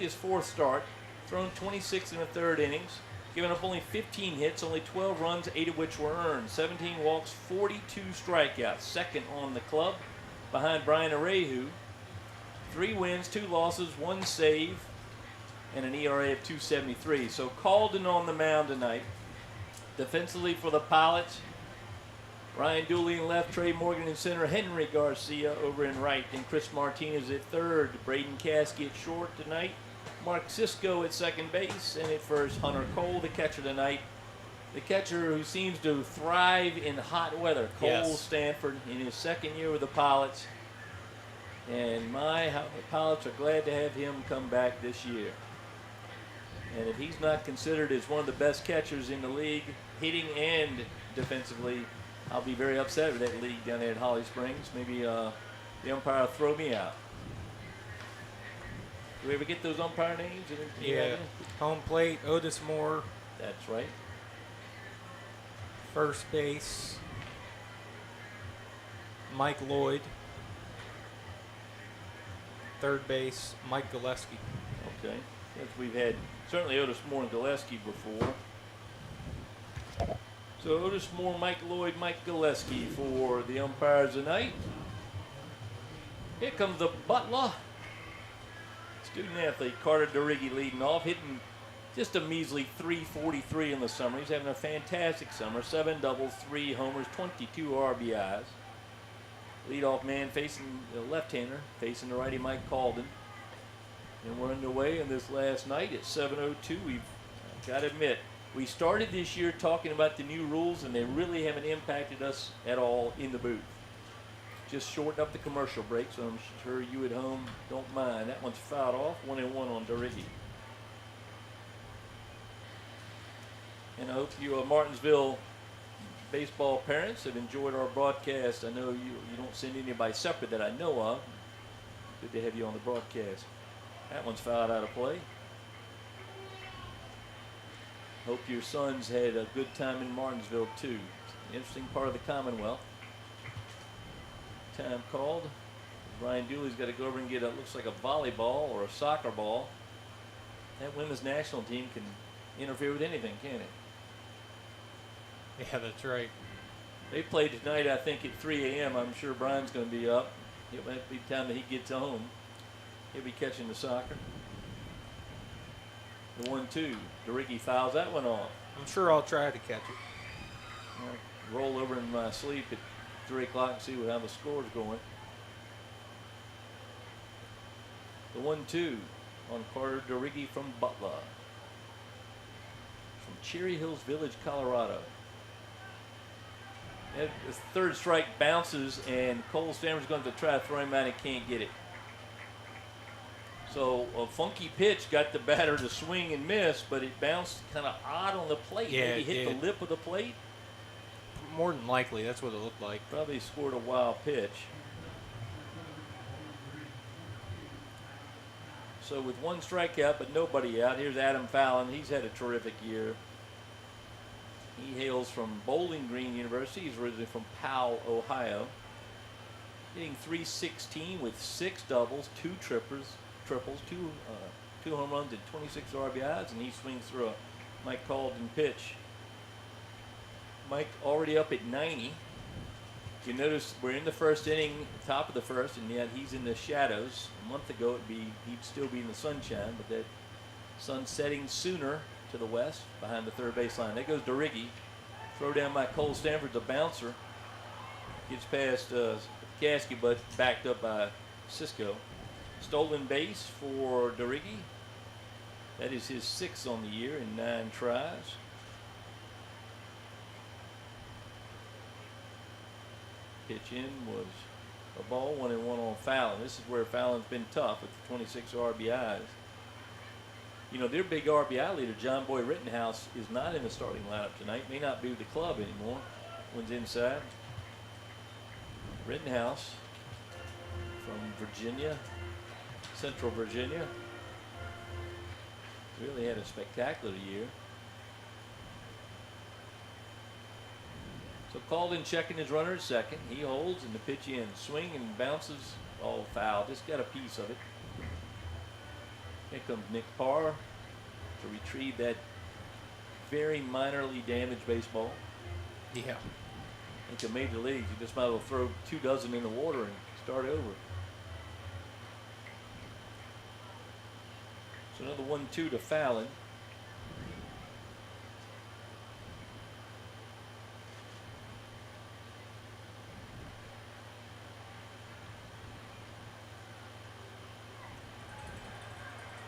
his fourth start, thrown 26 in the third innings, given up only 15 hits, only 12 runs, 8 of which were earned, 17 walks, 42 strikeouts, second on the club behind Brian Areju. 3 wins, 2 losses, 1 save, and an ERA of 2.73. So Calden on the mound tonight. Defensively for the Pilots, Ryan Dooley in left, Trey Morgan in center, Henry Garcia over in right, and Chris Martinez at third. Braden Caskey at short tonight. Mark Sisko at second base, and at first, Hunter Cole, the catcher tonight. The catcher who seems to thrive in hot weather, Cole Stanford, in his second year with the Pilots. And the Pilots are glad to have him come back this year. And if he's not considered as one of the best catchers in the league, hitting and defensively, I'll be very upset with that league down there at Holly Springs. Maybe the umpire will throw me out. Do we ever get those umpire names? Yeah. Home plate, Otis Moore. That's right. First base, Mike Lloyd. Third base, Mike Gillespie. Okay. Yes, we've had certainly Otis Moore and Gillespie before. So Otis Moore, Mike Lloyd, Mike Gillespie for the umpires tonight. Here comes the Butler. Student athlete Carter DeRiggi leading off, hitting just a measly .343 in the summer. He's having a fantastic summer. 7 doubles, 3 homers, 22 RBIs. Leadoff man facing the left-hander, facing the righty Mike Calden. And we're underway in this last night at 7:02. We've got to admit, we started this year talking about the new rules, and they really haven't impacted us at all in the booth. Just shorten up the commercial break, so I'm sure you at home don't mind. That one's fouled off, 1-1 on DeRiggi. And I hope you Martinsville baseball parents have enjoyed our broadcast. I know you don't send anybody separate that I know of. Good to have you on the broadcast. That one's fouled out of play. Hope your sons had a good time in Martinsville too. Interesting part of the Commonwealth. Time called. Ryan Dooley's got to go over and get looks like a volleyball or a soccer ball. That women's national team can interfere with anything, can't it? Yeah, that's right. They play tonight, I think, at 3 a.m. I'm sure Brian's going to be up. It might be time that he gets home. He'll be catching the soccer. The 1-2. DeRiggi fouls that one off. I'm sure I'll try to catch it. I'll roll over in my sleep at 3 o'clock and see how the score's going. The 1-2 on Carter DeRiggi from Butler. From Cherry Hills Village, Colorado. And the third strike bounces, and Cole Stanford's going to try to throw him out and can't get it. So a funky pitch got the batter to swing and miss, but it bounced kind of odd on the plate. Yeah, Maybe hit the lip of the plate. More than likely, that's what it looked like. Probably scored a wild pitch. So with 1 strikeout but nobody out, here's Adam Fallon. He's had a terrific year. He hails from Bowling Green University. He's originally from Powell, Ohio. Hitting .316 with 6 doubles, 2 triples, 2 home runs and 26 RBIs, and he swings through a Mike Calden pitch. Mike already up at 90. You notice we're in the first inning, top of the first, and yet he's in the shadows. A month ago he'd still be in the sunshine, but that sun setting sooner to the west behind the third baseline. There goes DeRiggi. Throw down by Cole Stanford, the bouncer. Gets past Caskey, but backed up by Sisko. Stolen base for DeRiggi. That is his 6th on the year in 9 tries. Pitch in was a ball, 1-1 on Fallon. This is where Fallon's been tough with 26 RBIs. You know, their big RBI leader, John Boy Rittenhouse, is not in the starting lineup tonight. May not be with the club anymore. One's inside. Rittenhouse from Virginia, Central Virginia. Really had a spectacular year. So Calden checking his runner at second. He holds and the pitch in. Swing and bounces all foul. Just got a piece of it. Here comes Nick Parr to retrieve that very minorly damaged baseball. Yeah. I think in Major Leagues, you just might as well throw 2 dozen in the water and start over. So another 1-2 to Fallon.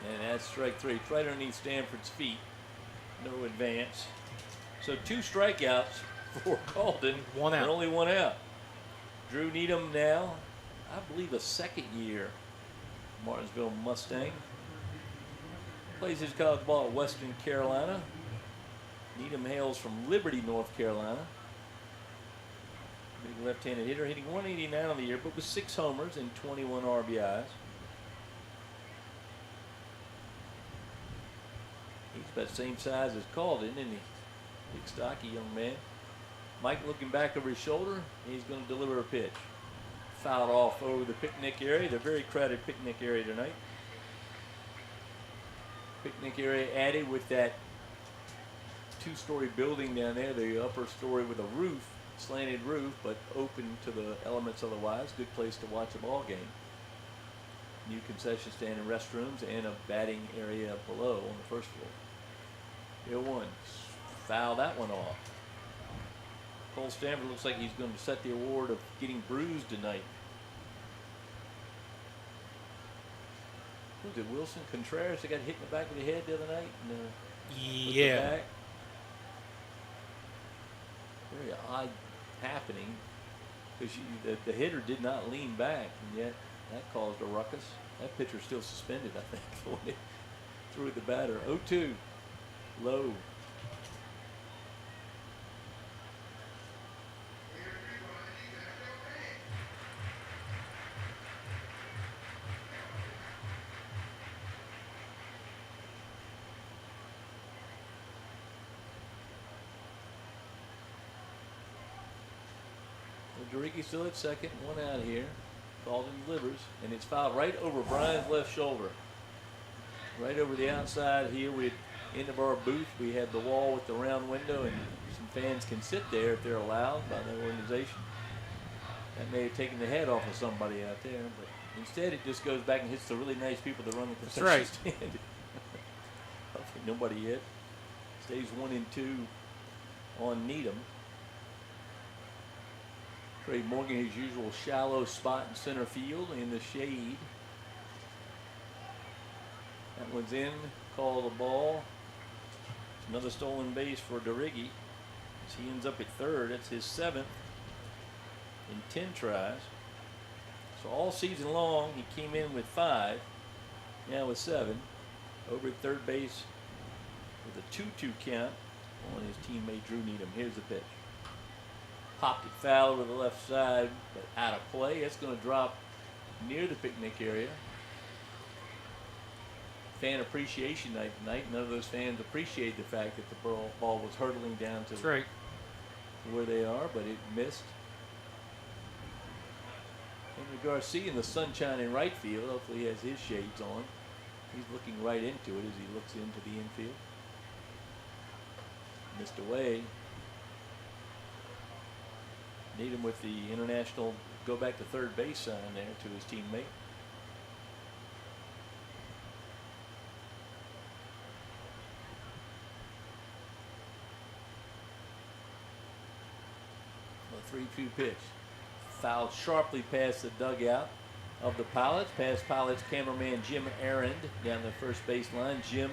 And that's strike 3. It's right underneath Stanford's feet. No advance. So 2 strikeouts for Calden. 1 out. And only 1 out. Drew Needham now, I believe, a second year Martinsville Mustang. Plays his college ball at Western Carolina. Needham hails from Liberty, North Carolina. Big left-handed hitter, hitting 189 on the year, but with 6 homers and 21 RBIs. He's about the same size as Calden, isn't he? Big, stocky young man. Mike looking back over his shoulder. He's going to deliver a pitch. Fouled off over the picnic area. The very crowded picnic area tonight. Picnic area added with that 2-story building down there. The upper story with a roof, slanted roof, but open to the elements otherwise. Good place to watch a ball game. New concession stand and restrooms, and a batting area below on the first floor. Here one. Foul that one off. Cole Stanford looks like he's going to set the award of getting bruised tonight. Was it Wilson Contreras that got hit in the back of the head the other night? Yeah. Back? Very odd happening, because the hitter did not lean back, and yet that caused a ruckus. That pitcher's still suspended, I think, when they threw the batter. 0-2. Low. Dericki still at second, 1 out here. Calden delivers, and it's fouled right over Brian's left shoulder. Right over the outside here. End of our booth, we have the wall with the round window, and some fans can sit there if they're allowed by the organization. That may have taken the head off of somebody out there, but instead it just goes back and hits the really nice people that run the concession stand. Hopefully nobody hit. Stays 1-2 on Needham. Trey Morgan, his usual shallow spot in center field in the shade. That one's in. Call the ball. Another stolen base for Dericki. He ends up at third. That's his 7th in 10 tries. So all season long, he came in with 5. Now with 7. Over at third base with a 2-2 count on his teammate Drew Needham. Here's the pitch. Popped it foul to the left side, but out of play. It's going to drop near the picnic area. Fan appreciation night tonight. None of those fans appreciate the fact that the ball was hurtling down to where they are, but it missed. Henry Garcia in the sunshine in right field. Hopefully he has his shades on. He's looking right into it as he looks into the infield. Missed away. Needham with the international go back to third base sign there to his teammate. A 3-2 pitch. Fouled sharply past the dugout of the Pilots, past Pilots cameraman Jim Arend down the first baseline. Jim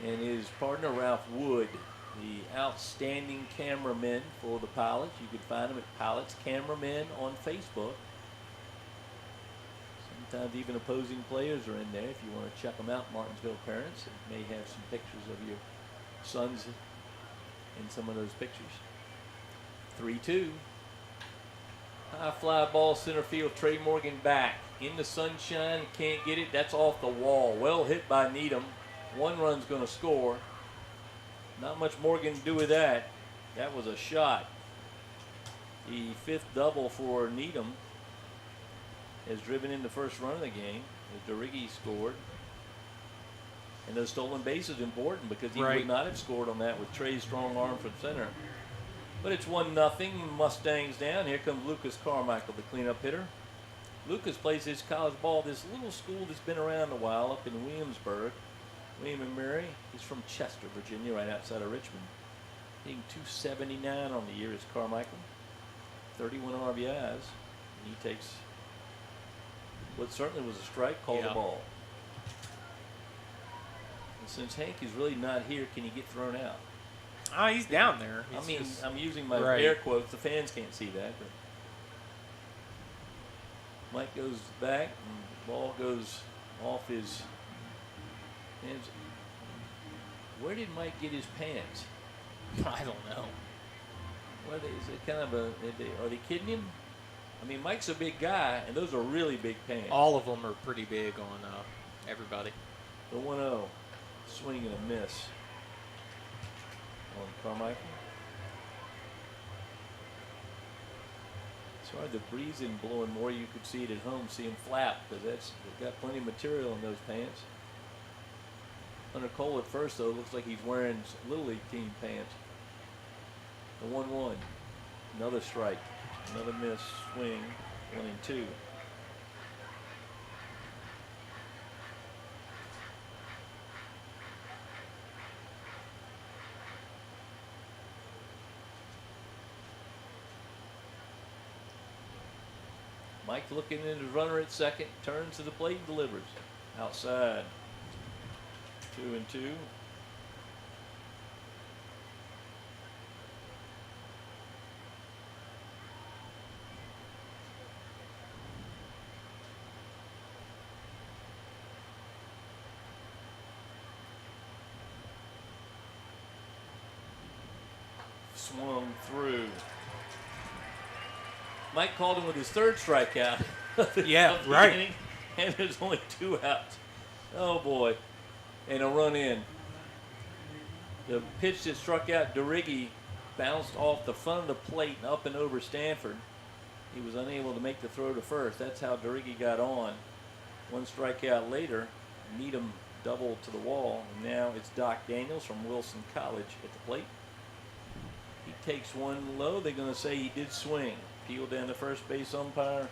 and his partner Ralph Wood, the outstanding cameramen for the Pilots. You can find them at Pilots Cameramen on Facebook. Sometimes even opposing players are in there if you want to check them out, Martinsville parents. It may have some pictures of your sons in some of those pictures. 3-2. High fly ball center field. Trey Morgan back in the sunshine. Can't get it. That's off the wall. Well hit by Needham. 1 run's going to score. Not much Morgan can do with that. That was a shot. The 5th double for Needham has driven in the first run of the game as Dericki scored. And those stolen bases important because he Right. would not have scored on that with Trey's strong arm from center. But it's 1-0. Mustangs down. Here comes Lucas Carmichael, the cleanup hitter. Lucas plays his college ball at this little school that's been around a while up in Williamsburg. William and Mary. He's from Chester, Virginia, right outside of Richmond. Hitting .279 on the year is Carmichael. 31 RBIs. And he takes what certainly was a strike, called the ball. And since Hank is really not here, can he get thrown out? He's down there. I'm using my Right. air quotes. The fans can't see that. But Mike goes back, and the ball goes off his hands. Where did Mike get his pants? I don't know. What is it? Kind of are they kidding him? I mean, Mike's a big guy, and those are really big pants. All of them are pretty big on everybody. The 1-0, swing and a miss on Carmichael. It's hard, the breeze isn't blowing more. You could see it at home, see him flap, because they've got plenty of material in those pants. Hunter Cole at first, though, looks like he's wearing Little League team pants. The 1-1, another strike, another miss, swing, 1-2. Mike looking in his runner at second, turns to the plate and delivers. Outside. 2-2. Swung through. Mike called him with his third strikeout. Yeah, of the right. inning, and there's only 2 outs. Oh boy. And a run in. The pitch that struck out DeRiggi bounced off the front of the plate and up and over Stanford. He was unable to make the throw to first. That's how DeRiggi got on. 1 strikeout later, Needham doubled to the wall. And now it's Doc Daniels from Wilson College at the plate. He takes one low. They're going to say he did swing. Peeled down the first base umpire,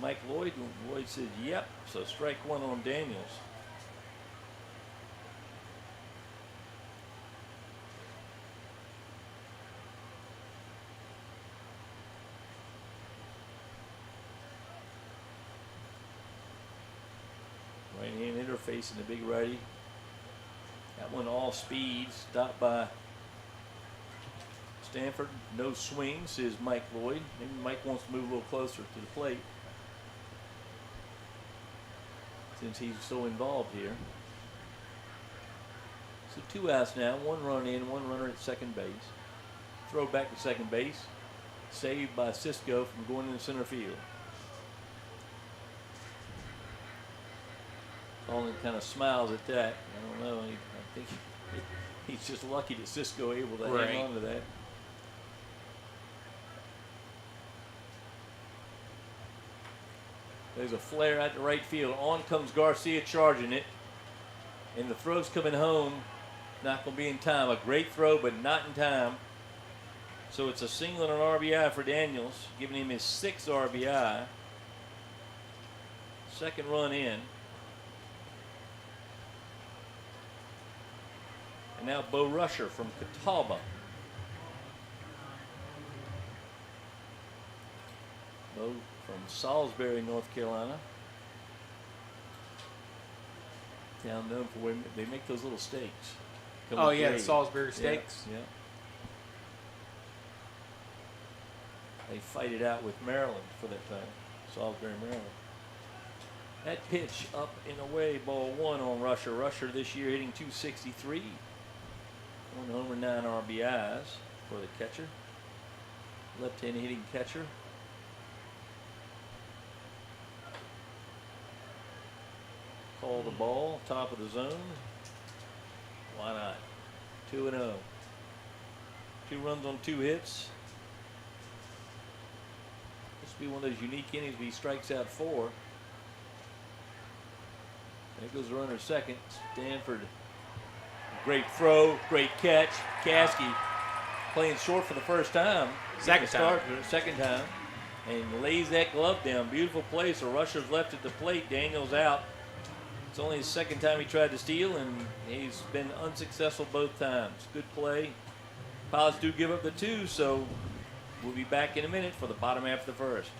Mike Lloyd. And Lloyd said, yep. So strike 1 on Daniels. Right-hand interface in the big righty. That one all speed, stopped by Stanford. No swing, says Mike Lloyd. Maybe Mike wants to move a little closer to the plate since he's so involved here. So 2 outs now, 1 run in, 1 runner at second base. Throw back to second base. Saved by Cisco from going into center field. Colin kind of smiles at that. I don't know. I think he's just lucky that Cisco able to hang on to that. There's a flare out to right field. On comes Garcia charging it. And the throw's coming home. Not going to be in time. A great throw, but not in time. So it's a single and an RBI for Daniels, giving him his 6th RBI. Second run in. And now Bo Rusher from Catawba. Bo from Salisbury, North Carolina. Town known for where they make those little steaks. Oh yeah, the Salisbury steaks. Yeah. They fight it out with Maryland for that time. Salisbury, Maryland. That pitch up and away, ball 1 on Rusher. Rusher this year hitting .263. 1 homer, 9 RBIs for the catcher. Left-handed hitting catcher. Call the ball, top of the zone. Why not? 2-0. 2 runs on 2 hits. This will be one of those unique innings where he strikes out 4. There goes the runner second. Stanford Great throw, great catch. Caskey playing short for the first time. Second time. And lays that glove down. Beautiful play. So Rusher's left at the plate. Daniels out. It's only his second time he tried to steal, and he's been unsuccessful both times. Good play. Pilots do give up the 2, so we'll be back in a minute for the bottom half of the first.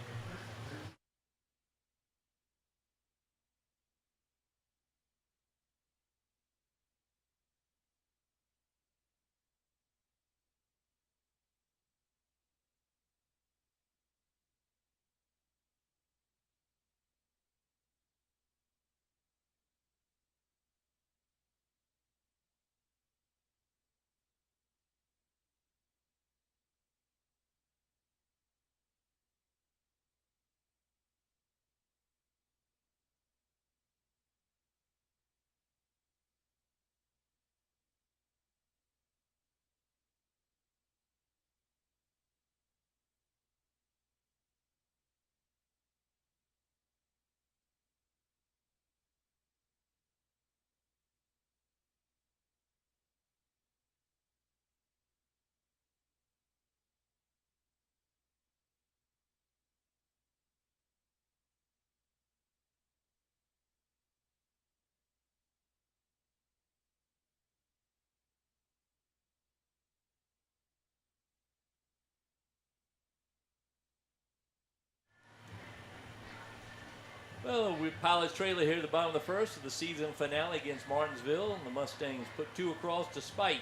Well, Pilots trailer here at the bottom of the first of the season finale against Martinsville. The Mustangs put 2 across despite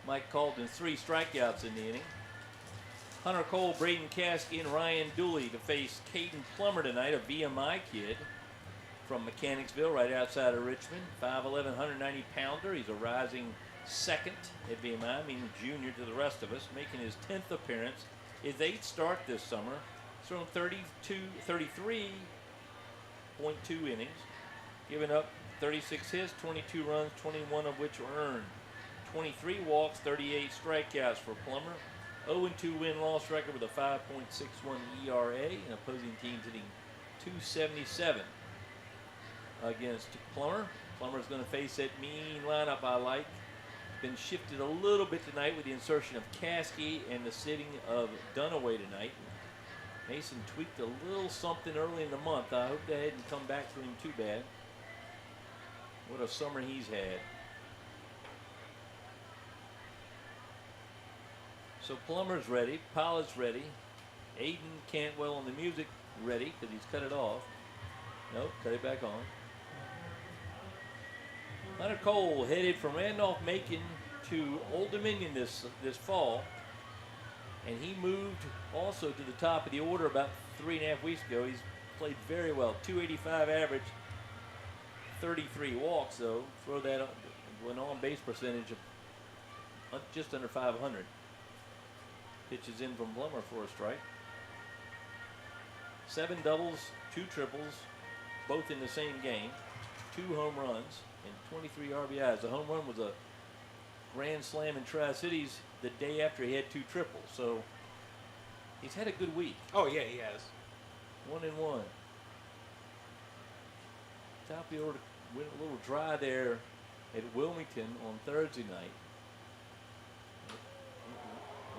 Mike Calden's 3 strikeouts in the inning. Hunter Cole, Braden Caskey, and Ryan Dooley to face Caden Plummer tonight, a VMI kid from Mechanicsville, right outside of Richmond. 5'11", 190-pounder. He's a rising second at VMI, meaning junior to the rest of us, making his 10th appearance, his 8th start this summer. He's thrown 33.2 innings, giving up 36 hits, 22 runs, 21 of which were earned. 23 walks, 38 strikeouts for Plummer. 0-2 win-loss record with a 5.61 ERA, and opposing teams hitting .277 against Plummer. Plummer's going to face that mean lineup I like. Been shifted a little bit tonight with the insertion of Caskey and the sitting of Dunaway tonight. Mason tweaked a little something early in the month. I hope that hadn't come back to him too bad. What a summer he's had. So Plummer's ready, Pollard's ready, Aiden Cantwell on the music ready because he's cut it off. Nope, cut it back on. Hunter Cole headed from Randolph-Macon to Old Dominion this fall, and he moved also to the top of the order about 3.5 weeks ago. He's played very well, 285 average, 33 walks though. Throw that an on-base percentage of just under 500. Pitches in from Plummer for a strike. 7 doubles, 2 triples, both in the same game. 2 home runs and 23 RBIs. The home run was a grand slam in Tri-Cities the day after he had 2 triples. So he's had a good week. Oh yeah, he has. 1-1. Top of the order went a little dry there at Wilmington on Thursday night.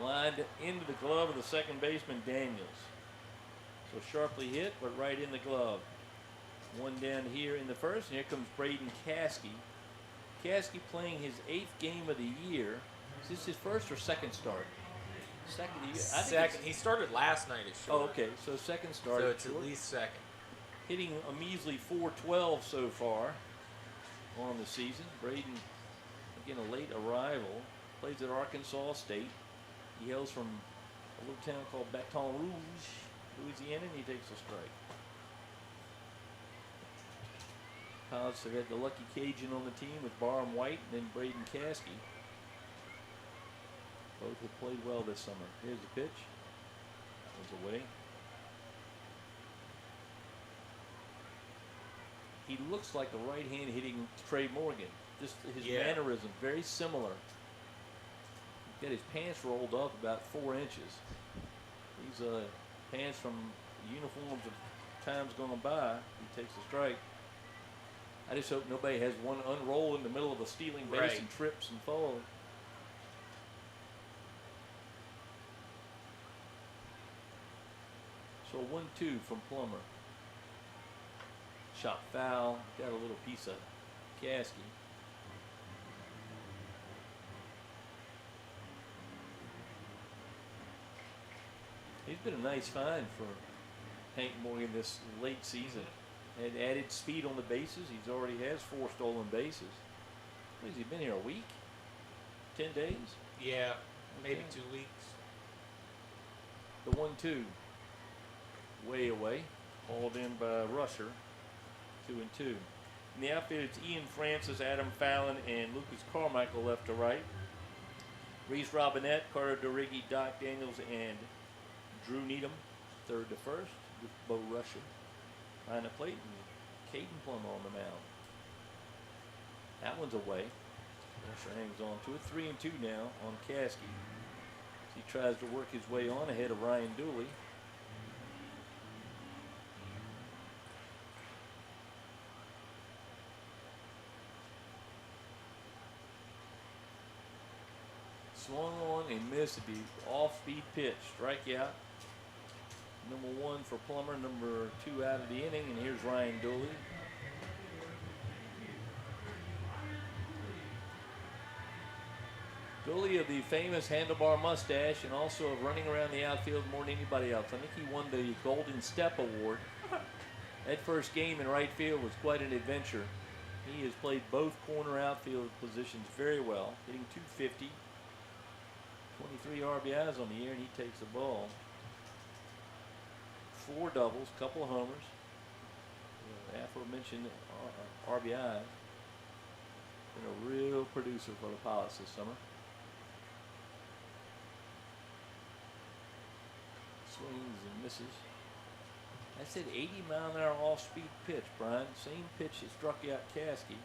Lined into the glove of the second baseman, Daniels. So sharply hit, but right in the glove. 1 down here in the first, and here comes Braden Caskey. Caskey playing his 8th game of the year. Is this his first or second start? Second of the year. Second. He started last night at short. Oh, okay. So second start. So it's at least second. Hitting a measly .412 so far on the season. Braden, again, a late arrival. Plays at Arkansas State. He hails from a little town called Baton Rouge, Louisiana, and he takes a strike. Pilots have had the lucky Cajun on the team with Barham White and then Braden Caskey. Both have played well this summer. Here's the pitch. That was away. He looks like a right-hand hitting Trey Morgan. Just his mannerism, very similar. Got his pants rolled up about 4 inches. These pants from uniforms of times gone by. He takes a strike. I just hope nobody has one unroll in the middle of the stealing base Right. and trips and falls. So 1-2 from Plummer. Shot foul. Got a little piece of Caskey. He's been a nice find for Hank Morgan this late season. Had added speed on the bases. He's already has 4 stolen bases. What has he been here, a week? 10 days? Yeah, maybe Okay. 2 weeks. The 1-2. Way away. Hauled in by Rusher. 2-2. In the outfield, it's Ian Francis, Adam Fallon, and Lucas Carmichael left to right. Reese Robinette, Carter DeRiggi, Doc Daniels, and Drew Needham, third to first, with Bo Rusher behind the plate, and Caden Plummer on the mound. That one's away. Rusher hangs on to it. 3-2 now on Caskey. He tries to work his way on ahead of Ryan Dooley. Swung on and missed. It'd be off-speed pitch. Strikeout. Number 1 for Plummer. Number 2 out of the inning. And here's Ryan Dooley. Dooley of the famous handlebar mustache and also of running around the outfield more than anybody else. I think he won the Golden Step Award. That first game in right field was quite an adventure. He has played both corner outfield positions very well, hitting .250. 23 RBIs on the year, and he takes the ball. 4 doubles, couple of homers. Aforementioned RBI. Been a real producer for the Pilots this summer. Swings and misses. That's an 80-mile-an-hour off-speed pitch, Brian. Same pitch that struck out Caskey.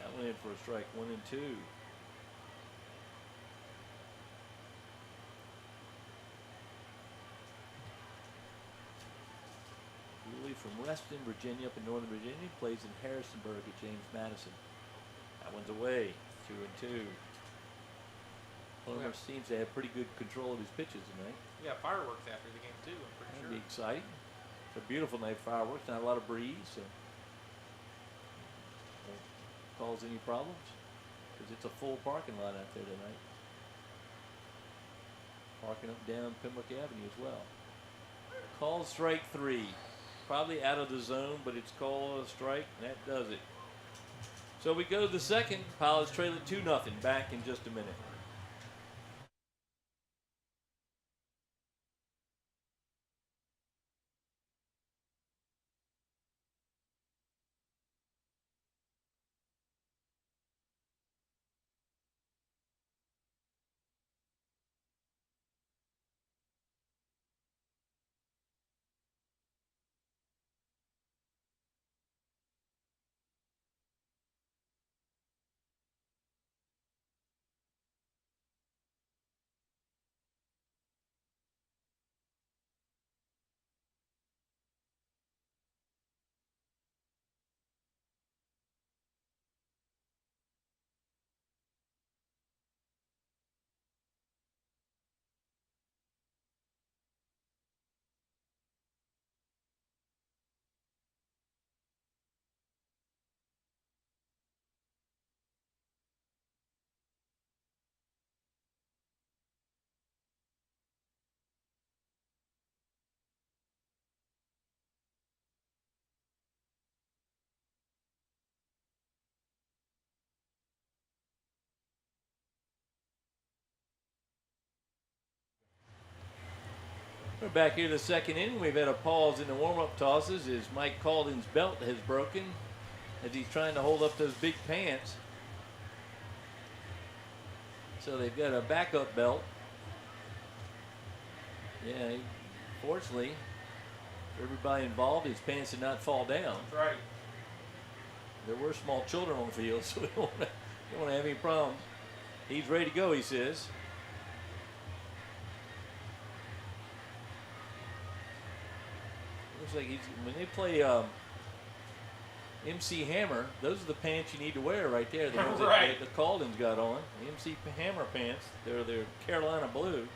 That went in for a strike. 1-2. Dooley from Reston, Virginia, up in Northern Virginia, plays in Harrisonburg at James Madison. That one's away. 2-2. Plummer seems to have pretty good control of his pitches tonight. Yeah, fireworks after the game too, I'm pretty That'd be sure. exciting. It's a beautiful night of fireworks, not a lot of breeze, so won't cause any problems because it's a full parking lot out there tonight. Parking up down Pembroke Avenue as well. Called strike 3. Probably out of the zone, but it's called a strike, and that does it. So we go to the second. Pilots trail it 2-0. Back in just a minute. We're back here the second inning. We've had a pause in the warm-up tosses as Mike Calden's belt has broken as he's trying to hold up those big pants. So they've got a backup belt. Yeah, fortunately, for everybody involved, his pants did not fall down. That's right. There were small children on the field, so we don't want to have any problems. He's ready to go, he says. looks like when they play MC Hammer, those are the pants you need to wear right there. The ones Right. that the Caldens got on. The MC Hammer pants. They're Carolina blue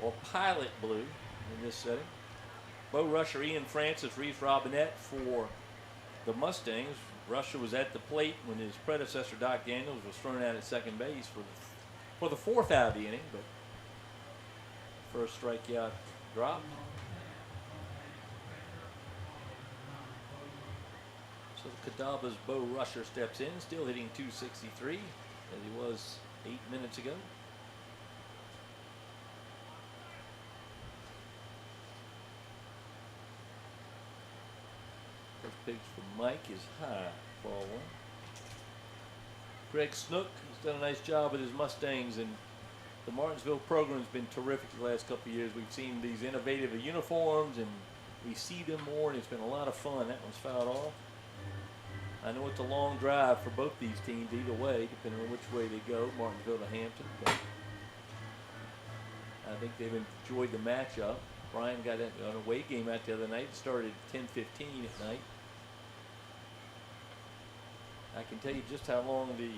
or pilot blue in this setting. Bo Rusher, Ian Francis, Reese Robinette for the Mustangs. Rusher was at the plate when his predecessor Doc Daniels was thrown out at second base for the fourth out of the inning, but first strikeout drop. So Cadava's Bo Rusher steps in, still hitting .263 as he was 8 minutes ago. First pitch from Mike is high, ball one. Greg Snook has done a nice job with his Mustangs, and the Martinsville program's been terrific the last couple of years. We've seen these innovative uniforms, and we see them more, and it's been a lot of fun. That one's fouled off. I know it's a long drive for both these teams either way, depending on which way they go, Martinsville to Hampton. But I think they've enjoyed the matchup. Brian got an away game out the other night. It started at 10:15 at night. I can tell you just how long the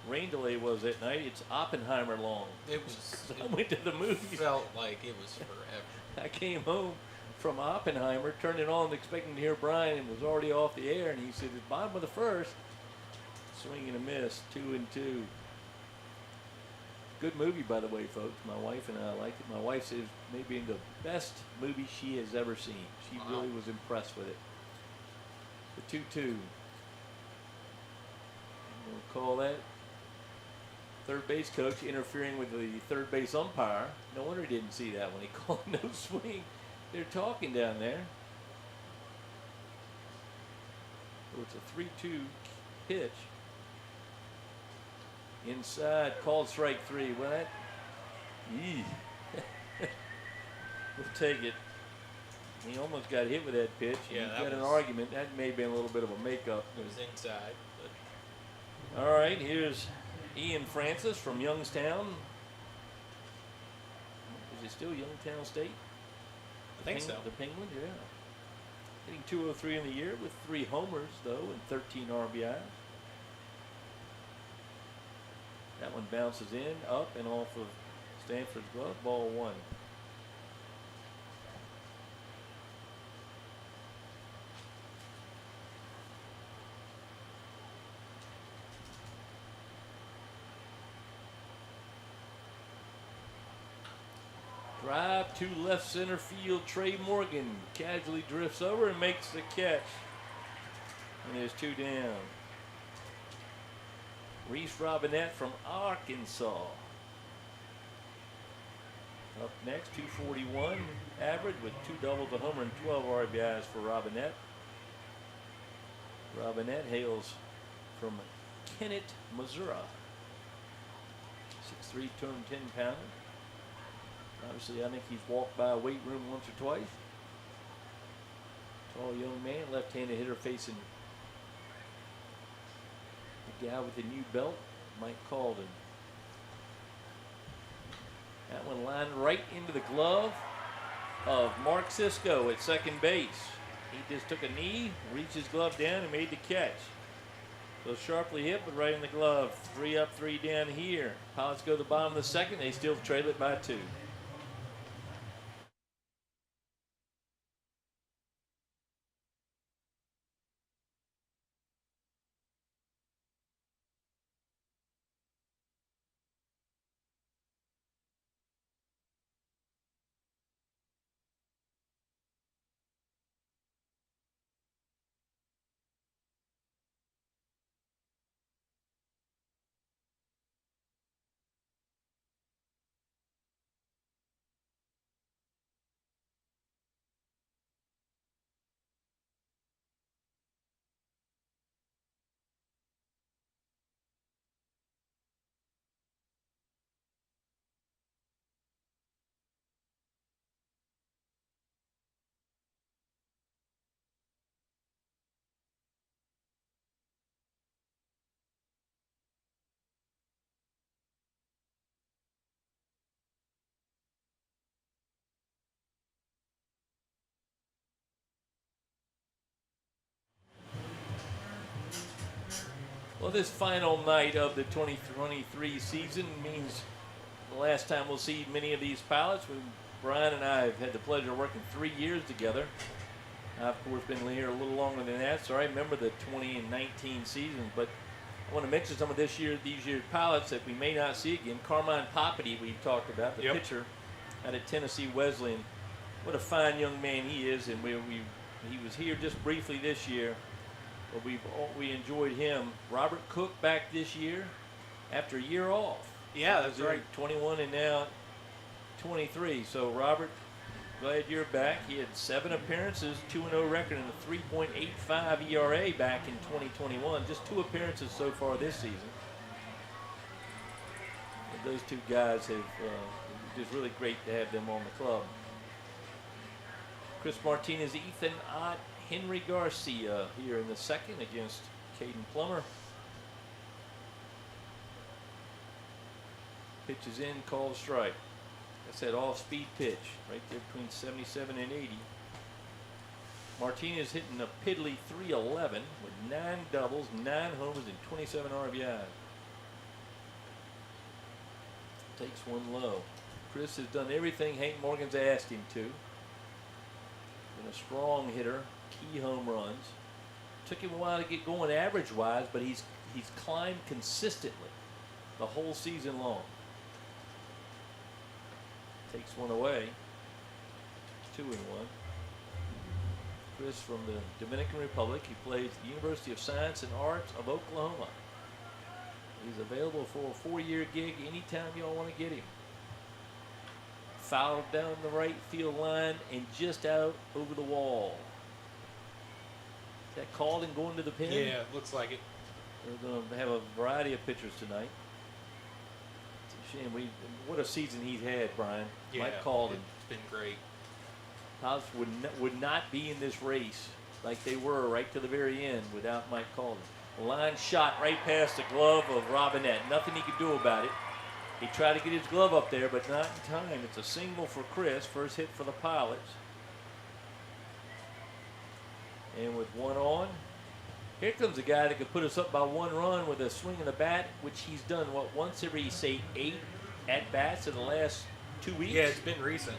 rain delay was that night. It's Oppenheimer long. It was. I went to the movies. Felt like it was forever. I came home from Oppenheimer, turned it on, expecting to hear Brian, and was already off the air. And he said, "At the bottom of the first, swing and a miss, 2-2." Good movie, by the way, folks. My wife and I liked it. My wife says maybe the best movie she has ever seen. She really was impressed with it. The 2-2. We'll call that third base coach interfering with the third base umpire. No wonder he didn't see that when he called no swing. They're talking down there. So it's a 3-2 pitch. Inside, called strike three. Well, that, we'll take it. He almost got hit with that pitch. Yeah, he got an argument. That may have been a little bit of a makeup. It was inside. But All right, here's Ian Francis from Youngstown. Is it still Youngstown State? I think so. The Penguins, yeah. Hitting .203 in the year with 3 homers, though, and 13 RBIs. That one bounces in, up, and off of Stanford's glove. Ball one. Drive to left center field. Trey Morgan casually drifts over and makes the catch. And there's 2 down. Reese Robinette from Arkansas. Up next, 241 average with 2 doubles, a homer, and 12 RBIs for Robinette. Robinette hails from Kennett, Missouri. 6'3", 210 pounder. Obviously, I think he's walked by a weight room once or twice. Tall young man, left-handed hitter facing the guy with the new belt, Mike Calden. That one lined right into the glove of Mark Cisco at second base. He just took a knee, reached his glove down, and made the catch. So sharply hit, but right in the glove. 3 up, 3 down here. Pilots go to the bottom of the second. They still trail it by 2. Well, this final night of the 2023 season means the last time we'll see many of these pilots. Brian and I have had the pleasure of working 3 years together. I've, of course, been here a little longer than that, so I remember the 20 and 19 seasons. But I want to mention some of these year's pilots that we may not see again. Carmine Poppity, we talked about, the pitcher out of Tennessee Wesleyan. What a fine young man he is, and he was here just briefly this year, but we enjoyed him. Robert Cook back this year after a year off. Yeah, that's right. 21 and now 23. So Robert, glad you're back. He had 7 appearances, 2-0 record, and a 3.85 ERA back in 2021. Just 2 appearances so far this season. And those 2 guys have just really great to have them on the club. Chris Martinez, Ethan Ott, Henry Garcia here in the second against Caden Plummer. Pitch is in, called strike. That's that off-speed pitch right there between 77 and 80. Martinez hitting a piddly .311 with 9 doubles, 9 homers, and 27 RBI. Takes one low. Chris has done everything Hank Morgan's asked him to. Been a strong hitter, key home runs. Took him a while to get going average-wise, but he's climbed consistently the whole season long. Takes one away. 2-1. Chris from the Dominican Republic. He plays at the University of Science and Arts of Oklahoma. He's available for a 4-year gig anytime y'all want to get him. Fouled down the right field line and just out over the wall. Is that called and going to the pin? Yeah, looks like it. We're going to have a variety of pitchers tonight. It's a shame. What a season he's had, Brian. Yeah, Mike Calden. It's been great. House would not be in this race like they were right to the very end without Mike Calden. A line shot right past the glove of Robinette. Nothing he could do about it. He tried to get his glove up there, but not in time. It's a single for Chris. First hit for the Pilots. And with one on, here comes a guy that could put us up by 1 run with a swing of the bat, which he's done, once every, say, 8 at-bats in the last 2 weeks? Yeah, it's been recent.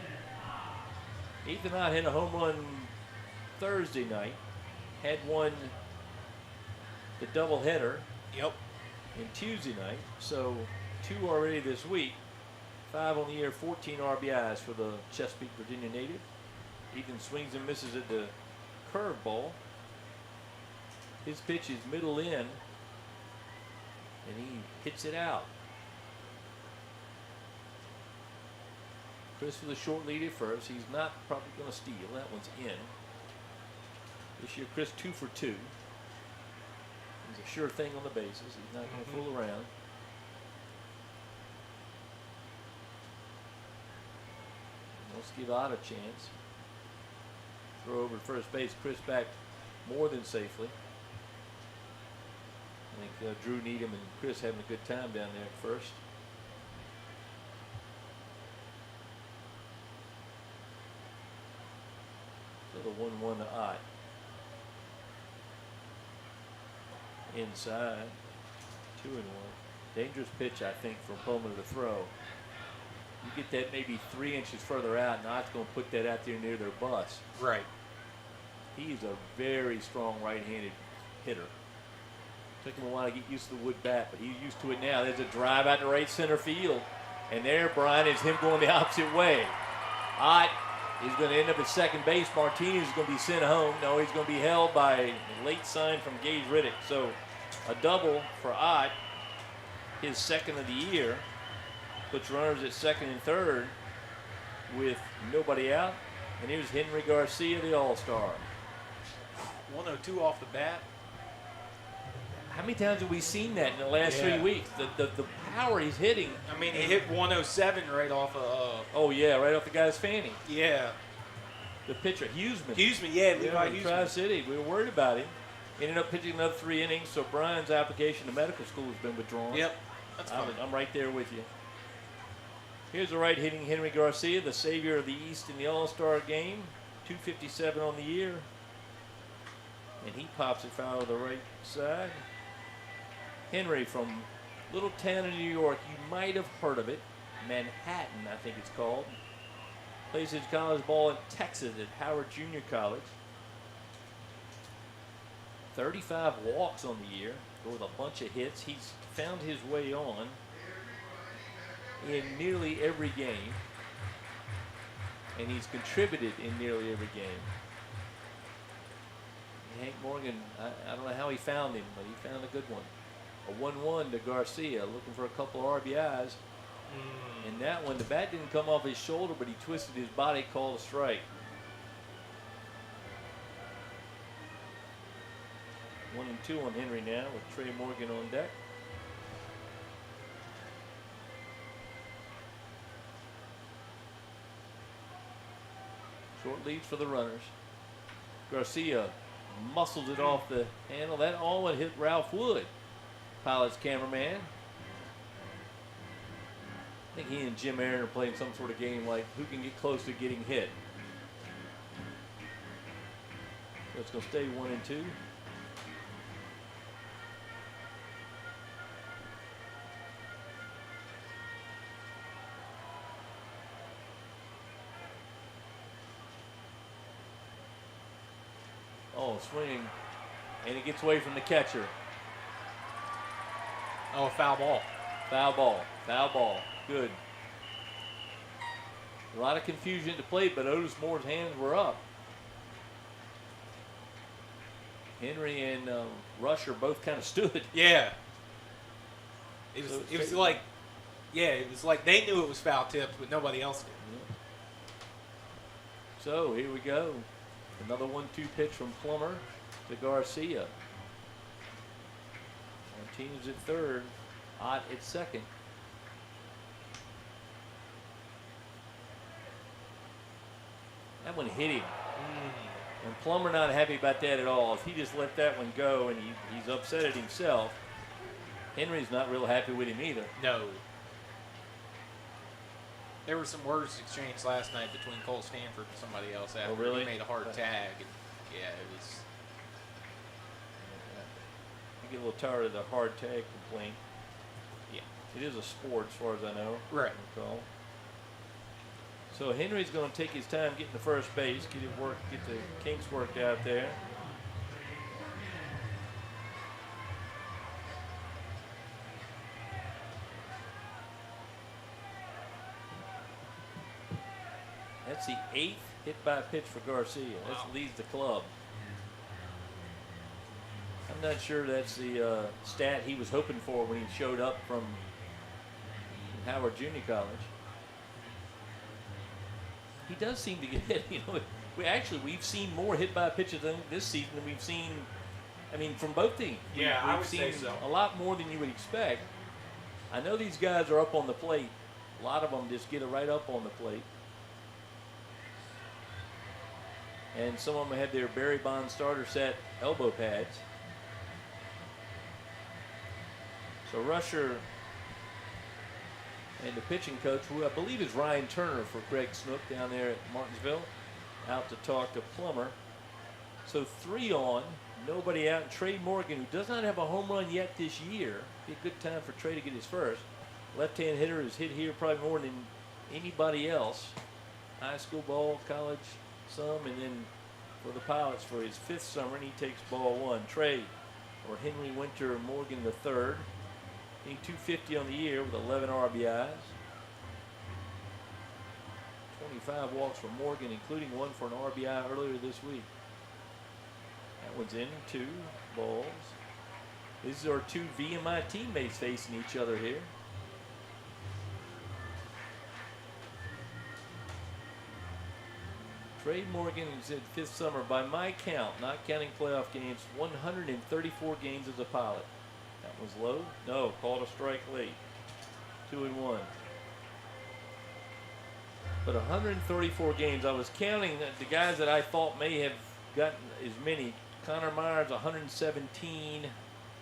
Ethan Ott hit a home run Thursday night. Had one, the doubleheader. Yep. And Tuesday night. So 2 already this week. 5 on the year, 14 RBIs for the Chesapeake, Virginia native. Ethan swings and misses at the curveball. His pitch is middle in, and he hits it out. Chris with a short lead at first. He's not probably going to steal. That one's in. This year, Chris 2 for 2. He's a sure thing on the bases. He's not going to fool around. Let's give Ott a chance. Throw over to first base. Chris back more than safely. I think Drew Needham and Chris having a good time down there at first. So the 1-1 to Ott. Inside. 2-1. Dangerous pitch, I think, for Pullman to throw. You get that maybe 3 inches further out, and Ott's going to put that out there near their bus. Right. He's a very strong right-handed hitter. Took him a while to get used to the wood bat, but he's used to it now. There's a drive out to right center field. And there, Brian, is him going the opposite way. Ott is going to end up at second base. Martinez is going to be sent home. No, he's going to be held by a late sign from Gage Riddick. So a double for Ott, his second of the year. Puts runners at second and third with nobody out. And here's Henry Garcia, the All-Star. 102 off the bat. How many times have we seen that in the last 3 weeks? The power he's hitting. I mean, he hit 107 right off of. Oh, yeah, right off the guy's fanny. Yeah. The pitcher, Huseman. Levi Huseman. Tri-City. We were worried about him. Ended up pitching another 3 innings, so Brian's application to medical school has been withdrawn. Yep. That's fine. I'm right there with you. Here's a right-hitting Henry Garcia, the savior of the East in the All-Star game. 257 on the year. And he pops it foul to the right side. Henry from little town in New York. You might have heard of it. Manhattan, I think it's called. Plays his college ball in Texas at Howard Junior College. 35 walks on the year with a bunch of hits. He's found his way on in nearly every game. And he's contributed in nearly every game. Hank Morgan, I don't know how he found him, but he found a good one. A 1-1 to Garcia, looking for a couple of RBIs. And that one, the bat didn't come off his shoulder, but he twisted his body, called a strike. 1-2 on Henry now with Trey Morgan on deck. Short leads for the runners. Garcia muscled it off the handle. That all hit Ralph Wood, Pilot's cameraman. I think he and Jim Aaron are playing some sort of game like who can get close to getting hit. So it's going to stay 1-2. Oh, swing. And it gets away from the catcher. Oh, foul ball. Foul ball. Foul ball. Good. A lot of confusion at the plate, but Otis Moore's hands were up. Henry and Rusher both kind of stood. Yeah. It was like they knew it was foul tipped, but nobody else did. Yeah. So here we go. Another 1-2 pitch from Plummer to Garcia. Martinez at third. Ott at second. That one hit him. And Plummer not happy about that at all. If he just let that one go and he's upset at himself, Henry's not real happy with him either. No. There were some words exchanged last night between Cole Stanford and somebody else after really? he made a hard tag. And yeah, it was. I get a little tired of the hard tag complaint. Yeah. It is a sport as far as I know. Right. So Henry's going to take his time getting to first base, get the kinks worked out there. That's the 8th hit by pitch for Garcia. That leads the club. I'm not sure that's the stat he was hoping for when he showed up from Howard Junior College. He does seem to get hit. You know, we've seen more hit by pitches this season than we've seen. I mean, from both teams. Yeah, I would seen say so. A lot more than you would expect. I know these guys are up on the plate. A lot of them just get it right up on the plate. And some of them had their Barry Bonds starter set elbow pads. So Rusher and the pitching coach, who I believe is Ryan Turner for Craig Snook down there at Martinsville, out to talk to Plummer. So 3 on, nobody out. And Trey Morgan, who does not have a home run yet this year, be a good time for Trey to get his first. Left-hand hitter has hit here probably more than anybody else. High school ball, college some, and then for the Pilots for his 5th summer, and he takes ball 1. Trey, or Henry Winter Morgan III, hitting .250 on the year with 11 RBIs. 25 walks for Morgan, including 1 for an RBI earlier this week. That one's in, 2 balls. These are 2 VMI teammates facing each other here. Trey Morgan is in 5th summer, by my count, not counting playoff games, 134 games as a Pilot. That was low. No, called a strike late. 2-1. But 134 games. I was counting the guys that I thought may have gotten as many. Connor Myers, 117.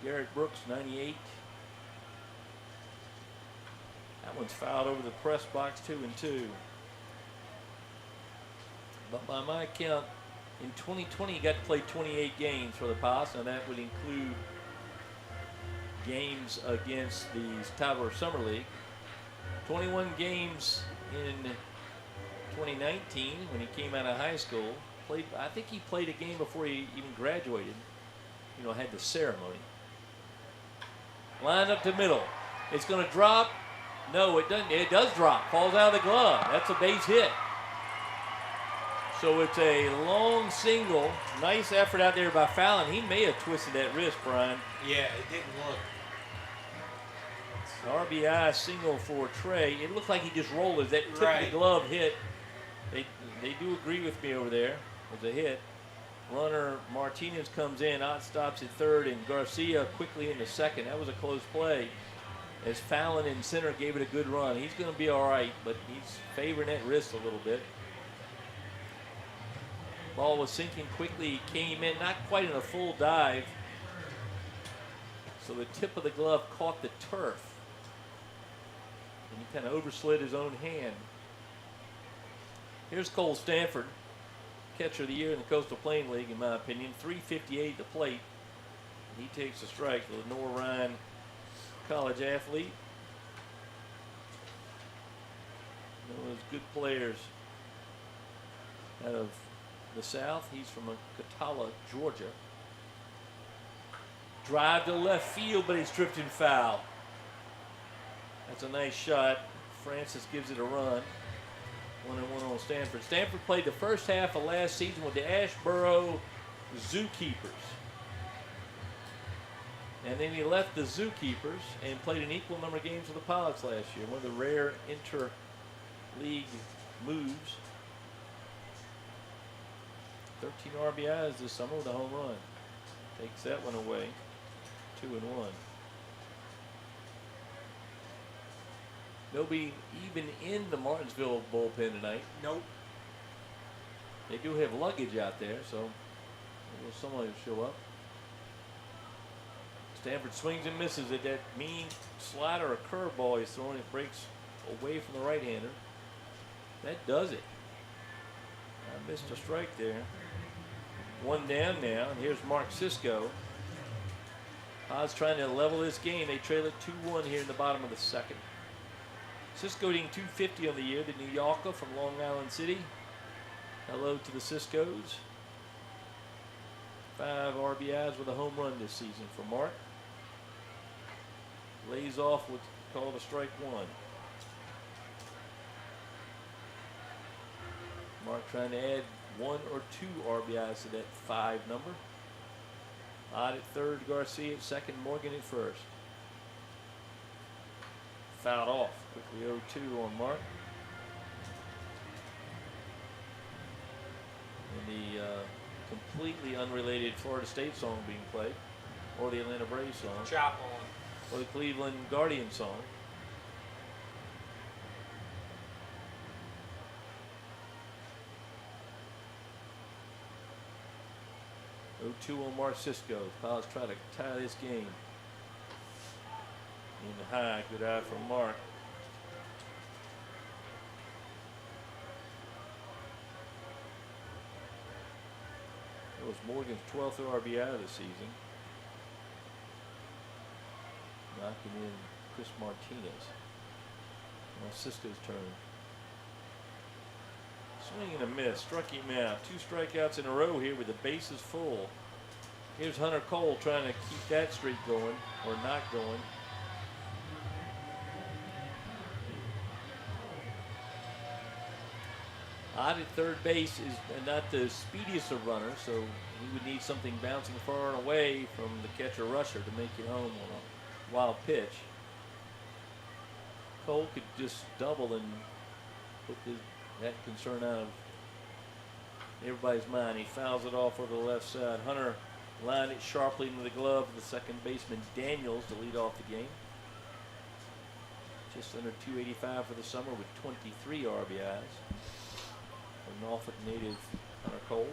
Garrett Brooks, 98. That one's fouled over the press box, 2-2. But by my count, in 2020, he got to play 28 games for the Pilots, and that would include games against the Tyler Summer League. 21 games in 2019 when he came out of high school. I think he played a game before he even graduated. Had the ceremony. Line up to middle. It's going to drop. No, it doesn't. It does drop. Falls out of the glove. That's a base hit. So it's a long single. Nice effort out there by Fallon. He may have twisted that wrist, Brian. Yeah, it didn't look. RBI single for Trey. It looked like he just rolled it. That tip of the glove hit. They do agree with me over there. It was a hit. Runner Martinez comes in. Ott stops at third, and Garcia quickly into second. That was a close play. As Fallon in center gave it a good run. He's going to be all right, but he's favoring that wrist a little bit. Ball was sinking quickly. He came in, not quite in a full dive. So the tip of the glove caught the turf. And he kind of overslid his own hand. Here's Cole Stanford, catcher of the year in the Coastal Plain League, in my opinion. .358 at the plate. He takes a strike. The Lenore Ryan college athlete. Those good players out of the South. He's from Catala, Georgia. Drive to left field, but he's drifting foul. That's a nice shot. Francis gives it a run. 1-1 on Stanford. Stanford played the first half of last season with the Ashboro Zookeepers. And then he left the Zookeepers and played an equal number of games with the Pilots last year. One of the rare inter-league moves. 13 RBIs this summer with a home run. Takes that one away. 2-1. Nobody even in the Martinsville bullpen tonight. Nope. They do have luggage out there, so somebody will show up. Stanford swings and misses at that mean slider or curveball he's throwing. It breaks away from the right-hander. That does it. I missed a strike there. One down now, and here's Mark Cisco. Haas trying to level this game. They trail it 2-1 here in the bottom of the second. Cisco hitting .250 on the year. The New Yorker from Long Island City. Hello to the Ciscos. 5 RBIs with a home run this season for Mark. Lays off what's called a strike one. Mark trying to add 1 or 2 RBIs to that 5 number. Ott at third, Garcia at second, Morgan at first. Fouled off. Quickly 0-2 on Mark. And the completely unrelated Florida State song being played, or the Atlanta Braves song, Chop on, or the Cleveland Guardian song. .2 on Mark Cisco. Pilots try to tie this game. In the high, good eye from Mark. That was Morgan's 12th RBI this season. Knocking in Chris Martinez. Now Cisco's turn. Swing and a miss. Struck him out. 2 strikeouts in a row here with the bases full. Here's Hunter Cole trying to keep that streak going, or not going. Ott at third base is not the speediest of runners, so he would need something bouncing far and away from the catcher-rusher to make it home on a wild pitch. Cole could just double and put that concern out of everybody's mind. He fouls it off over the left side. Hunter lined it sharply into the glove of the second baseman Daniels to lead off the game. Just under .285 for the summer with 23 RBIs. A Norfolk native, Hunter Cole.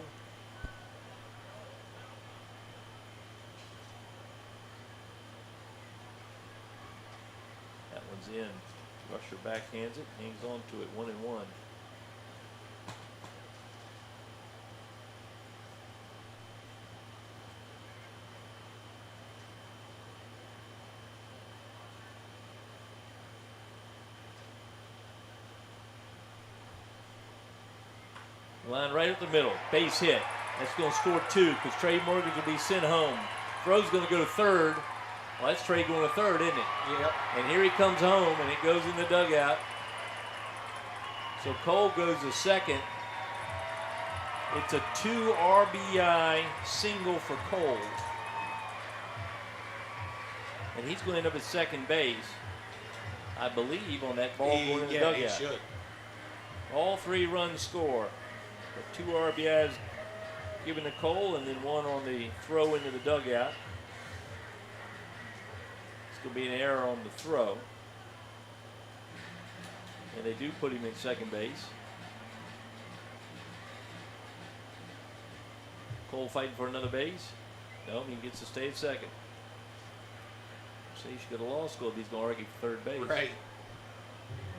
That one's in. Rusher backhands it, hangs on to it, 1-1. Line right up the middle. Base hit. That's going to score 2 because Trey Morgan's going to be sent home. Throw's going to go to third. Well, that's Trey going to third, isn't it? Yep. And here he comes home, and it goes in the dugout. So Cole goes to second. It's a 2 RBI single for Cole. And he's going to end up at second base, I believe, on that ball going in the dugout. He should. All 3 runs score. The 2 RBIs given to Cole, and then 1 on the throw into the dugout. It's going to be an error on the throw. And they do put him in second base. Cole fighting for another base. No, he gets to stay at second. So he should go to law school if he's going to argue for third base. Right.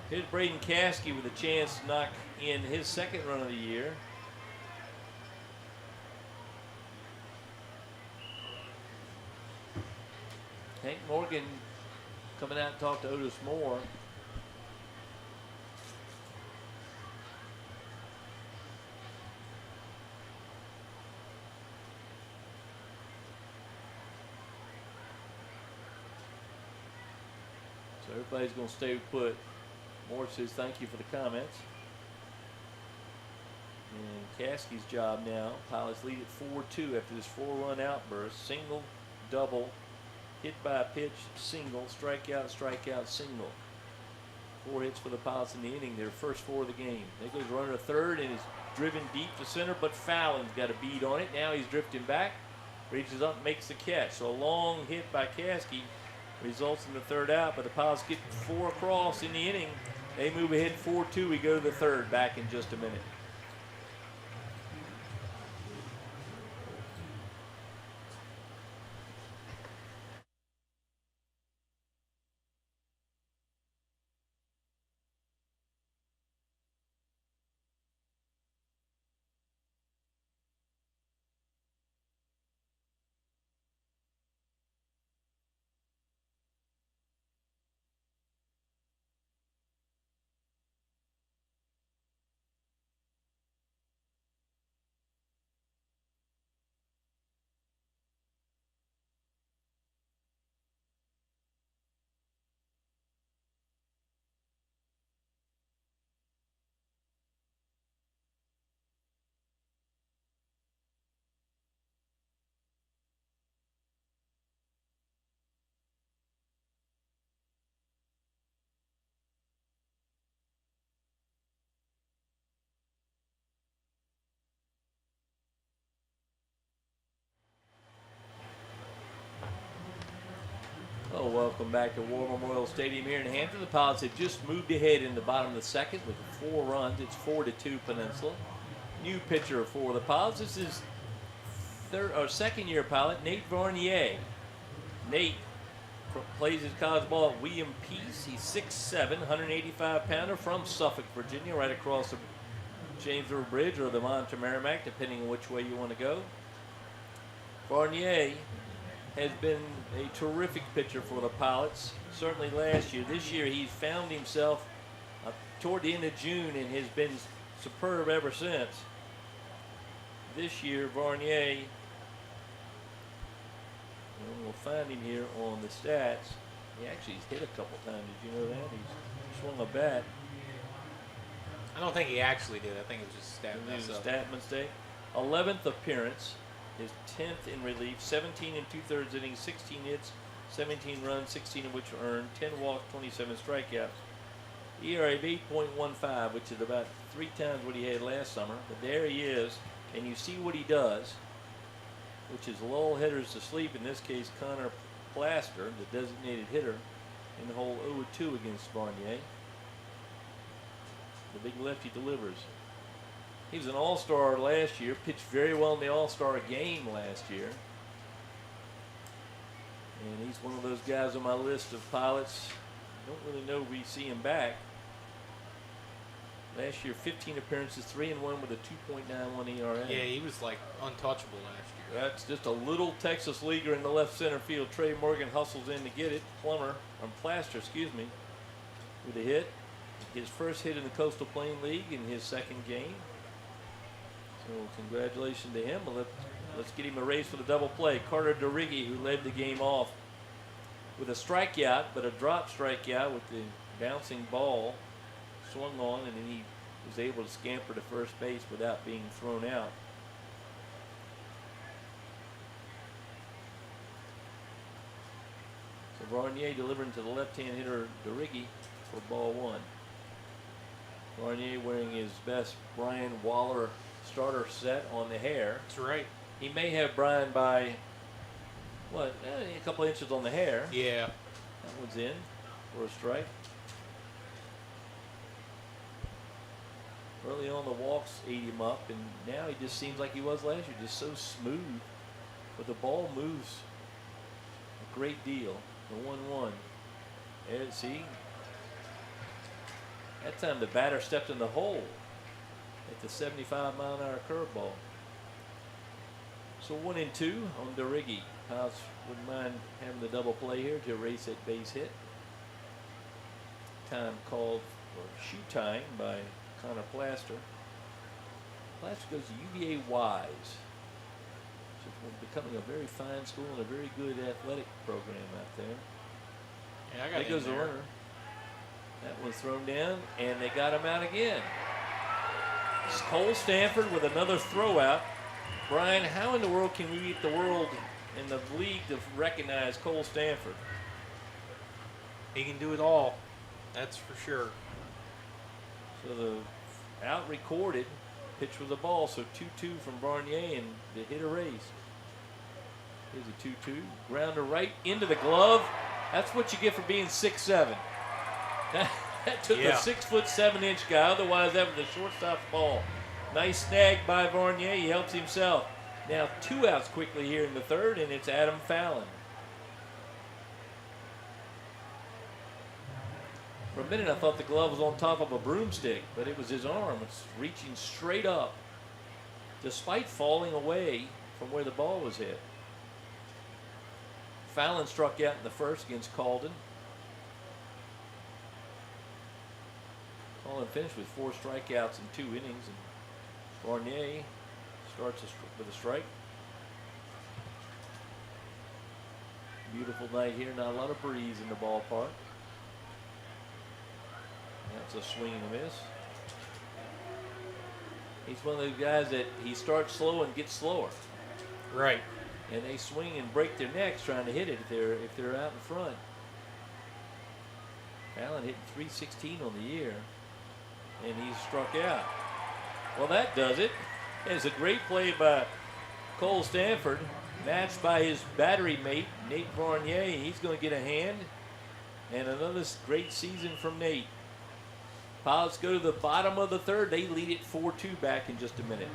Here's Braden Caskey with a chance to knock in his second run of the year. Hank Morgan coming out and talk to Otis Moore. So everybody's going to stay put. Moore says thank you for the comments. And Caskey's job now, Pilots lead at 4-2 after this 4-run outburst. Single, double, hit by a pitch, single, strikeout, strikeout, single. 4 hits for the Pilots in the inning, their first 4 of the game. There goes runner to third and is driven deep to center, but Fallon's got a beat on it. Now he's drifting back, reaches up, makes the catch. So a long hit by Caskey results in the third out, but the Pilots get 4 across in the inning. They move ahead 4-2. We go to the third, back in just a minute. Oh, welcome back to War Memorial Stadium here in Hampton. The Pilots have just moved ahead in the bottom of the second with 4 runs. It's 4-2 Peninsula. New pitcher for the Pilots. This is second-year pilot, Nate Varnier. Nate plays his college ball at William Peace. He's 6'7", 185-pounder from Suffolk, Virginia, right across the James River Bridge or the Monterey Merrimack, depending on which way you want to go. Varnier has been a terrific pitcher for the Pilots, certainly last year. This year he's found himself toward the end of June and has been superb ever since. This year, Varnier, and we'll find him here on the stats. He actually has hit a couple times. Did you know that? He's swung a bat. I don't think he actually did. I think it was just stat mess up. Stat mistake. 11th appearance. His 10th in relief, 17 2/3 innings, 16 hits, 17 runs, 16 of which were earned, 10 walks, 27 strikeouts. ERA of 8.15, which is about 3 times what he had last summer. But there he is, and you see what he does, which is lull hitters to sleep. In this case, Connor Plaster, the designated hitter, in the hole 0-2 against Varnier. The big lefty delivers. He was an all-star last year, pitched very well in the all-star game last year. And he's one of those guys on my list of pilots. Don't really know if we see him back. Last year, 15 appearances, 3-1 with a 2.91 ERA. Yeah, he was like untouchable last year. That's just a little Texas leaguer in the left center field. Trey Morgan hustles in to get it. Plaster, with a hit. His first hit in the Coastal Plain League in his second game. So congratulations to him. Let's get him a raise for the double play. Carter DeRiggi, who led the game off with a strikeout, but a drop strikeout with the bouncing ball swung on, and then he was able to scamper to first base without being thrown out. So Varnier delivering to the left-hand hitter DeRiggi for ball one. Varnier wearing his best Brian Waller starter set on the hair. That's right. He may have Brian by, what, a couple inches on the hair. Yeah. That one's in for a strike. Early on, the walks ate him up, and now he just seems like he was last year, just so smooth. But the ball moves a great deal. The 1-1. And see, that time the batter stepped in the hole at the 75-mile-an-hour curveball. So 1-2 on DeRiggi. House wouldn't mind having the double play here to erase that base hit. Time called for shoe tying by Connor Plaster. Plaster goes to UVA Wise. So it's becoming a very fine school and a very good athletic program out there. Yeah, I got there goes the runner. That one's thrown down, and they got him out again. It's Cole Stanford with another throw out. Brian, how in the world can we get the world and the league to recognize Cole Stanford? He can do it all. That's for sure. So the out recorded pitch was a ball, so 2-2 from Varnier, and the hit erased. Here's a 2-2. Grounder right into the glove. That's what you get for being 6'7". That took a 6'7" guy. Otherwise, that was a shortstop's ball. Nice snag by Varnier. He helps himself. Now 2 outs quickly here in the third, and it's Adam Fallon. For a minute, I thought the glove was on top of a broomstick, but it was his arm. It's reaching straight up, despite falling away from where the ball was hit. Fallon struck out in the first against Calden. Calden finished with 4 strikeouts in 2 innings, and Varnier starts with a strike. Beautiful night here, not a lot of breeze in the ballpark. That's a swing and a miss. He's one of those guys that he starts slow and gets slower. Right. And they swing and break their necks trying to hit it if they're out in front. Allen hitting .316 on the year, and he's struck out. Well, that does it. It's a great play by Cole Stanford, matched by his battery mate, Nate Varnier. He's going to get a hand, and another great season from Nate. Pilots go to the bottom of the third. They lead it 4-2 back in just a minute.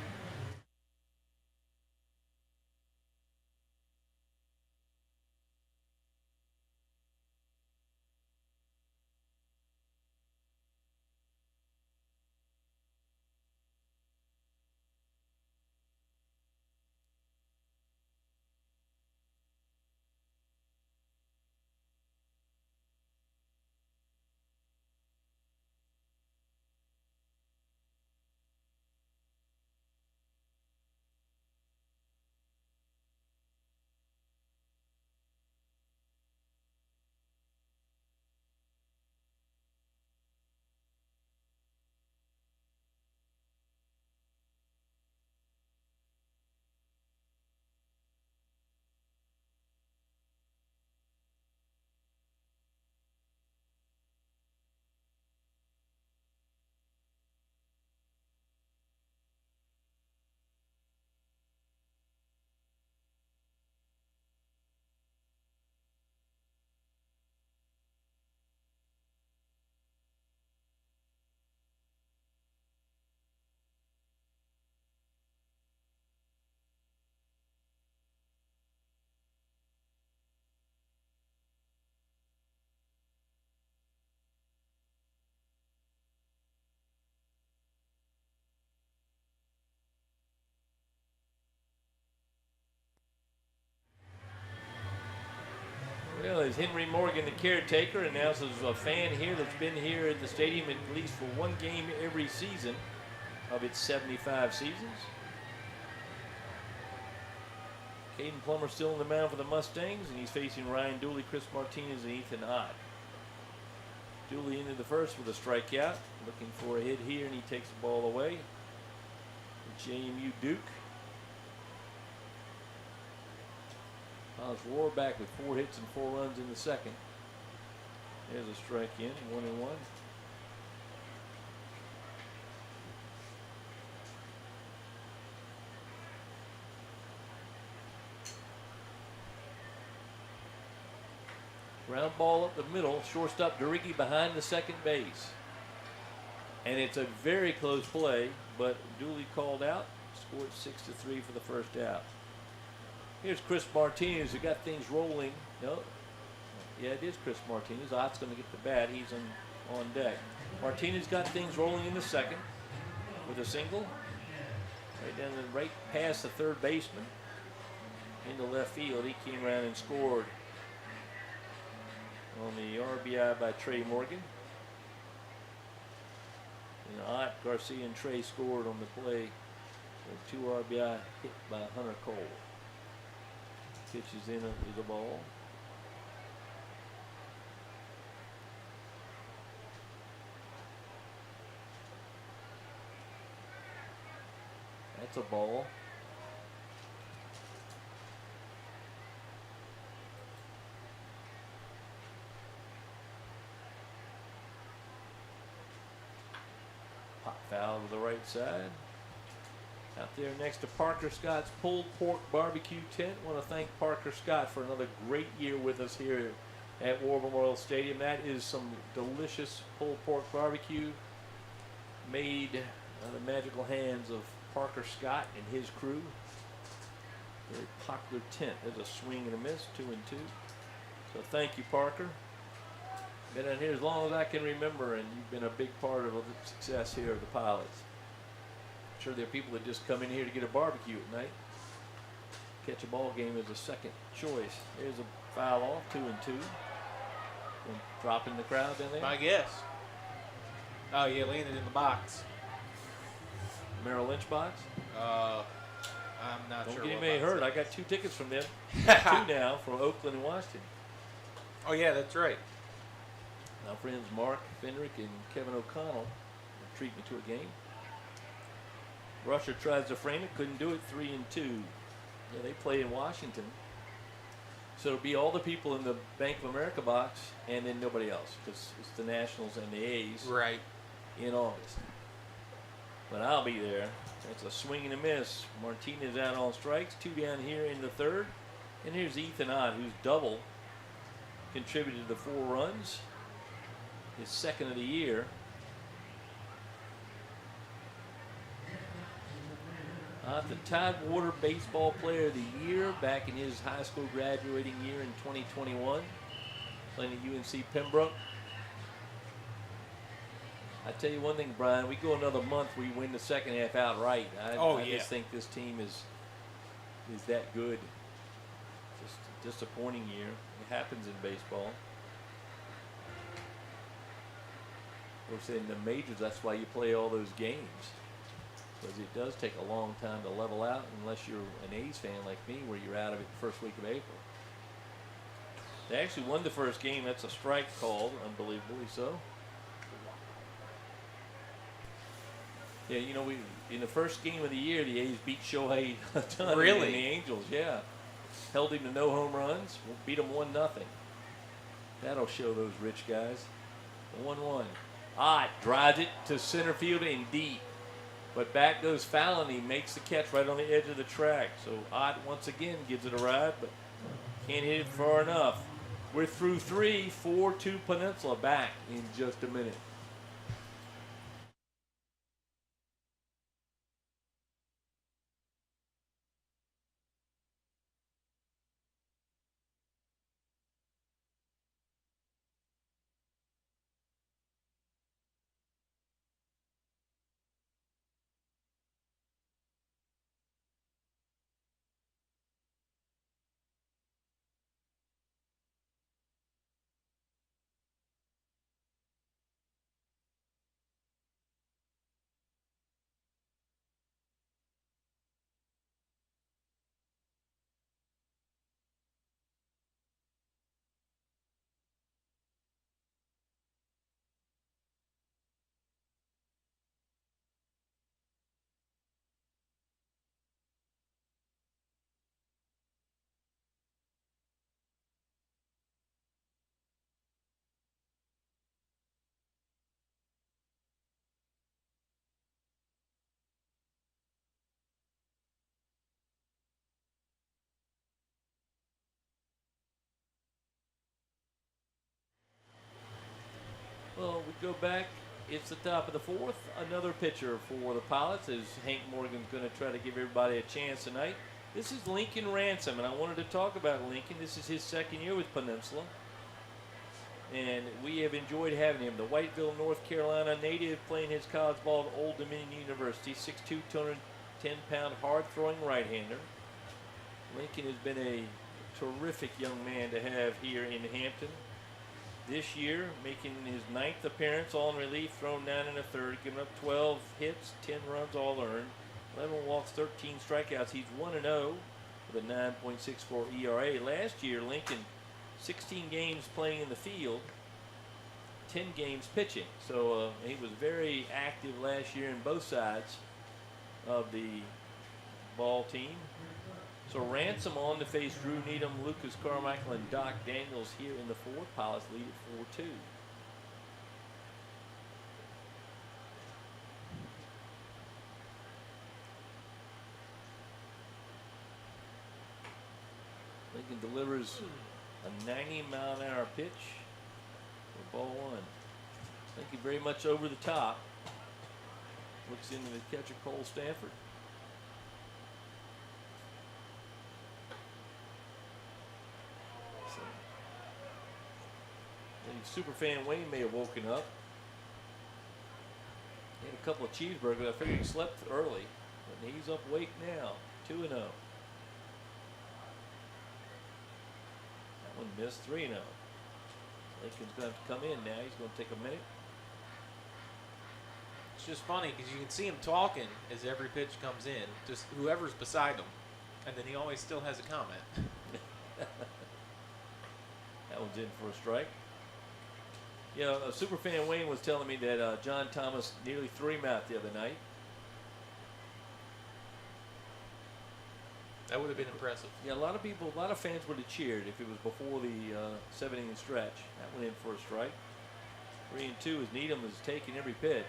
Well, as Henry Morgan, the caretaker, announces a fan here that's been here at the stadium at least for one game every season of its 75 seasons. Caden Plummer still in the mound for the Mustangs, and he's facing Ryan Dooley, Chris Martinez, and Ethan Ott. Dooley into the first with a strikeout, looking for a hit here, and he takes the ball away. JMU Duke. Miles Rohrback with 4 hits and 4 runs in the second. There's a strike in, 1-1. Ground ball up the middle, shortstop Derigi behind the second base. And it's a very close play, but Dooley called out, scored 6-3 for the first out. Here's Chris Martinez, who got things rolling. No, yeah, it is Chris Martinez. Ott's going to get the bat. He's on deck. Martinez got things rolling in the second with a single. Right past the third baseman into left field. He came around and scored on the RBI by Trey Morgan. And Ott, Garcia, and Trey scored on the play. So 2 RBI hit by Hunter Cole. Pitches in under the ball. That's a ball. Pop foul to the right side. Out there next to Parker Scott's pulled pork barbecue tent. Want to thank Parker Scott for another great year with us here at War Memorial Stadium. That is some delicious pulled pork barbecue made on the magical hands of Parker Scott and his crew. Very popular tent. There's a swing and a miss, 2-2. So thank you, Parker. Been in here as long as I can remember, and you've been a big part of the success here of the Pilots. I'm sure there are people that just come in here to get a barbecue at night. Catch a ball game is a second choice. There's a foul off, 2-2. And dropping the crowd in there. My guess. Oh yeah, landed in the box. Merrill Lynch box. I'm not Don't sure. get what anybody box hurt. it I got 2 tickets from them. 2 now for Oakland and Washington. Oh yeah, that's right. Our friends Mark Fendrick and Kevin O'Connell treat me to a game. Rusher tries to frame it, couldn't do it. 3-2. Yeah, they play in Washington. So it'll be all the people in the Bank of America box and then nobody else because it's the Nationals and the A's Right. in August. But I'll be there. It's a swing and a miss. Martinez out on strikes. 2 down here in the third. And here's Ethan Ott, who's double contributed to 4 runs. His second of the year. The Tidewater Baseball Player of the Year back in his high school graduating year in 2021. Playing at UNC Pembroke. I tell you one thing, Brian, we go another month, we win the second half outright. I just think this team is that good. Just a disappointing year. It happens in baseball. Of course, in the majors, that's why you play all those games. Because it does take a long time to level out unless you're an A's fan like me where you're out of it the first week of April. They actually won the first game. That's a strike called, unbelievably so. Yeah, you know, we in the first game of the year, the A's beat Shohei Ohtani Really? and the Angels. Yeah, held him to no home runs. Beat him 1-0. That'll show those rich guys. 1-1. Ott drives it to center field and deep, but back goes Fallon. He makes the catch right on the edge of the track. So Ott once again gives it a ride, but can't hit it far enough. We're through 3, 4-2 Peninsula. Back in just a minute. Go back. It's the top of the fourth. Another pitcher for the Pilots as Hank Morgan's going to try to give everybody a chance tonight. This is Lincoln Ransom, and I wanted to talk about Lincoln. This is his second year with Peninsula, and we have enjoyed having him. The Whiteville, North Carolina native, playing his college ball at Old Dominion University. 6'2", 210-pound, hard-throwing right-hander. Lincoln has been a terrific young man to have here in Hampton. This year, making his 9th appearance, all in relief, thrown 9 1/3, giving up 12 hits, 10 runs, all earned, 11 walks, 13 strikeouts. He's 1-0 with a 9.64 ERA. Last year, Lincoln, 16 games playing in the field, 10 games pitching. So he was very active last year in both sides of the ball team. So Ransom on to face Drew Needham, Lucas Carmichael, and Doc Daniels here in the fourth. Pilots lead at 4-2. Lincoln delivers a 90-mile-an-hour pitch for ball one. Lincoln very much over the top. Looks into the catcher, Cole Stanford. Superfan Wayne may have woken up. He had a couple of cheeseburgers. I figured he slept early, but he's up awake now. 2-0. That one missed. 3-0. Lincoln's going to have to come in now. He's going to take a minute. It's just funny because you can see him talking as every pitch comes in, just whoever's beside him, and then he always still has a comment. That one's in for a strike. Yeah, Superfan Wayne was telling me that John Thomas nearly threw him out the other night. That would have been impressive. Yeah, a lot of fans would have cheered if it was before the 7-inning stretch. That went in for a strike. 3-2 as Needham is taking every pitch.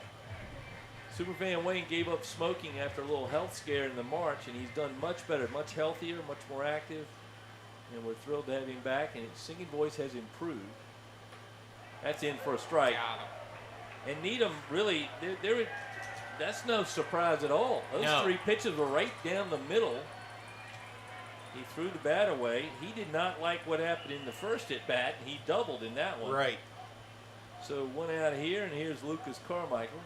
Superfan Wayne gave up smoking after a little health scare in the March, and he's done much better, much healthier, much more active. And we're thrilled to have him back, and his singing voice has improved. That's in for a strike. And Needham really, that's no surprise at all. Those three pitches were right down the middle. He threw the bat away. He did not like what happened in the first at bat. He doubled in that one. Right. So one out here, and here's Lucas Carmichael.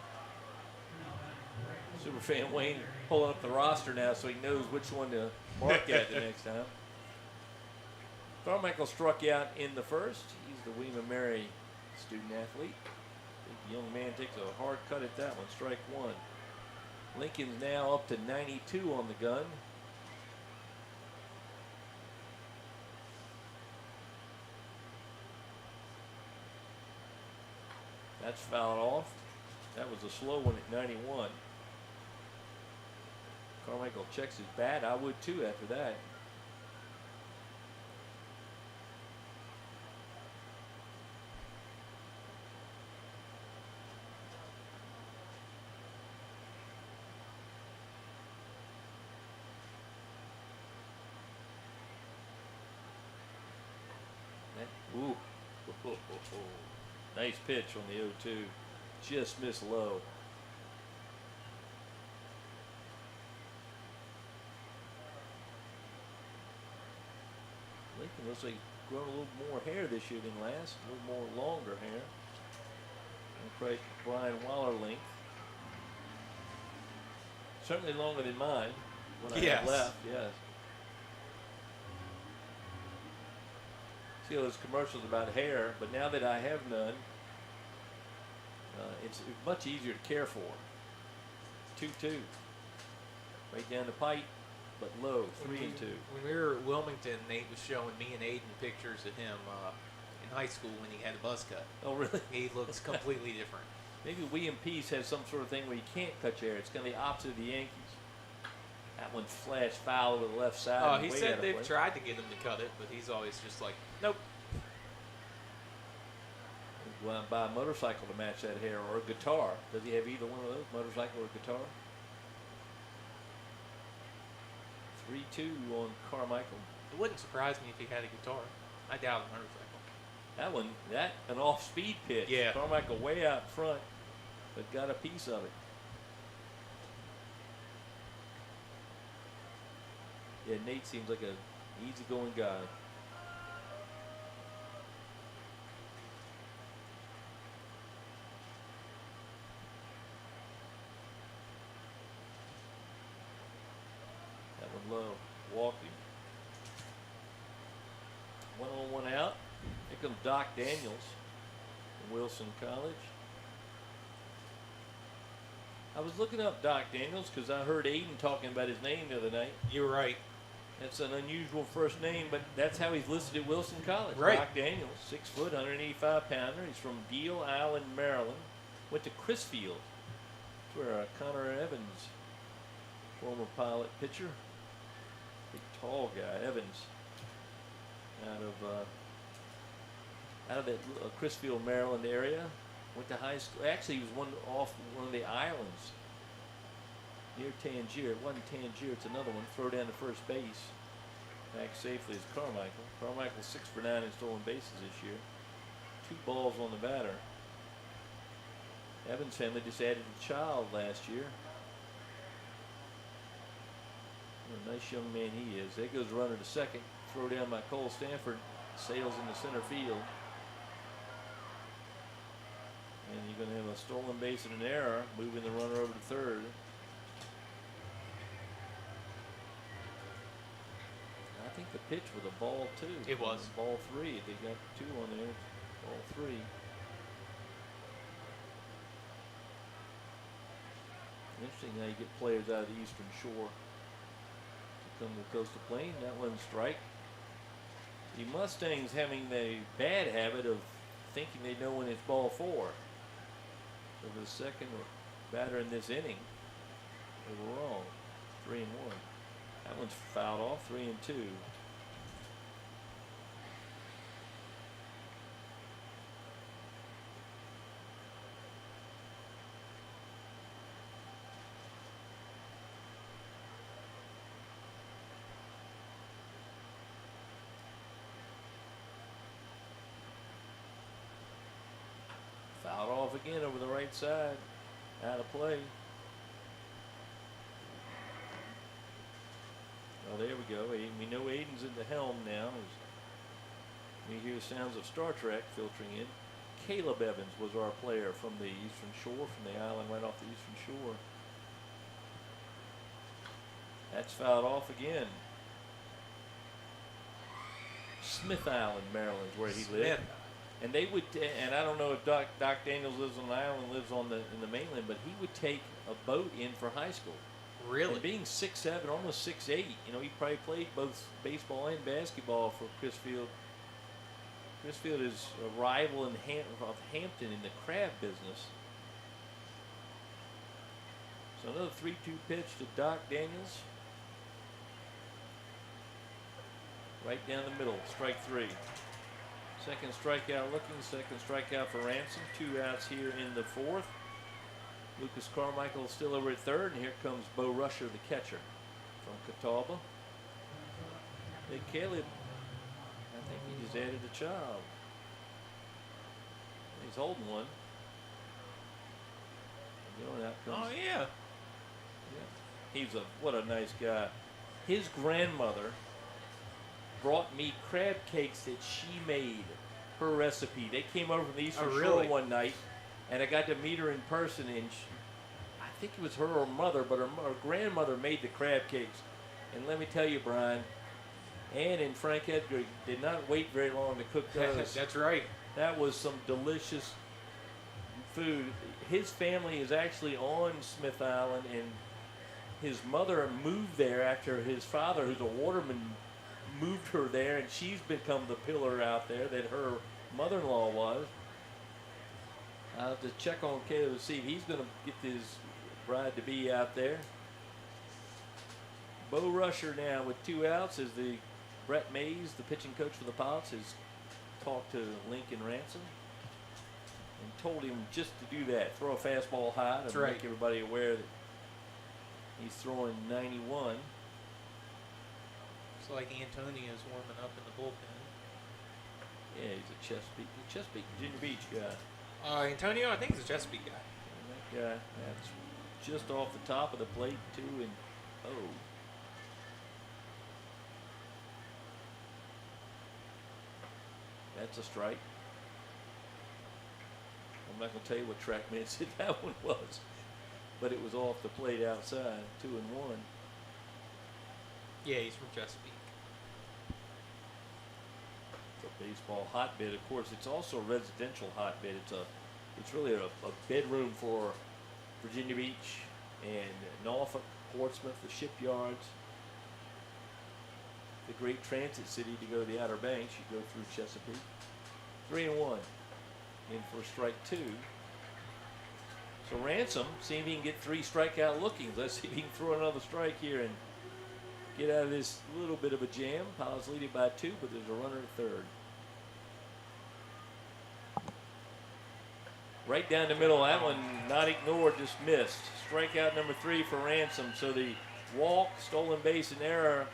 Superfan Wayne pulling up the roster now so he knows which one to mark at the next time. Carmichael struck out in the first. He's the William & Mary student athlete. The young man takes a hard cut at that one. Strike one. Lincoln's now up to 92 on the gun. That's fouled off. That was a slow one at 91. Carmichael checks his bat. I would too after that. Ooh. Nice pitch on the 0-2. Just missed low. Lincoln looks like he's grown a little more hair this year than last. A little more longer hair. And quite Brian Waller length. Certainly longer than mine. When I have left, yes. See all those commercials about hair, but now that I have none, it's much easier to care for. 2-2. Right down the pipe, but low. 3-2. When we were at Wilmington, Nate was showing me and Aiden pictures of him in high school when he had a buzz cut. Oh, really? He looks completely different. Maybe William Peace has some sort of thing where you can't cut your hair. It's kind of the opposite of the Yankees. That one flashed foul to the left side. Oh, he said they've tried to get him to cut it, but he's always just like, nope. Well, buy a motorcycle to match that hair, or a guitar. Does he have either one of those, motorcycle or guitar? 3-2 on Carmichael. It wouldn't surprise me if he had a guitar. I doubt a motorcycle. An off-speed pitch. Yeah. Carmichael way out front, but got a piece of it. Yeah, Nate seems like a easygoing guy. That one low, walking. 1 on 1 out. Here comes Doc Daniels from Wilson College. I was looking up Doc Daniels because I heard Aiden talking about his name the other night. You're right. That's an unusual first name, but that's how he's listed at Wilson College. Right. Doc Daniels, 6 foot, 185 pounder. He's from Deal Island, Maryland. Went to Chrisfield. That's where Connor Evans, former Pilot pitcher, big tall guy, Evans, out of that Chrisfield, Maryland area. Went to high school. Actually, he was off one of the islands near Tangier. It wasn't Tangier, it's another one. Throw down to first base. Back safely is Carmichael. Carmichael's 6 for 9 in stolen bases this year. 2 balls on the batter. Evans' family just added a child last year. What a nice young man he is. There goes the runner to second. Throw down by Cole Stanford. Sails into center field. And you're going to have a stolen base and an error, moving the runner over to third. I think the pitch was a ball 2. It was. Ball 3. They got 2 on there. Ball 3. Interesting how you get players out of the Eastern Shore to come to the Coastal Plain. That one's strike. The Mustangs having the bad habit of thinking they know when it's ball 4. So for the second batter in this inning, they were wrong. 3 and 1. That one's fouled off. 3 and 2. Fouled off again over the right side. Out of play. Oh, there we go. We know Aiden's in the helm now. We hear sounds of Star Trek filtering in. Caleb Evans was our player from the Eastern Shore, from the island right off the Eastern Shore. That's fouled off again. Smith Island, Maryland, is where he lived. And they would, and I don't know if Doc Daniels lives on the island, lives in the mainland, but he would take a boat in for high school. Really? And being 6'7", almost 6'8", he probably played both baseball and basketball for Chrisfield. Chrisfield is a rival of Hampton in the crab business. So another 3-2 pitch to Doc Daniels. Right down the middle, strike 3. Second strikeout looking, second strikeout for Ransom. 2 outs here in the 4th. Lucas Carmichael still over at third, and here comes Bo Rusher, the catcher from Catawba. Big Caleb, I think he just added a child. He's holding one. Oh, yeah. What a nice guy. His grandmother brought me crab cakes that she made, her recipe. They came over from the Eastern Shore one night, and I got to meet her in person, and I think it was her or mother, but her grandmother made the crab cakes. And let me tell you, Brian, Ann and Frank Edgar did not wait very long to cook those. That's right. That was some delicious food. His family is actually on Smith Island, and his mother moved there after his father, who's a waterman, moved her there, and she's become the pillar out there that her mother-in-law was. I'll have to check on Caleb to see if he's going to get his bride-to-be out there. Bo Rusher now with 2 outs as the Brett Mays, the pitching coach for the Pilots, has talked to Lincoln Ransom and told him just to do that, throw a fastball high to make everybody aware that he's throwing 91. It's like Antonio's warming up in the bullpen. Yeah, he's a Chesapeake, Virginia Beach guy. Antonio, I think he's a Chesapeake guy. And that guy, that's just off the top of the plate, 2-0. That's a strike. I'm not going to tell you what TrackMan said that one was, but it was off the plate outside, 2-1. Yeah, he's from Chesapeake. It's a baseball hotbed. Of course, it's also a residential hotbed. It's really a bedroom for Virginia Beach and Norfolk, Portsmouth, the shipyards. The great transit city to go to the Outer Banks. You go through Chesapeake. 3-1. In for strike 2. So Ransom, see if he can get 3 strikeout lookings. Let's see if he can throw another strike here and get out of this little bit of a jam. Pilots leading by 2, but there's a runner at third. Right down the middle, that one not ignored, just missed. Strikeout number 3 for Ransom. So the walk, stolen base, and error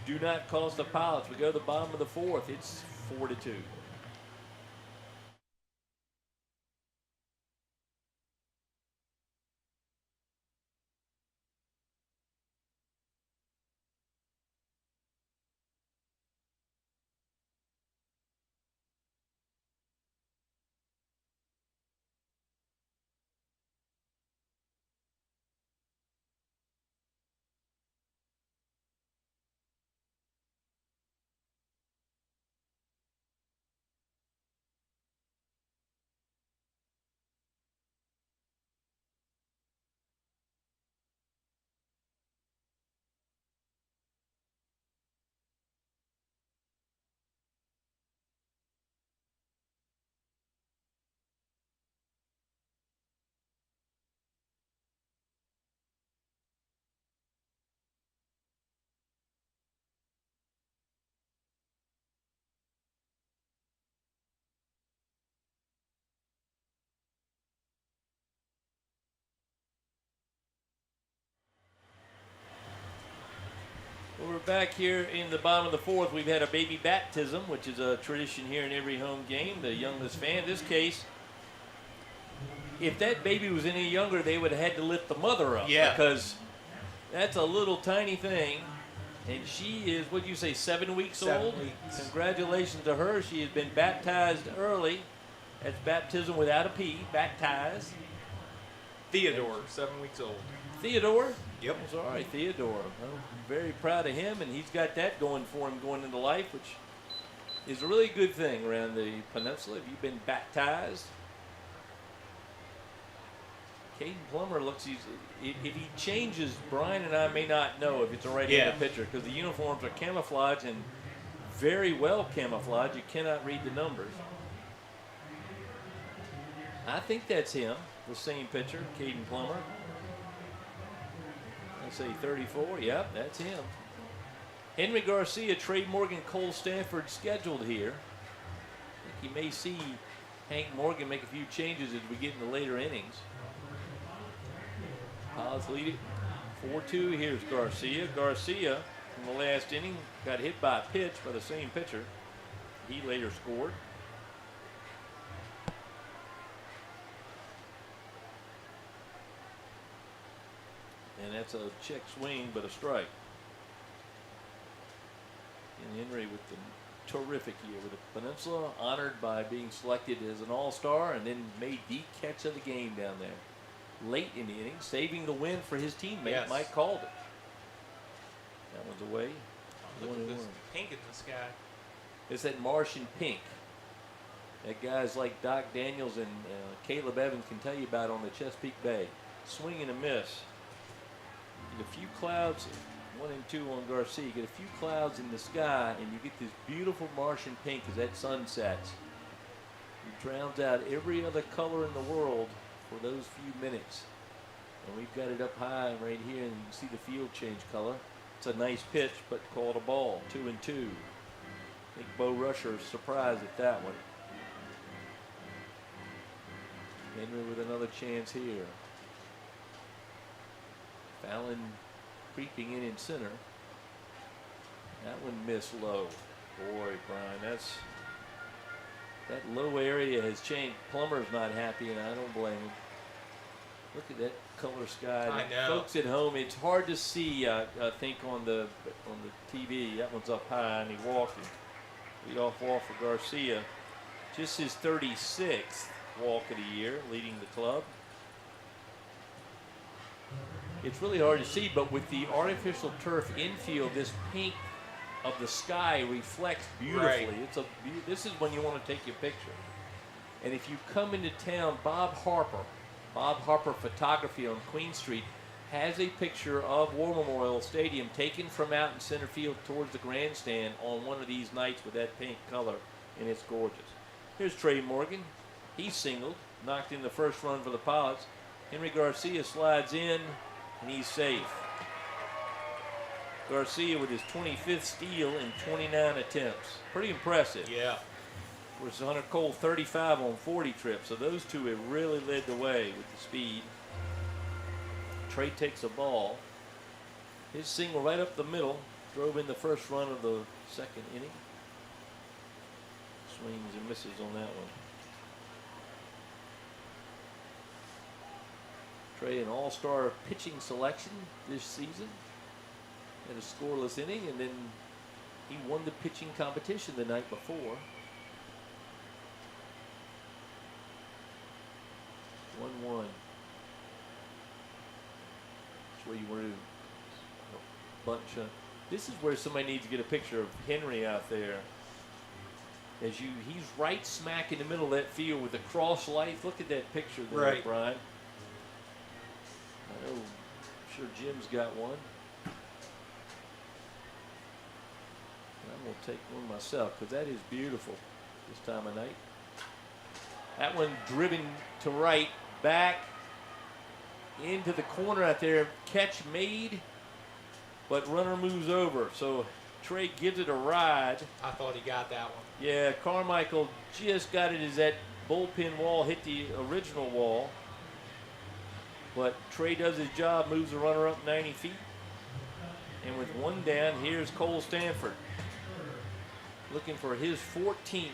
do not cost the Pilots. We go to the bottom of the 4th. It's 4-2. Well, we're back here in the bottom of the 4th. We've had a baby baptism, which is a tradition here in every home game. The youngest fan, in this case, if that baby was any younger, they would have had to lift the mother up. Yeah. Because that's a little tiny thing. And she is, what did you say, 7 weeks 7 old? weeks. Congratulations to her. She has been baptized early. That's baptism without a P, baptized. Theodore, 7 weeks old. Theodore? Yep. That's all right, Theodore. I'm very proud of him, and he's got that going for him going into life, which is a really good thing around the peninsula. Have you been baptized? Caden Plummer looks, if he changes, Brian and I may not know if it's a right-handed pitcher because the uniforms are camouflage and very well camouflaged. You cannot read the numbers. I think that's him, the same pitcher, Caden Plummer. I say 34. Yep, that's him. Henry Garcia, Trey Morgan, Cole Stanford scheduled here. I think you may see Hank Morgan make a few changes as we get in the later innings. Pilots lead it 4-2. Here's Garcia. Garcia, in the last inning, got hit by a pitch by the same pitcher. He later scored. And that's a check swing, but a strike. And Henry with the terrific year with the Peninsula, honored by being selected as an all-star and then made the catch of the game down there. Late in the inning, saving the win for his teammate, Mike Calder. That one's away. Look at this pink in the sky. It's that Martian pink. That guys like Doc Daniels and Caleb Evans can tell you about on the Chesapeake Bay. Swing and a miss. Get a few clouds, 1 and 2 on Garcia. Get a few clouds in the sky, and you get this beautiful Martian pink as that sun sets. It drowns out every other color in the world for those few minutes. And we've got it up high right here, and you can see the field change color. It's a nice pitch, but called a ball. 2 and 2. I think Bo Rusher is surprised at that one. Henry with another chance here. Fallon creeping in center. That one missed low. Boy, Brian, That low area has changed. Plummer's not happy, and I don't blame him. Look at that color sky. I know. Folks at home, it's hard to see. I think on the TV, that one's up high, and he walked it. Lead off wall for Garcia. Just his 36th walk of the year, leading the club. It's really hard to see, but with the artificial turf infield, this pink of the sky reflects beautifully. Right. This is when you want to take your picture. And if you come into town, Bob Harper Photography on Queen Street has a picture of War Memorial Stadium taken from out in center field towards the grandstand on one of these nights with that pink color, and it's gorgeous. Here's Trey Morgan. He's singled, knocked in the first run for the Pilots. Henry Garcia slides in, and he's safe. Garcia with his 25th steal in 29 attempts. Pretty impressive. Yeah. Of course, Hunter Cole 35 on 40 trips, so those two have really led the way with the speed. Trey takes a ball. His single right up the middle drove in the first run of the second inning. Swings and misses on that one. Trey, an all-star pitching selection this season. Had a scoreless inning, and then he won the pitching competition the night before. 1-1. That's where you want to bunch of. This is where somebody needs to get a picture of Henry out there. He's right smack in the middle of that field with the cross lights. Look at that picture there, right. Brian. I know, I'm sure Jim's got one. I'm going to take one myself because that is beautiful this time of night. That one driven to right, back into the corner out there. Catch made, but runner moves over. So Trey gives it a ride. I thought he got that one. Yeah, Carmichael just got it as that bullpen wall hit the original wall. But Trey does his job, moves the runner up 90 feet. And with one down, here's Cole Stanford. Looking for his 14th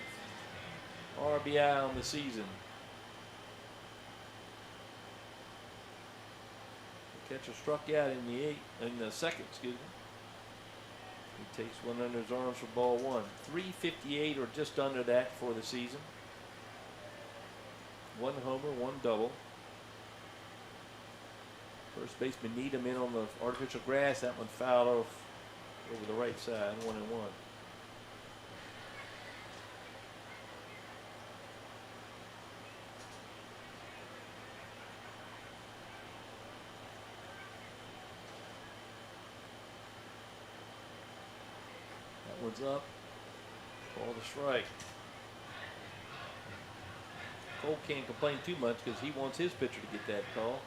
RBI on the season. The catcher struck out in the second, excuse me. He takes one under his arms for ball one. 358 or just under that for the season. One homer, one double. First baseman Needham in on the artificial grass. That one fouled off over the right side, 1-1. That one's up. Ball to strike. Cole can't complain too much because he wants his pitcher to get that call.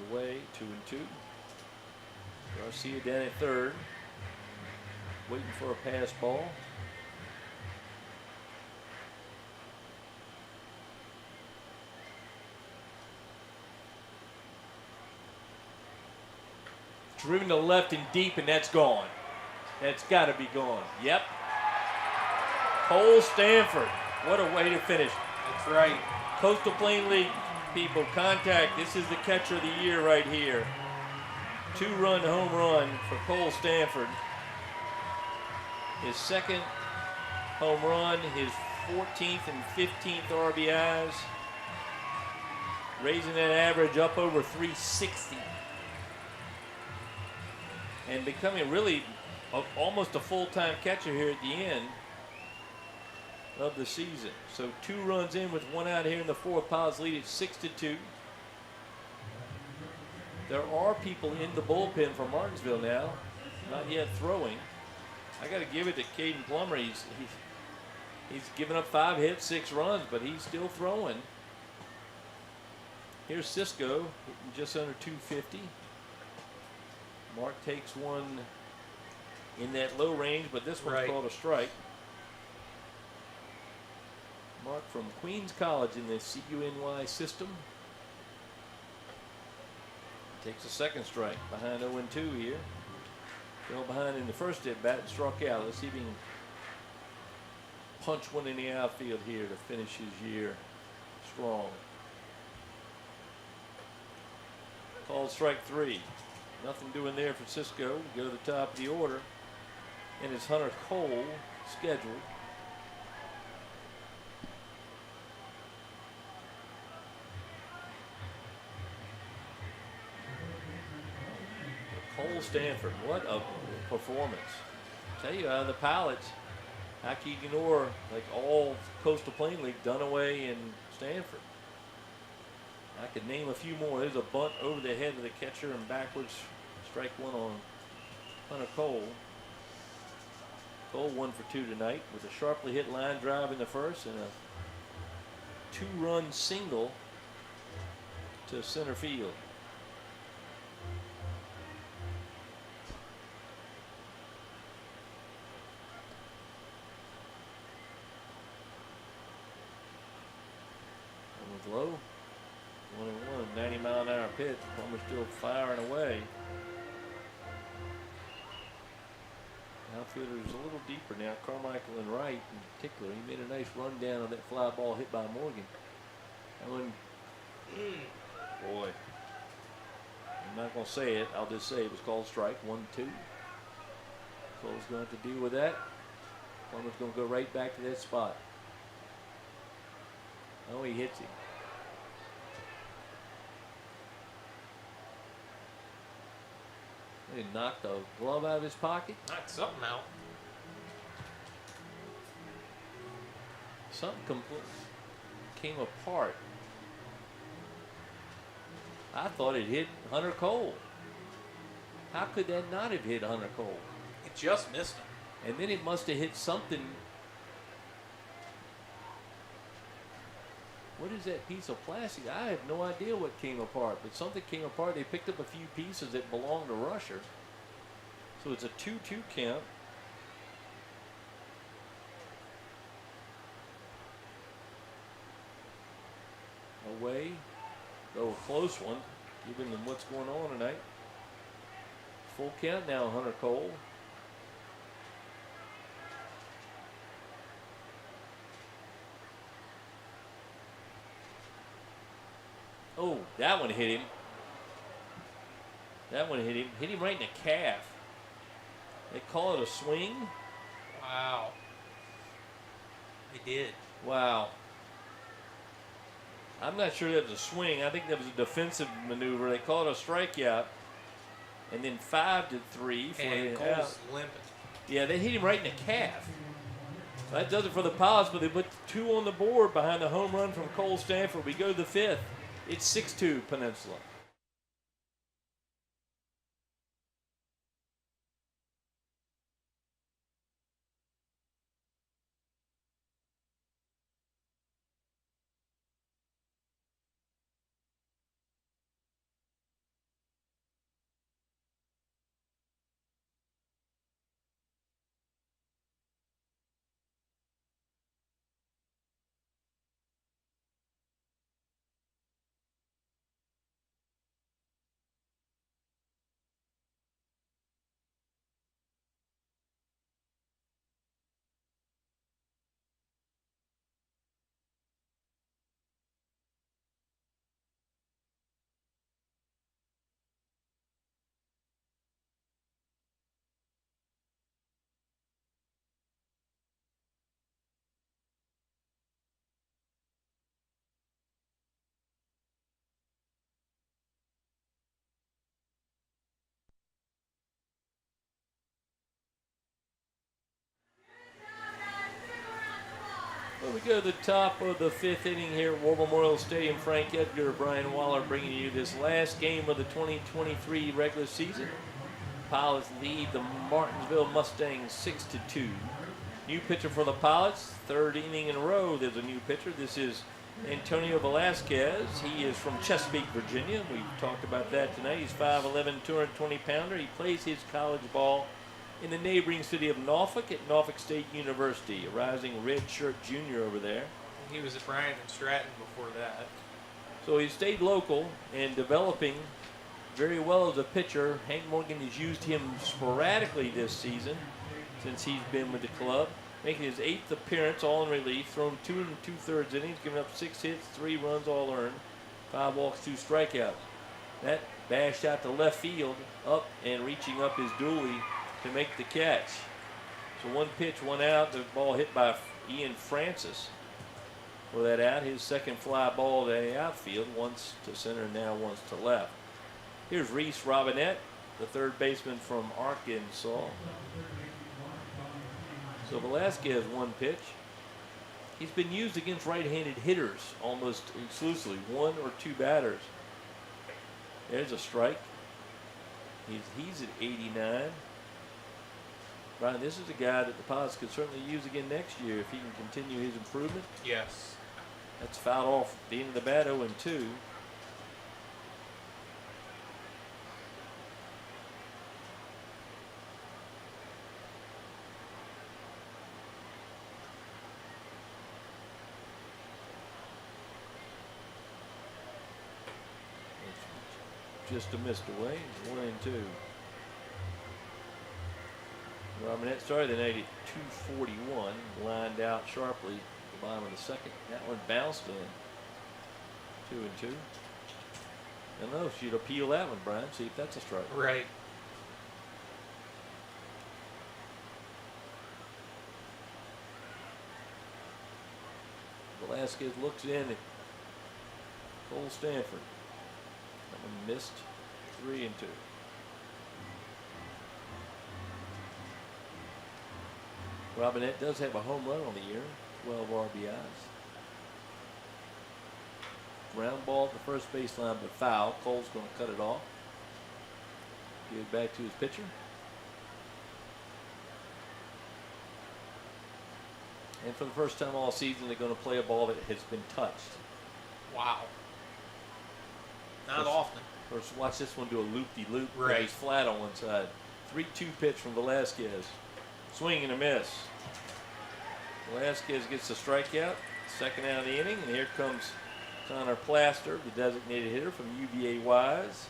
Away, 2-2. Garcia down at third, waiting for a pass ball. Driven to left and deep, and that's gone. That's got to be gone. Yep. Cole Stanford. What a way to finish. That's right. Coastal Plain League people, contact. This is the catcher of the year right here. 2-run home run for Cole Stanford. His second home run, his 14th and 15th RBIs. Raising that average up over 360. And becoming really almost a full-time catcher here at the end of the season. So 2 runs in with 1 out here in the fourth. Pilots lead at 6-2. There are people in the bullpen for Martinsville now, not yet throwing. I got to give it to Caden Plummer. He's given up 5 hits, 6 runs, but he's still throwing. Here's Cisco hitting just under 250. Mark takes one in that low range, but this one's called a strike. Mark from Queens College in the CUNY system. Takes a second strike behind 0-2 here. Fell behind in the first at bat and struck out. Let's see if he can punch one in the outfield here to finish his year strong. Called strike 3. Nothing doing there for Cisco. Go to the top of the order. And it's Hunter Cole scheduled. Cole Stanford, what a performance. Tell you, out of the pilots, how can you ignore like all Coastal Plain League, Dunaway and Stanford? I could name a few more. There's a bunt over the head of the catcher and backwards. Strike one on Hunter Cole. Cole 1 for 2 tonight with a sharply hit line drive in the first and a 2-run single to center field. Low, 1-1, 90-mile-an-hour pitch. Plummer's still firing away. Outfielder's a little deeper now. Carmichael and Wright in particular. He made a nice run down on that fly ball hit by Morgan. That one, boy, I'm not going to say it. I'll just say it was called strike 1-2. Cole's going to have to deal with that. Plummer's going to go right back to that spot. Oh, he hits him. He knocked the glove out of his pocket. Knocked something out. Something came apart. I thought it hit Hunter Cole. How could that not have hit Hunter Cole? It just missed him. And then it must have hit something. What is that piece of plastic? I have no idea what came apart, but something came apart. They picked up a few pieces that belonged to Rusher. So it's a 2-2 count. Away. Oh, a close one, given them what's going on tonight. Full count now, Hunter Cole. Oh, that one hit him. That one hit him. Hit him right in the calf. They call it a swing. Wow. They did. Wow. I'm not sure that was a swing. I think that was a defensive maneuver. They call it a strikeout. And then 5-3 for and the Cole's limping. Yeah, they hit him right in the calf. That does it for the Pilots, but they put 2 on the board behind the home run from Cole Stanford. We go to the 5th. It's 6-2 Peninsula. Well, we go to the top of the 5th inning here at War Memorial Stadium. Frank Edgar, Brian Waller bringing you this last game of the 2023 regular season. Pilots lead the Martinsville Mustangs 6-2. New pitcher for the Pilots, 3rd inning in a row. There's a new pitcher. This is Antonio Velasquez. He is from Chesapeake, Virginia. We've talked about that tonight. He's 5'11", 220-pounder. He plays his college ball in the neighboring city of Norfolk at Norfolk State University, a rising redshirt junior over there. He was at Bryant and Stratton before that. So he stayed local and developing very well as a pitcher. Hank Morgan has used him sporadically this season since he's been with the club, making his 8th appearance, all in relief, thrown 2 2/3 innings, giving up 6 hits, 3 runs, all earned, 5 walks, 2 strikeouts. That bashed out to left field, up and reaching up his dually to make the catch. So 1 pitch, 1 out. The ball hit by Ian Francis for that out. His second fly ball to the outfield, once to center, now once to left. Here's Reese Robinette, the third baseman from Arkansas. So Velasquez 1 pitch. He's been used against right-handed hitters almost exclusively, 1 or 2 batters. There's a strike. He's at 89. Brian, this is a guy that the Pods could certainly use again next year if he can continue his improvement. Yes. That's fouled off at the end of the bat, 0-2. Just a missed away, 1-2. Robinette started the night at 241, lined out sharply at the bottom of the second. That one bounced in. 2-2. I don't know if you'd appeal that one, Brian, see if that's a strike. Right. Velasquez looks in at Cole Stanford. That one missed. 3-2. Robinette does have a home run on the year, 12 RBIs. Ground ball at the first baseline, but foul. Cole's going to cut it off. Give it back to his pitcher. And for the first time all season, they're going to play a ball that has been touched. Wow. Not often. First, watch this one do a loop-de-loop. Right. He's flat on one side. 3-2 pitch from Velasquez. Swing and a miss. Velasquez gets the strikeout. Second out of the inning. And here comes Connor Plaster, the designated hitter from UVA Wise.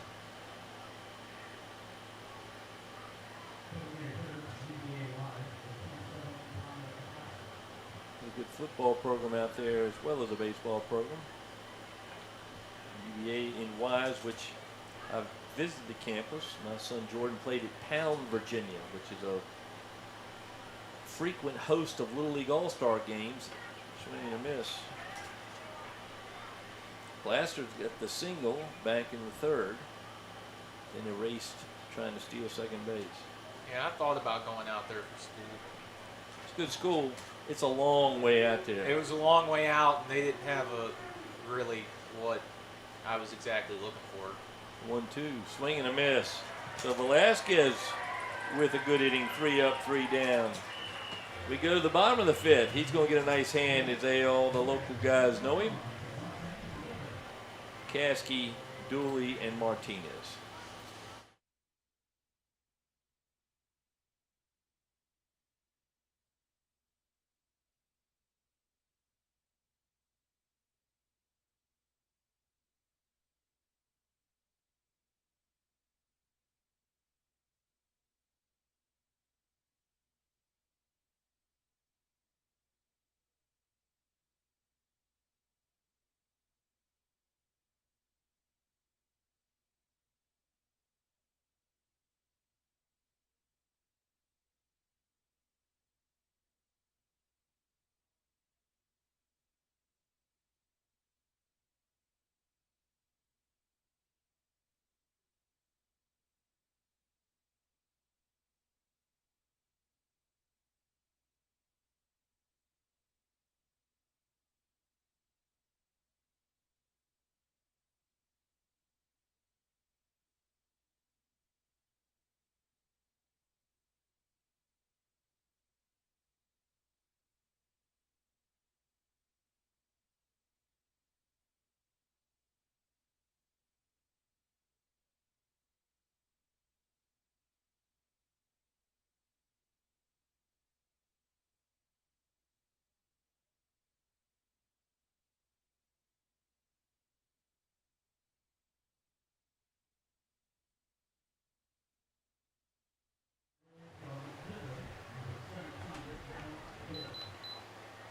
A good football program out there as well as a baseball program. UVA in Wise, which I've visited the campus. My son Jordan played at Pound, Virginia, which is a frequent host of Little League All-Star games. Swing and a miss. Blaster's got the single back in the third. Then erased, trying to steal second base. Yeah, I thought about going out there for school. It's a good school. It's a long way out there. It was a long way out, and they didn't have a really what I was exactly looking for. 1-2, swing and a miss. So Velasquez with a good inning, 3 up, 3 down. We go to the bottom of the 5th. He's going to get a nice hand as all the local guys know him. Caskey, Dooley, and Martinez.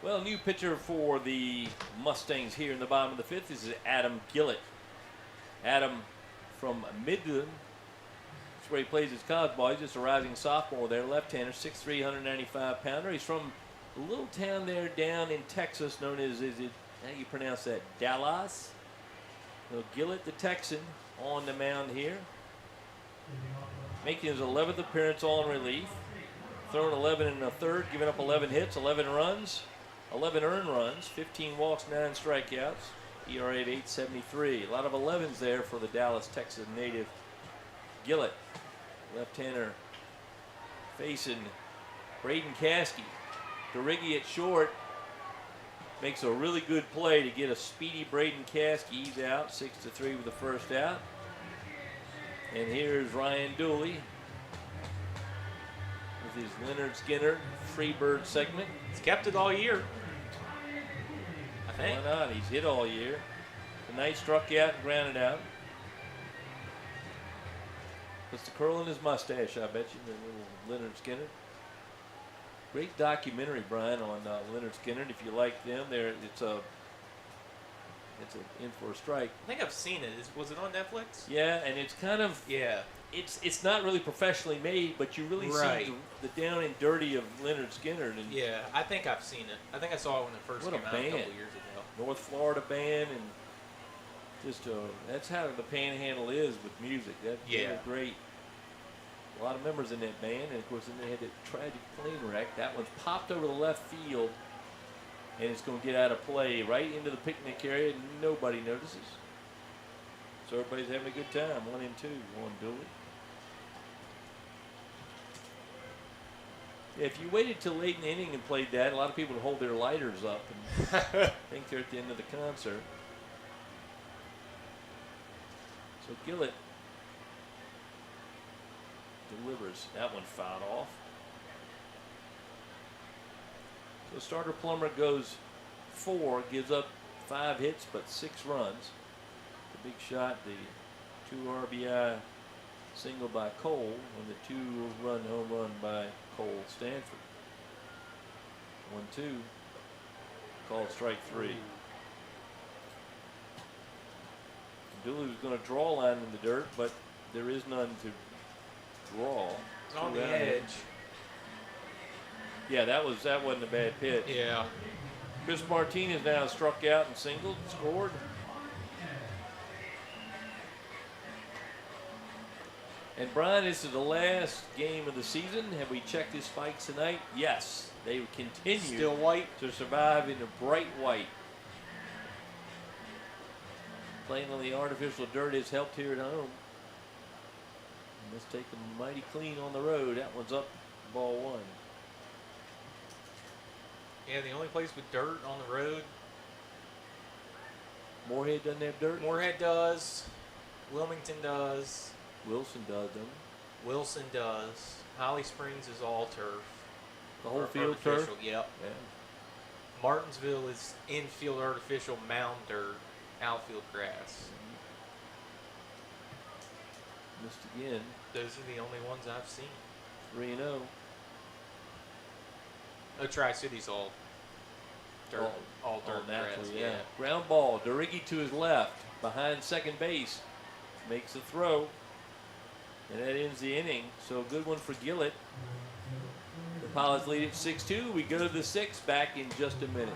Well, new pitcher for the Mustangs here in the bottom of the fifth is Adam Gillett. Adam from Midland. That's where he plays his college ball. He's just a rising sophomore there. Left-hander, 6'3", 195-pounder. He's from a little town there down in Texas known as, is it, how do you pronounce that, Dallas? So Gillett, the Texan, on the mound here. Making his 11th appearance all in relief. Thrown 11 in the third, giving up 11 hits, 11 runs, 11 earned runs, 15 walks, 9 strikeouts. ERA at 8.73. A lot of 11s there for the Dallas, Texas native Gillett. Left-hander facing Braden Caskey. DeRiggi at short makes a really good play to get a speedy Braden Caskey. He's out 6-3 with the first out. And here's Ryan Dooley with his Leonard Skinner Freebird segment. He's kept it all year. I think. Why not? He's hit all year. Tonight struck out and grounded out. Puts the curl in his mustache, I bet you, the little Leonard Skinner. Great documentary, Brian, on Leonard Skinner. If you like them, it's In for a Strike. I think I've seen it. Was it on Netflix? Yeah, and it's kind of It's not really professionally made, but you really see the down and dirty of Leonard Skinner. And yeah, I think I've seen it. I think I saw it when it first came out a couple years ago. North Florida band, and just that's how the Panhandle is with music. They're great. A lot of members in that band, and of course then they had that tragic plane wreck. That one's popped over the left field, and it's going to get out of play right into the picnic area, and nobody notices. So everybody's having a good time. 1-2 on Dooley. Yeah, if you waited till late in the inning and played that, a lot of people would hold their lighters up and think they're at the end of the concert. So Gillett delivers. That one fouled off. So starter Plummer goes 4, gives up 5 hits but 6 runs. The big shot, the 2 RBI single by Cole, and the 2-run home run by Cole Stanford. 1-2, called strike 3. Dooley was going to draw a line in the dirt, but there is none to draw. It's on the edge. Yeah, that wasn't a bad pitch. Yeah. Chris Martinez now struck out and singled, scored. And Brian, this is the last game of the season. Have we checked his spikes tonight? Yes. They continue still white to survive in the bright white. Playing on the artificial dirt has helped here at home. And let's take them mighty clean on the road. That one's up, ball 1. Yeah, the only place with dirt on the road. Moorhead doesn't have dirt? Moorhead does. Wilmington does. Wilson does them. Wilson does. Holly Springs is all turf. The whole field turf? Yep. Yeah. Martinsville is infield artificial mound dirt, outfield grass. Missed again. Those are the only ones I've seen. 3-0. Oh, Tri-City's all dirt, all dirt naturally, grass. yeah. Ground ball. DeRiggi to his left, behind second base, makes a throw, and that ends the inning. So a good one for Gillett. The Pilots lead at 6-2. We go to the 6th, back in just a minute.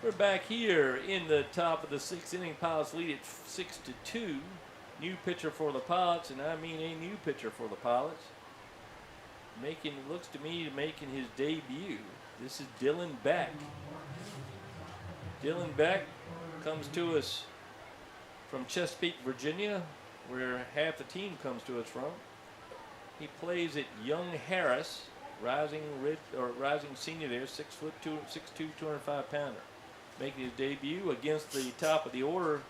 We're back here in the top of the 6th inning. Pilots lead it 6-2. New pitcher for the Pilots, and I mean a new pitcher for the Pilots. Looks to me making his debut. This is Dylan Beck. Dylan Beck comes to us from Chesapeake, Virginia, where half the team comes to us from. He plays at Young Harris, rising senior there, 6'2", 205-pounder. Making his debut against the top of the order.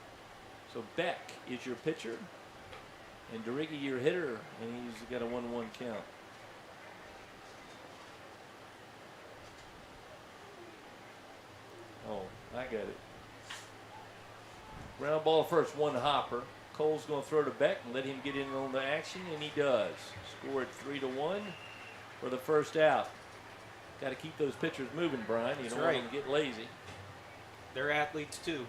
So Beck is your pitcher, and DeRiggi your hitter, and he's got a 1-1 count. Oh, I got it. Ground ball first, one hopper. Cole's going to throw to Beck and let him get in on the action, and he does. Scored 3-1 for the first out. Got to keep those pitchers moving, Brian. You don't want them to get lazy. They're athletes too.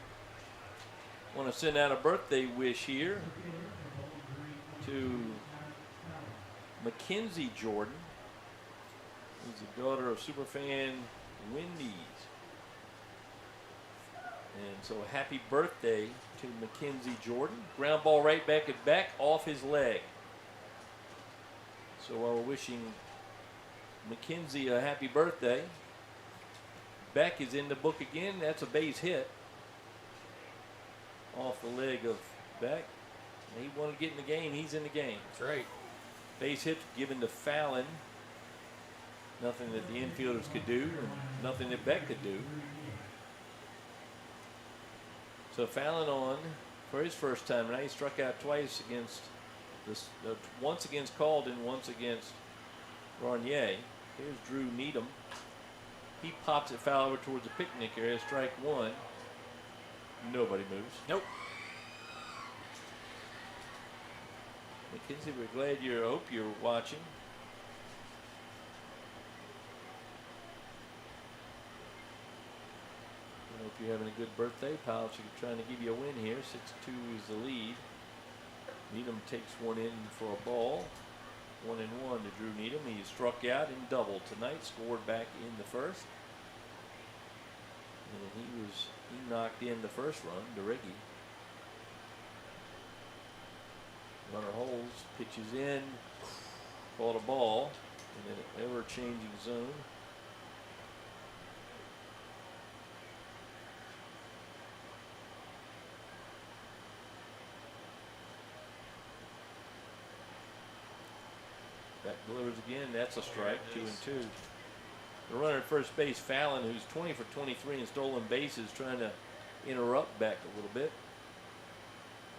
Want to send out a birthday wish here to Mackenzie Jordan, who's the daughter of superfan Wendy's. And so happy birthday to Mackenzie Jordan. Ground ball right back at Beck, off his leg. So while we're wishing Mackenzie a happy birthday, Beck is in the book again. That's a base hit off the leg of Beck. He wanted to get in the game. He's in the game. That's right. Base hit given to Fallon. Nothing that the infielders could do, and nothing that Beck could do. So Fallon on for his first time. Now he struck out twice against this, once against Calden, once against Garnier. Here's Drew Needham. He pops it foul over towards the picnic area. Strike one. Nobody moves. Nope. Mackenzie, we're glad hope you're watching. I hope you're having a good birthday. Pilots are trying to give you a win here. 6-2 is the lead. Needham takes one in for a ball. 1-1 to Drew Needham. He struck out in double tonight. Scored back in the first. And he knocked in the first run, DeRiggi. Runner holds, pitches in, caught a ball in an ever-changing zone. That delivers again. That's a strike. 2-2. The runner at first base, Fallon, who's 20 for 23 in stolen bases, trying to interrupt Beck a little bit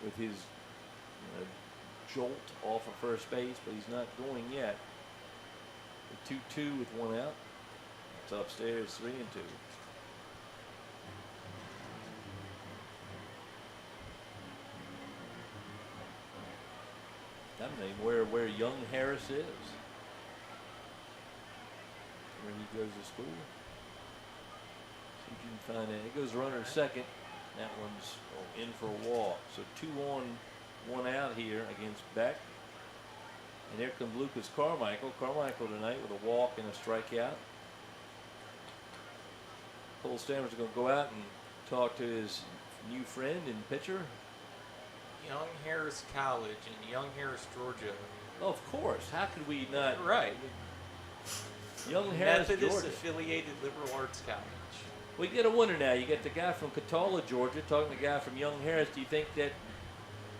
with his jolt off of first base, but he's not going yet. The 2-2 with one out. It's upstairs, 3-2. I don't know where young Harris is. Where he goes to school. See if you can find it. It goes runner second. That one's in for a walk. So 2 on, 1 out here against Beck. And here comes Lucas Carmichael. Carmichael tonight with a walk and a strikeout. Cole Stammers is going to go out and talk to his new friend and pitcher. Young Harris College in Young Harris, Georgia. Oh, of course. How could we not? Right. Young Harris, Methodist Georgia. affiliated liberal arts college. Well, you got a wonder now. You got the guy from Catawba, Georgia, talking to the guy from Young Harris. Do you think that?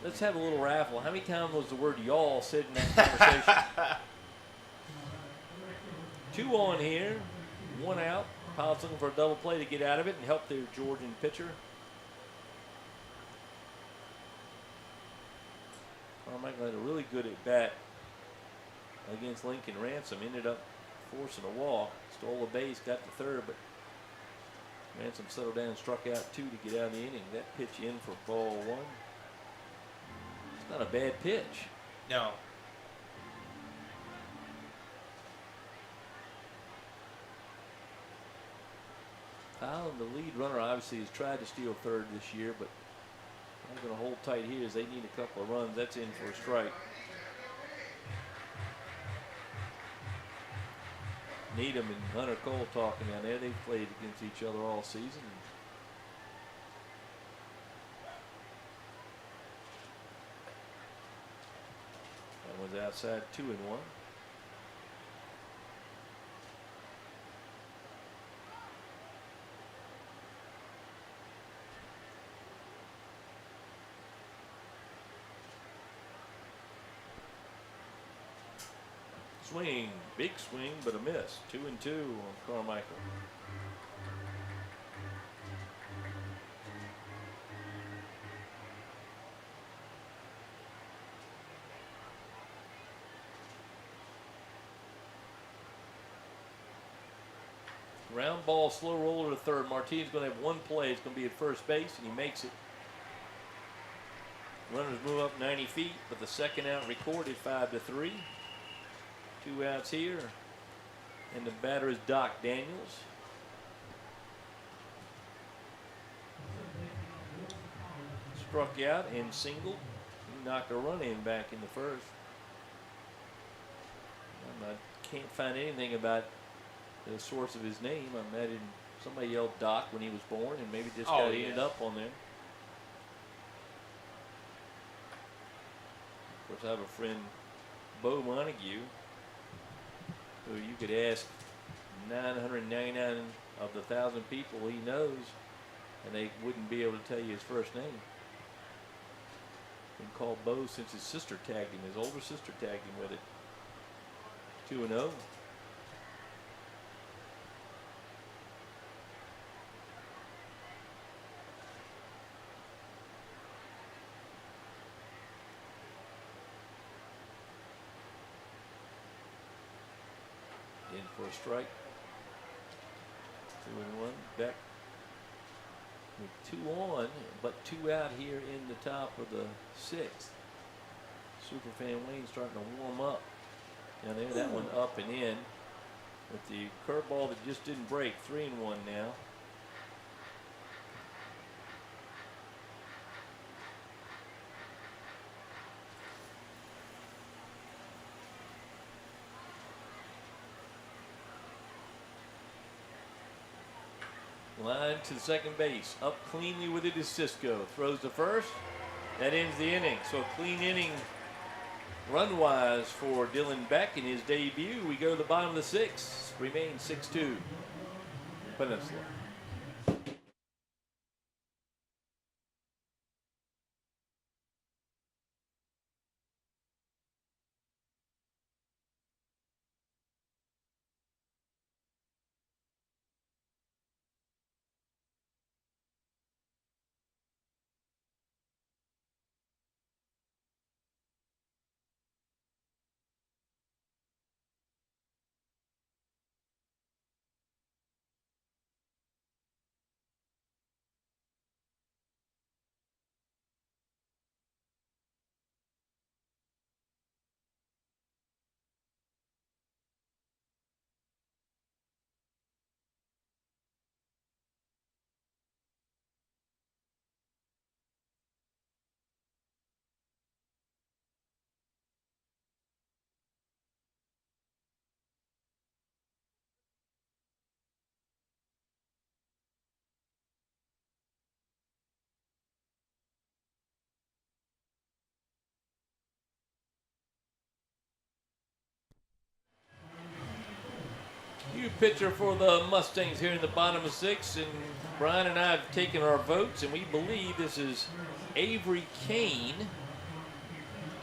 Let's have a little raffle. How many times was the word y'all said in that conversation? 2 on here, 1 out. Pilots looking for a double play to get out of it and help their Georgian pitcher. Carmichael had a really good at bat against Lincoln Ransom. Ended up forcing a walk. Stole a base, got to third, but Ransom settled down and struck out 2 to get out of the inning. That pitch in for ball 1. It's not a bad pitch. No. Kyle, the lead runner, obviously has tried to steal third this year, but they're going to hold tight here as they need a couple of runs. That's in for a strike. Needham and Hunter Cole talking down there. They've played against each other all season. outside 2-1. Swing, big swing, but a miss. 2-2 on Carmichael. Round ball, slow roller to third. Martinez going to have one play. It's going to be at first base, and he makes it. Runners move up 90 feet, but the second out recorded 5-3. 2 outs here, and the batter is Doc Daniels. Struck out and singled. He knocked a run in back in the first. I can't find anything about the source of his name. I imagine somebody yelled Doc when he was born, and maybe this guy ended up on there. Of course, I have a friend, Bo Montague, who you could ask 999 of the 1,000 people he knows, and they wouldn't be able to tell you his first name. Been called Bo since his sister tagged him. His older sister tagged him with it. 2-0. In for a strike. 2-1. Beck with 2 on, but 2 out here in the top of the 6th. Superfan Wayne starting to warm up. Down there, that one up and in. With the curveball that just didn't break. 3-1 now. Line to the second base. Up cleanly with it is Cisco. Throws to first. That ends the inning. So a clean inning run-wise for Dylan Beck in his debut. We go to the bottom of the 6th. Remains 6-2. Peninsula. New pitcher for the Mustangs here in the bottom of 6, and Brian and I have taken our votes, and we believe this is Avery Kane.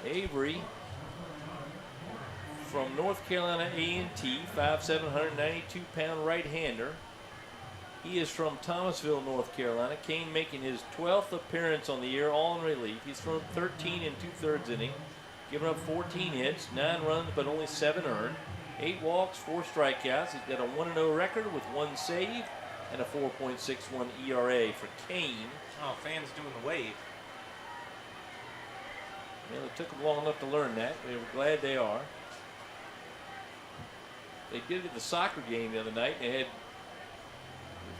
Avery from North Carolina A&T, 5'7", 192-pound right-hander. He is from Thomasville, North Carolina. Kane making his 12th appearance on the year, all in relief. He's thrown 13 2/3 innings, given up 14 hits, 9 runs, but only 7 earned. 8 walks, 4 strikeouts. He's got a 1-0 record with 1 save and a 4.61 ERA for Kane. Oh, fans doing the wave. Well, it took them long enough to learn that. We were glad they are. They did it at the soccer game the other night. They had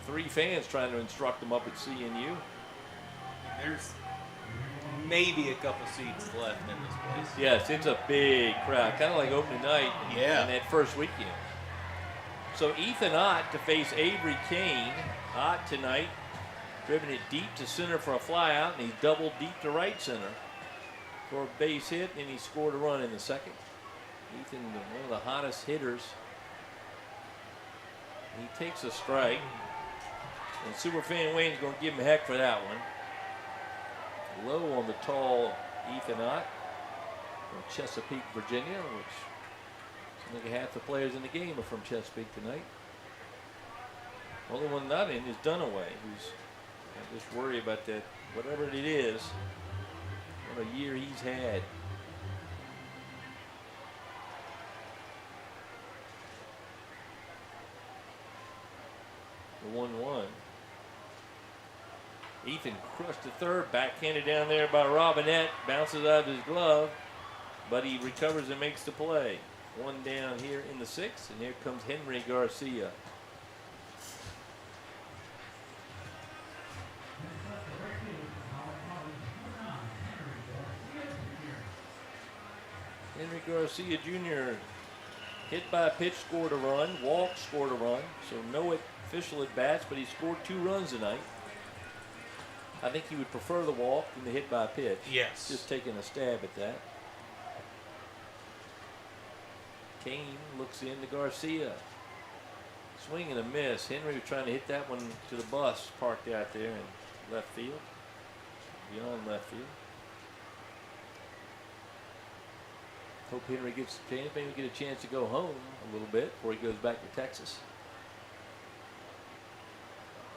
3 fans trying to instruct them up at CNU. There's maybe a couple seats left in this place. Yes, it's a big crowd, kind of like opening night Yeah. in that first weekend. So Ethan Ott to face Avery Kane. Ott tonight driven it deep to center for a fly out, and he's doubled deep to right center for a base hit, and he scored a run in the second. Ethan, one of the hottest hitters. He takes a strike. And Superfan Wayne's going to give him heck for that one. Low on the tall Ethan Ott from Chesapeake, Virginia, which seems like half the players in the game are from Chesapeake tonight. Only one not in is Dunaway, who's I just worry about that, whatever it is. What a year he's had. The 1-1. Ethan crushed the third, backhanded down there by Robinette, bounces out of his glove, but he recovers and makes the play. One down here in the sixth, and here comes Henry Garcia. Henry Garcia Jr. hit by a pitch, scored a run, walked, scored a run, so no official at bats, but he scored 2 runs tonight. I think he would prefer the walk than the hit by a pitch. Yes. Just taking a stab at that. Kane looks in to Garcia. Swing and a miss. Henry was trying to hit that one to the bus parked out there in left field. Beyond left field. Hope Henry gets a chance, maybe get a chance to go home a little bit before he goes back to Texas.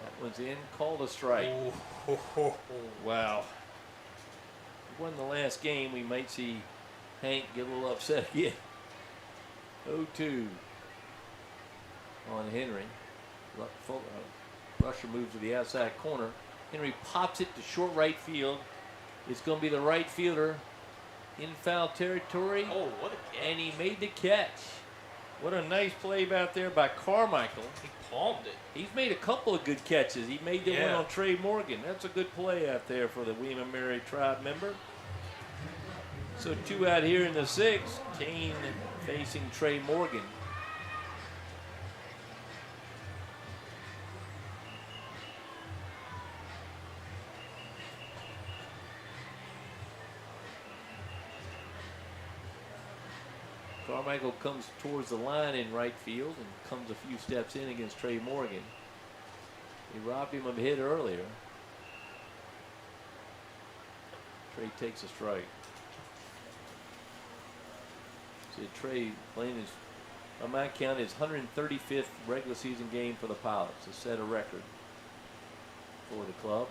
That one's in, called a strike. Wow. If it wasn't the last game, we might see Hank get a little upset again. 0-2 on Henry. Rusher moves to the outside corner. Henry pops it to short right field. It's going to be the right fielder in foul territory. Oh, what a catch. And he made the catch. What a nice play out there by Carmichael. He palmed it. He's made a couple of good catches. He made the one on Trey Morgan. That's a good play out there for the William and Mary tribe member. So 2 out here in the sixth. Kane facing Trey Morgan. Carmichael comes towards the line in right field and comes a few steps in against Trey Morgan. He robbed him of a hit earlier. Trey takes a strike. See, Trey playing his, on my count, his 135th regular season game for the Pilots to set a record for the club.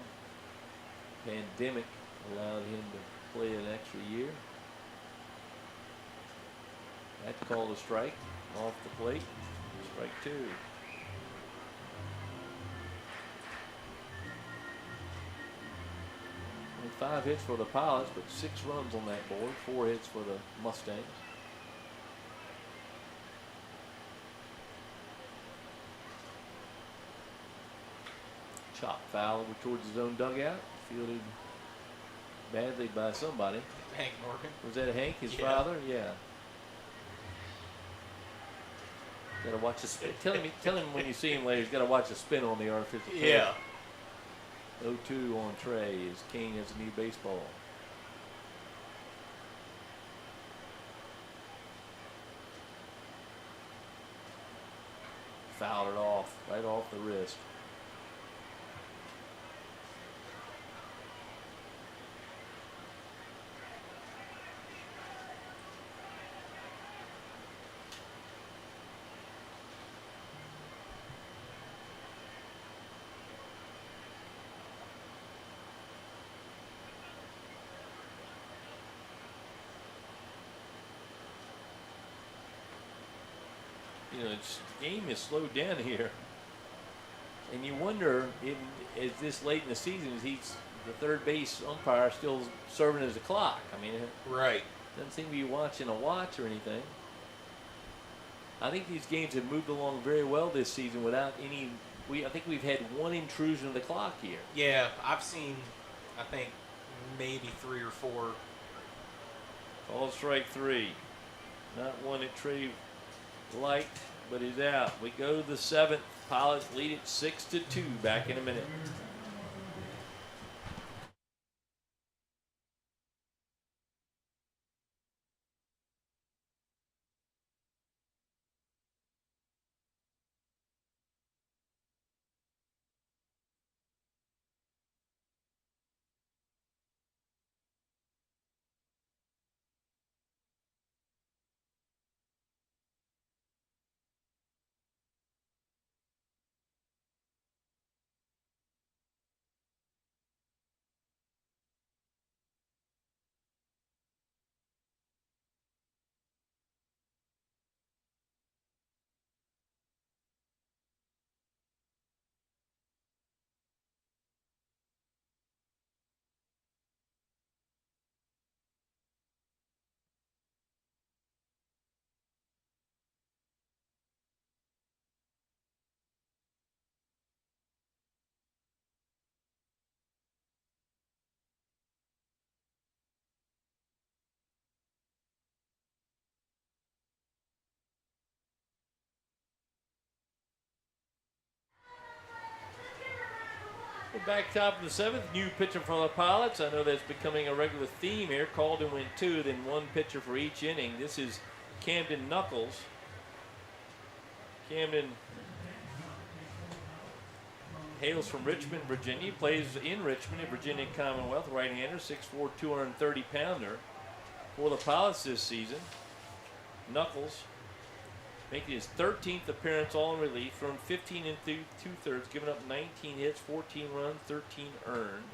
Pandemic allowed him to play an extra year. That called a strike off the plate. Strike 2. And 5 hits for the Pilots, but 6 runs on that board. 4 hits for the Mustangs. Chop foul over towards his own dugout. Fielded badly by somebody. Hank Morgan. Was that Hank, his father? Yeah. Got to watch the spin. Tell him when you see him later, he's got to watch the spin on the artificial turf. Yeah. 0-2 on Trey as King has a new baseball. Fouled it off, right off the wrist. You know, the game is slowed down here, and you wonder, is this late in the season, is he's the third base umpire still serving as a clock? I mean, right. Doesn't seem to be watching a watch or anything. I think these games have moved along very well this season without any. I think we've had 1 intrusion of the clock here. Yeah, I've seen, I think, maybe 3 or 4. Called strike 3. Not one that Trey liked, but he's out. We go to the 7th. Pilots lead it 6-2. Back in a minute. We're back top of the 7th. New pitcher for the Pilots. I know that's becoming a regular theme here. Calden went 2, then 1 pitcher for each inning. This is Camden Knuckles. Camden hails from Richmond, Virginia. Plays in Richmond at Virginia Commonwealth. Right-hander, 6'4", 230-pounder for the Pilots this season. Knuckles making his 13th appearance all in relief, thrown 15 and 2/3, giving up 19 hits, 14 runs, 13 earned,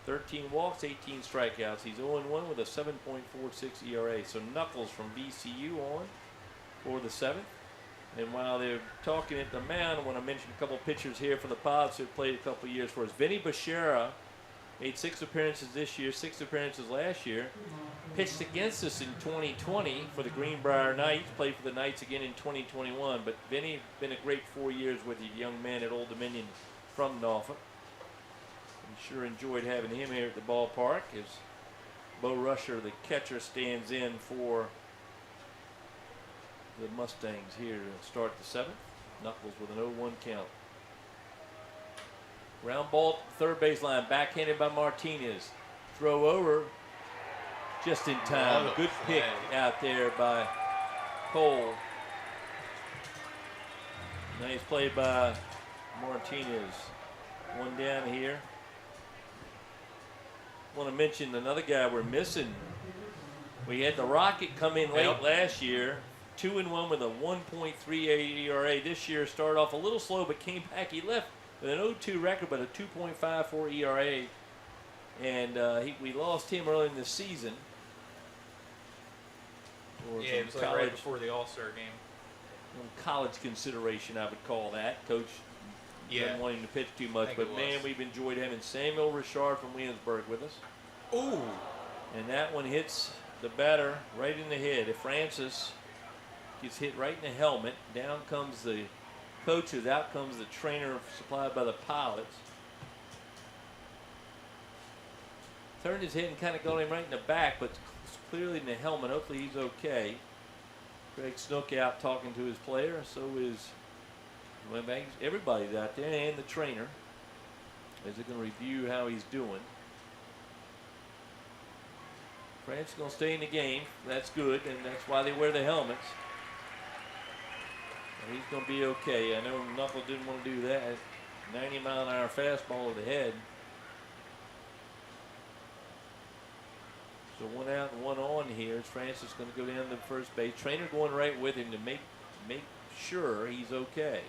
13 walks, 18 strikeouts. He's 0-1 with a 7.46 ERA. So Knuckles from VCU on for the 7th. And while they're talking at the mound, I want to mention a couple pitchers here for the Pilots who played a couple of years for us. Vinny Bashara made 6 appearances this year, 6 appearances last year. Pitched against us in 2020 for the Greenbrier Knights, played for the Knights again in 2021. But Vinny been a great 4 years with you, young man at Old Dominion from Norfolk. We sure enjoyed having him here at the ballpark as Bo Rusher, the catcher, stands in for the Mustangs here to start the 7th. Knuckles with an 0-1 count. Ground ball, third baseline, backhanded by Martinez. Throw over just in time. Good pick out there by Cole. Nice play by Martinez. One down here. Want to mention another guy we're missing. We had the Rocket come in late last year. 2-1 with a 1.38 ERA. This year started off a little slow but came back. He left with an 0-2 record but a 2.54 ERA. And we lost him early in the season. Yeah, it was like right before the All-Star game. College consideration, I would call that. Coach didn't want him to pitch too much. But, man, we've enjoyed having Samuel Richard from Williamsburg with us. Ooh. And that one hits the batter right in the head. If Francis gets hit right in the helmet, down comes the coaches, out comes the trainer supplied by the Pilots. Turned his head and kind of got him right in the back, but clearly in the helmet. Hopefully he's okay. Greg Snook out talking to his player. So is everybody's out there and the trainer. As they're going to review how he's doing. Francis is going to stay in the game. That's good, and that's why they wear the helmets. And he's going to be okay. I know Knuckle didn't want to do that. 90-mile-an-hour fastball to the head. So 1 out and 1 on here. Francis going to go down to first base. Trainer going right with him to make sure he's okay.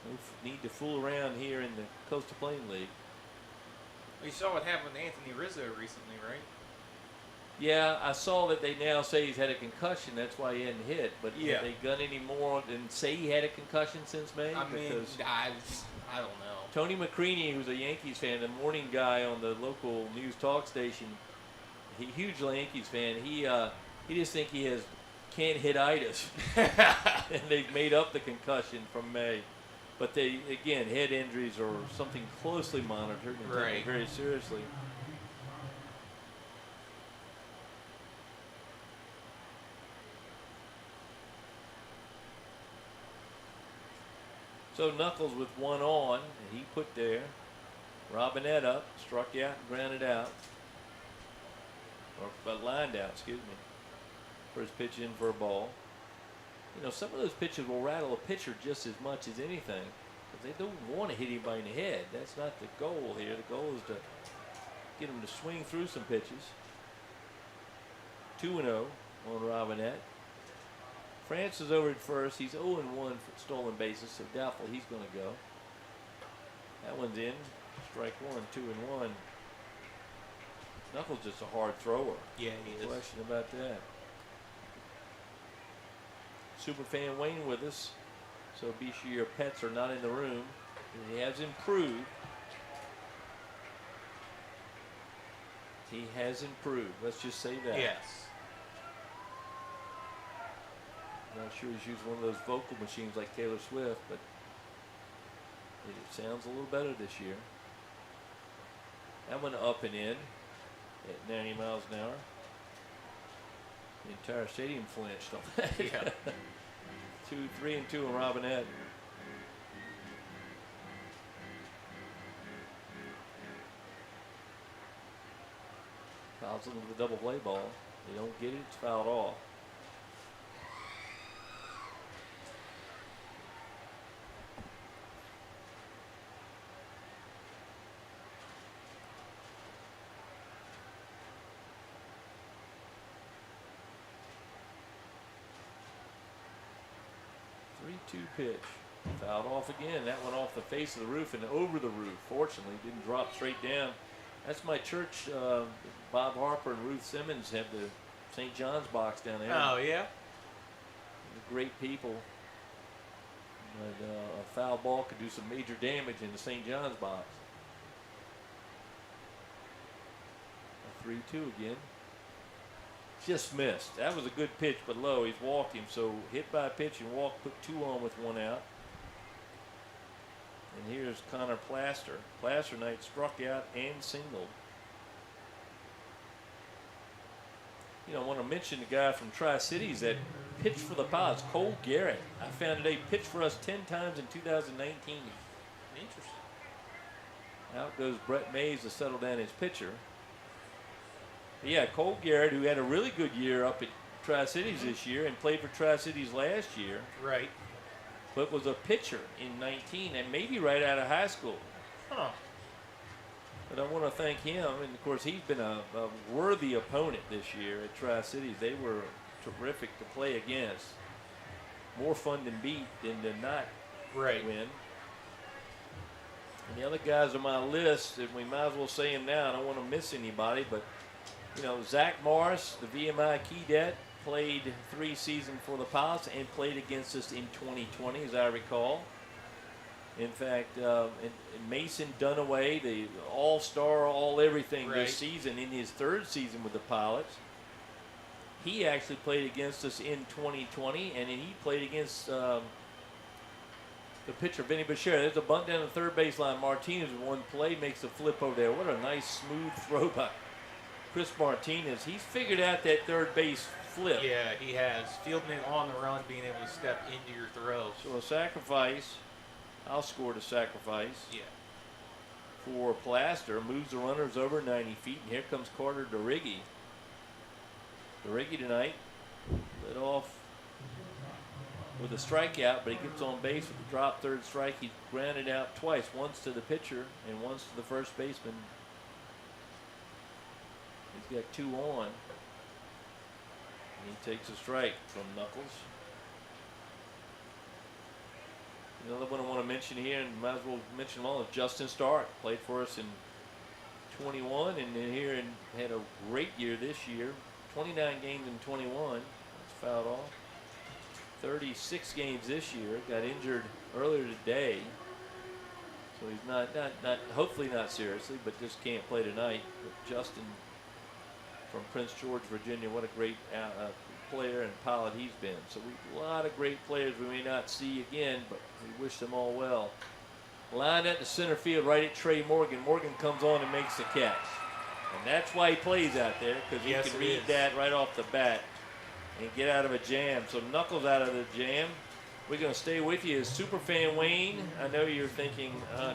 No need to fool around here in the Coastal Plain League. You saw what happened with Anthony Rizzo recently, right? Yeah, I saw that they now say he's had a concussion. That's why he hadn't hit. But have they done any more and say he had a concussion since May? I don't know. Tony McCreaney, who's a Yankees fan, the morning guy on the local news talk station, huge Yankees fan. He just think he has can't hit-itis. And they've made up the concussion from May. But they, again, head injuries are something closely monitored and taken very seriously. So Knuckles with 1 on, and he put there. Robinette up, struck out, and grounded out. Or lined out, excuse me. First pitch in for a ball. You know, some of those pitches will rattle a pitcher just as much as anything. But they don't want to hit anybody in the head. That's not the goal here. The goal is to get them to swing through some pitches. 2-0 on Robinette. France is over at first. He's 0-1 for stolen bases, so doubtful he's going to go. That one's in. Strike 1, 2-1. Knuckles just a hard thrower. Yeah, he is. No question about that. Superfan Wayne with us, so be sure your pets are not in the room. He has improved. He has improved. Let's just say that. Yes. Not sure he's using one of those vocal machines like Taylor Swift, but it sounds a little better this year. That one up and in at 90 miles an hour. The entire stadium flinched on that. Yeah. 3-2 on Robinette. Fouls into the double play ball. They don't get it, it's fouled off. Three-two pitch. Fouled off again. That went off the face of the roof and over the roof. Fortunately, didn't drop straight down. That's my church. Bob Harper and Ruth Simmons have the St. John's box down there. Oh, yeah? Great people. But a foul ball could do some major damage in the St. John's box. A 3-2 again. Just missed. That was a good pitch, but low. He's walked him. So hit by a pitch and walk, put 2 on with 1 out. And here's Connor Plaster. Plaster Knight struck out and singled. You know, I want to mention the guy from Tri-Cities that pitched for the Pilots, Cole Garrett. I found today pitched for us 10 times in 2019. Interesting. Out goes Brett Mays to settle down his pitcher. But yeah, Cole Garrett, who had a really good year up at Tri-Cities this year and played for Tri-Cities last year. Right. But was a pitcher in 19 and maybe right out of high school. Huh. But I want to thank him, and of course he's been a worthy opponent this year at Tri-Cities. They were terrific to play against. More fun than beat than to not win. And the other guys on my list, and we might as well say them now. I don't want to miss anybody, but you know, Zach Morris, the VMI Cadet, played 3 seasons for the Pilots and played against us in 2020, as I recall. In fact, and Mason Dunaway, the all-star, all-everything this season, in his 3rd season with the Pilots, he actually played against us in 2020, and then he played against the pitcher, Vinny Bashir. There's a bunt down the 3rd baseline. Martinez with 1 play, makes a flip over there. What a nice, smooth throw by Chris Martinez. He's figured out that 3rd base flip. Yeah, he has. Fielding it on the run, being able to step into your throw. So a sacrifice. I'll score the sacrifice. Yeah. For Plaster. Moves the runners over 90 feet. And here comes Carter DeRiggi. DeRiggi tonight led off with a strikeout, but he gets on base with a drop 3rd strike. He's grounded out twice. Once to the pitcher and once to the first baseman. He's got 2 on. And he takes a strike from Knuckles. Another one I want to mention here, and might as well mention them all, is Justin Stark. Played for us in 21 and then here and had a great year this year. 29 games in 21. That's fouled off. 36 games this year. Got injured earlier today. So he's not hopefully not seriously, but just can't play tonight. But Justin from Prince George, Virginia, what a great player and pilot he's been. So a lot of great players we may not see again, but we wish them all well. Lined at the center field right at Trey Morgan. Morgan comes on and makes the catch. And that's why he plays out there, because he can read that right off the bat and get out of a jam. So Knuckles out of the jam. We're going to stay with you as Superfan Wayne. I know you're thinking,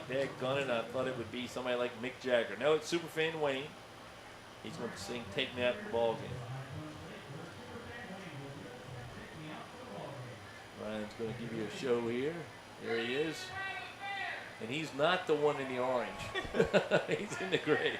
daggone, I thought it would be somebody like Mick Jagger. No, it's Superfan Wayne. He's going to sing Take Me Out to the Ball Game. Ryan's going to give you a show here. There he is. And he's not the one in the orange. He's in the gray.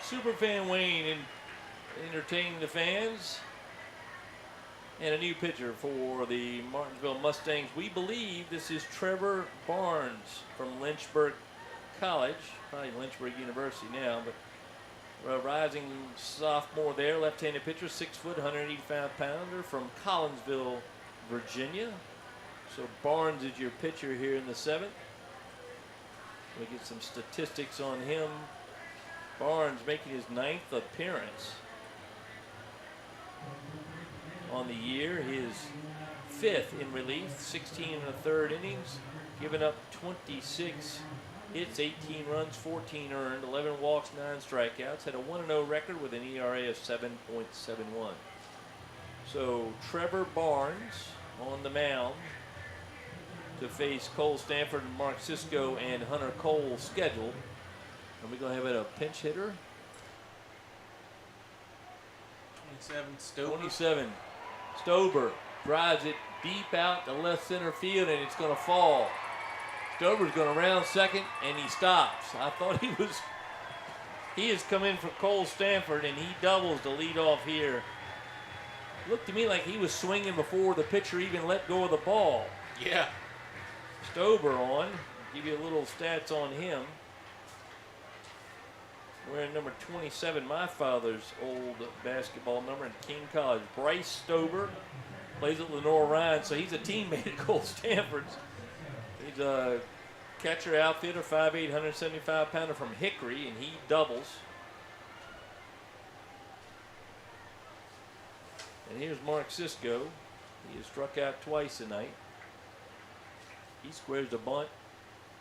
Superfan Wayne entertaining the fans. And a new pitcher for the Martinsville Mustangs. We believe this is Trevor Barnes from Lynchburg College. Probably Lynchburg University now, but rising sophomore there, left-handed pitcher, 6 foot, 185-pounder from Collinsville, Virginia. So Barnes is your pitcher here in the 7th. We get some statistics on him. Barnes making his 9th appearance on the year. His 5th in relief, 16 1/3 innings, giving up 26 hits, 18 runs, 14 earned, 11 walks, 9 strikeouts. Had a 1-0 record with an ERA of 7.71. So Trevor Barnes on the mound to face Cole Stanford and Mark Cisco and Hunter Cole scheduled. And we're going to have a pinch hitter. 27 Stober drives it deep out to left center field, and it's going to fall. Stober's going to round second, and he stops. I thought he has come in for Cole Stanford, and he doubles to lead off here. Looked to me like he was swinging before the pitcher even let go of the ball. Yeah. Stober on. Give you a little stats on him. Wearing number 27, my father's old basketball number in King College. Bryce Stober plays at Lenore Ryan, so he's a teammate at Cole Stanford's. He's a catcher outfielder, 5'8", 175-pounder from Hickory, and he doubles. And here's Mark Cisco. He has struck out twice tonight. He squares the bunt,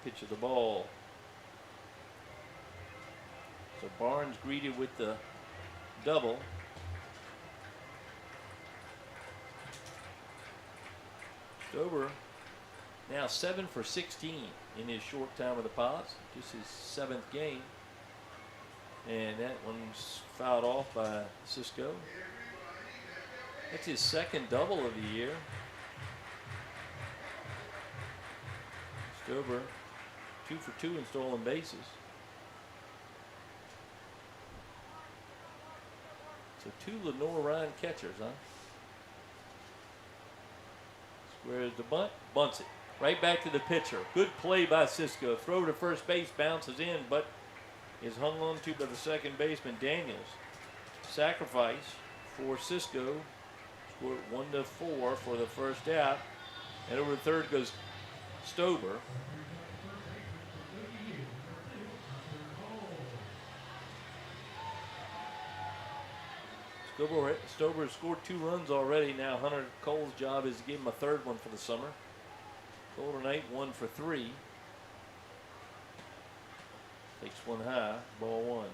pitch of the ball. So Barnes greeted with the double. Stober now 7 for 16 in his short time with the Pilots. Just his 7th game. And that one's fouled off by Cisco. That's his 2nd double of the year. Stober 2 for 2 in stolen bases. So 2 Lenore Ryan catchers, huh? Squares the bunt, bunts it. Right back to the pitcher. Good play by Cisco. Throw to first base, bounces in, but is hung on to by the second baseman, Daniels. Sacrifice for Cisco. Scored 1-4 for the first out. And over the third goes Stober. Stober has scored 2 runs already. Now Hunter Cole's job is to give him a 3rd one for the summer. Cole tonight 1 for 3. Takes one high, ball 1.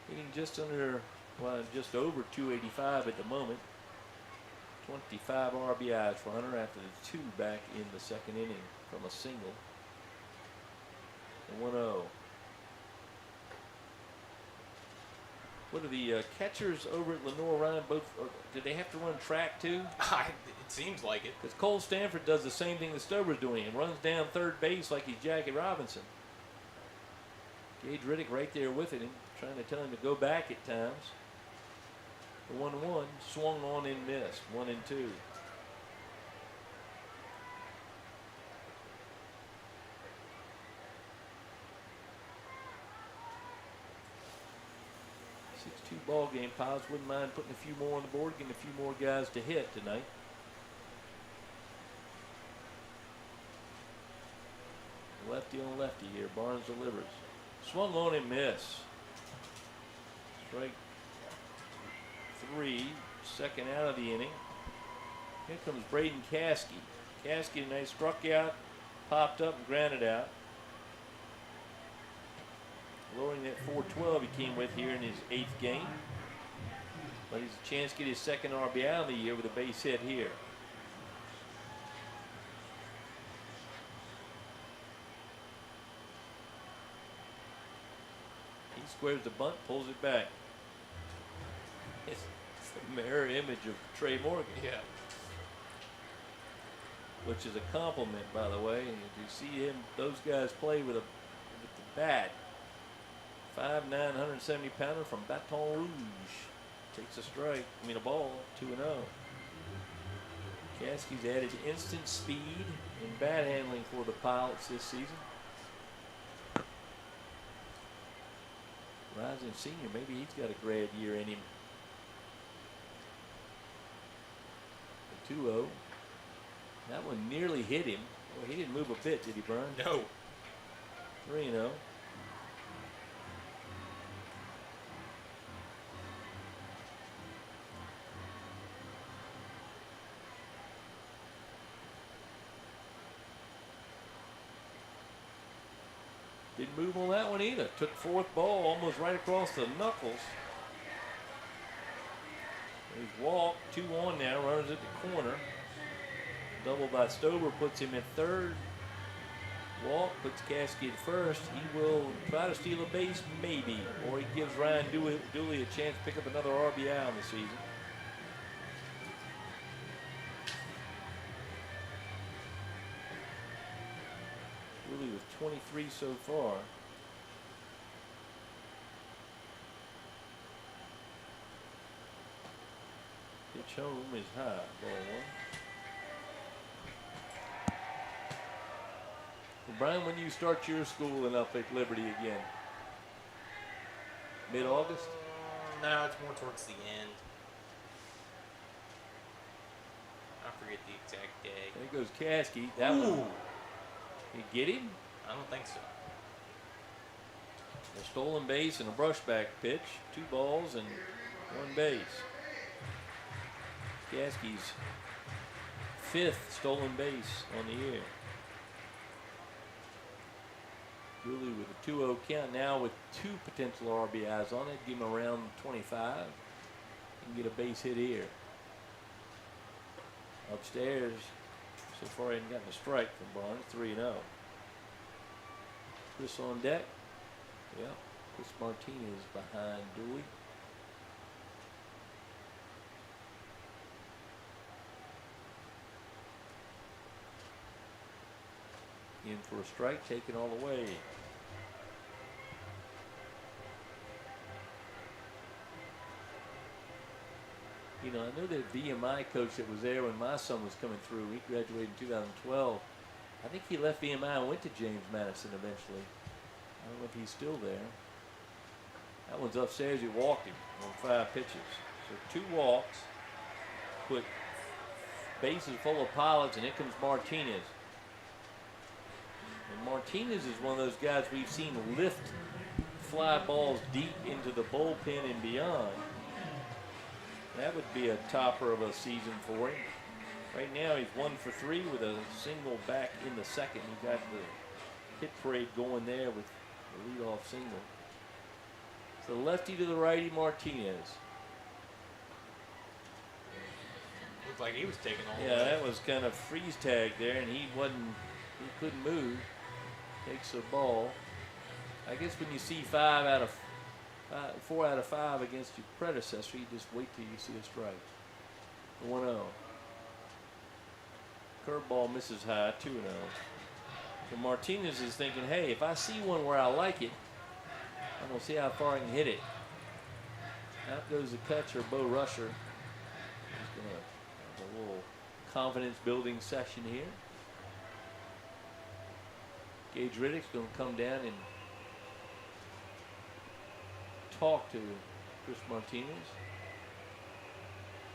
Hitting just under, well, just over 285 at the moment. 25 RBIs for Hunter after the 2 back in the 2nd inning from a single. And 1-0. What are the catchers over at Lenore Ryan both? Did they have to run track too? It seems like it. Because Cole Stanford does the same thing that Stober's doing and runs down third base like he's Jackie Robinson. Gage Riddick right there with it, trying to tell him to go back at times. The 1-1 swung on and missed. 1-2. Ball game. Pilots wouldn't mind putting a few more on the board, getting a few more guys to hit tonight. Lefty on lefty here. Barnes delivers. Swung on and missed. Strike 3, 2nd out of the inning. Here comes Braden Caskey. Caskey tonight struck out, popped up, and grounded out. Lowering that 412 he came with here in his 8th game. But he's a chance to get his 2nd RBI of the year with a base hit here. He squares the bunt, pulls it back. It's the mirror image of Trey Morgan. Yeah. Which is a compliment, by the way. And you see him, those guys play with the bat. 5'9", 170-pounder from Baton Rouge. Takes a strike, a ball, 2-0. Caskey's added instant speed and bat handling for the Pilots this season. Rising senior, maybe he's got a grad year in him. The 2-0. That one nearly hit him. Well, he didn't move a bit, did he, Brian? No. 3-0. Didn't move on that one either. Took fourth ball almost right across the knuckles. He's walked, 2 on now, runners at the corner. Double by Stover puts him at third. Walk puts Caskey at first. He will try to steal a base, maybe, or he gives Ryan Dooley a chance to pick up another RBI on the season. Dooley with 23 so far. Pitch home is high, ball 1. Well, Brian, when you start your school in Upper Liberty again? Mid-August? No, it's more towards the end. I forget the exact day. There goes Caskey. That one. You get him? I don't think so. A stolen base and a brushback pitch. 2 balls and 1 base. Caskey's 5th stolen base on the year. Dooley with a 2-0 count now with 2 potential RBIs on it. Give him around 25. He can get a base hit here. Upstairs, so far he hasn't gotten a strike from Barnes. 3-0. Chris on deck. Yeah, Chris Martinez behind Dooley. In for a strike, taken all the way. You know, I know that VMI coach that was there when my son was coming through. He graduated in 2012. I think he left VMI and went to James Madison eventually. I don't know if he's still there. That one's upstairs. He walked him on 5 pitches. So 2 walks. Put bases full of pilots, and here comes Martinez. And Martinez is one of those guys we've seen lift fly balls deep into the bullpen and beyond. That would be a topper of a season for him. Right now he's 1 for 3 with a single back in the second. He got the hit parade going there with the leadoff single. So lefty to the righty Martinez. Looked like he was taking all the way. Yeah, that was kind of freeze tag there, and he couldn't move. Takes the ball. I guess when you see 4 out of 5 against your predecessor, you just wait till you see a strike. 1-0. Curveball misses high, 2-0. So Martinez is thinking, hey, if I see one where I like it, I'm going to see how far I can hit it. Out goes the catcher, Bo Rusher. He's going to have a little confidence building session here. Gage Riddick's going to come down and talk to Chris Martinez.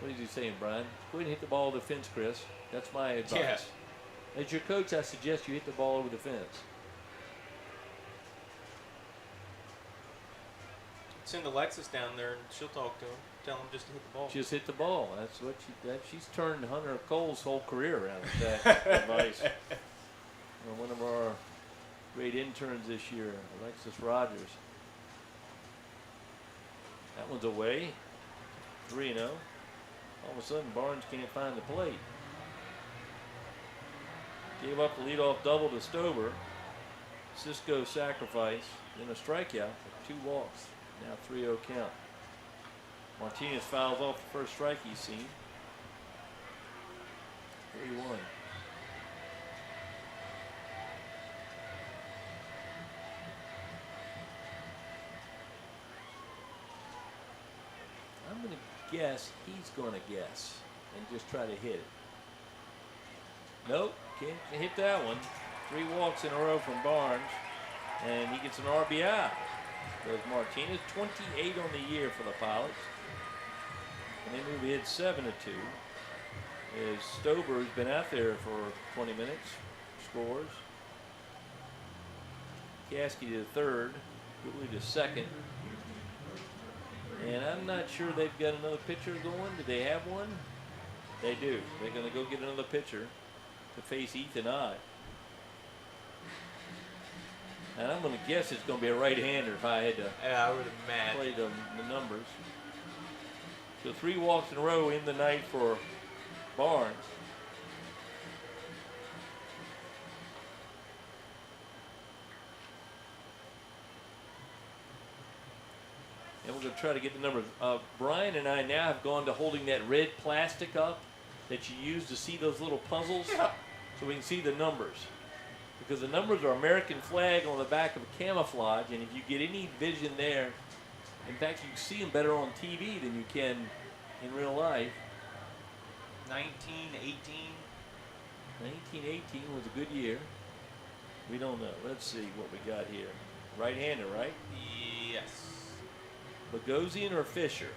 What is he saying, Brian? Go ahead and hit the ball over the fence, Chris. That's my advice. Yeah. As your coach, I suggest you hit the ball over the fence. Send Alexis down there and she'll talk to him. Tell him just to hit the ball. Just hit the ball. That's what she's turned Hunter Cole's whole career around with that advice. One of our great interns this year, Alexis Rogers. That one's away. 3-0. All of a sudden, Barnes can't find the plate. Gave up the leadoff double to Stover. Cisco sacrifice, then a strikeout with 2 walks. Now 3-0 count. Martinez fouls off the first strike he's seen. 3-1. I'm going to guess he's going to guess and just try to hit it. Nope, can't hit that one. 3 walks in a row from Barnes, and he gets an RBI. Does Martinez. 28 on the year for the Pilots. And they move ahead 7-2. As Stober's been out there for 20 minutes. Scores. Caskey to third. Goodley to second. And I'm not sure they've got another pitcher going. Do they have one? They do. They're going to go get another pitcher to face Ethan I. And I'm going to guess it's going to be a right-hander if I had to I would imagine. play the numbers. So 3 walks in a row in the night for Barnes. And we're going to try to get the numbers. Brian and I now have gone to holding that red plastic up that you use to see those little puzzles, so we can see the numbers. Because the numbers are American flag on the back of a camouflage, and if you get any vision there, in fact, you can see them better on TV than you can in real life. 1918. 1918 was a good year. We don't know. Let's see what we got here. Right-hander, right? Yes. Bogosian or Fisher?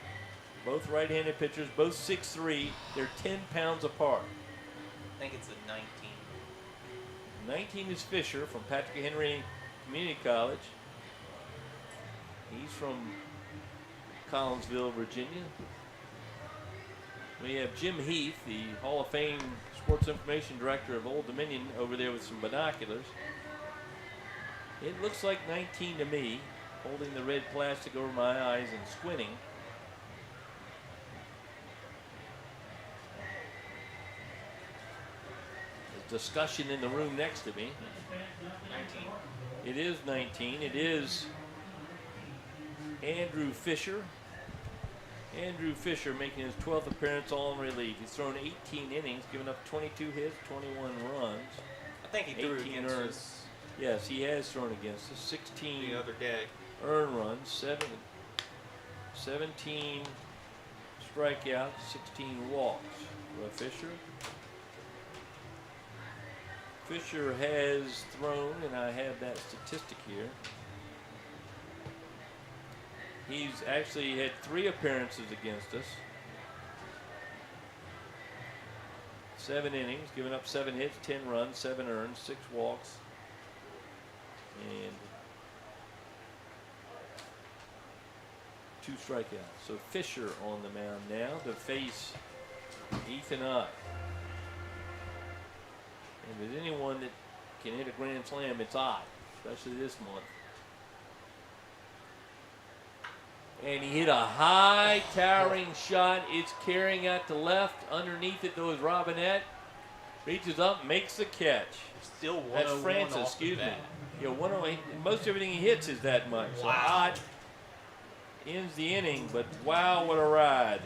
Both right-handed pitchers, both 6'3". They're 10 pounds apart. I think it's a 19. 19 is Fisher from Patrick Henry Community College. He's from Collinsville, Virginia. We have Jim Heath, the Hall of Fame Sports Information Director of Old Dominion, over there with some binoculars. It looks like 19 to me, holding the red plastic over my eyes and squinting. There's discussion in the room next to me. 19. It is 19. It is Andrew Fisher. Andrew Fisher making his 12th appearance all in relief. He's thrown 18 innings, given up 22 hits, 21 runs. I think he threw 18 against earned. us Yes, he has thrown against us. 16 the other day. earned runs, 17 strikeouts, 16 walks. Well, Fisher has thrown, and I have that statistic here. He's actually had 3 appearances against us. 7 innings, given up 7 hits, 10 runs, 7 earned, 6 walks, and 2 strikeouts. So Fisher on the mound now to face Ethan I. And if there's anyone that can hit a grand slam, it's I, especially this month. And he hit a high towering shot. It's carrying out to left. Underneath it though is Robinette. Reaches up, makes the catch. Still 101 That's Francis, off excuse the me. bat. Yeah, 108. Most everything he hits is that much. So Wow. Ott ends the inning, but wow, what a ride.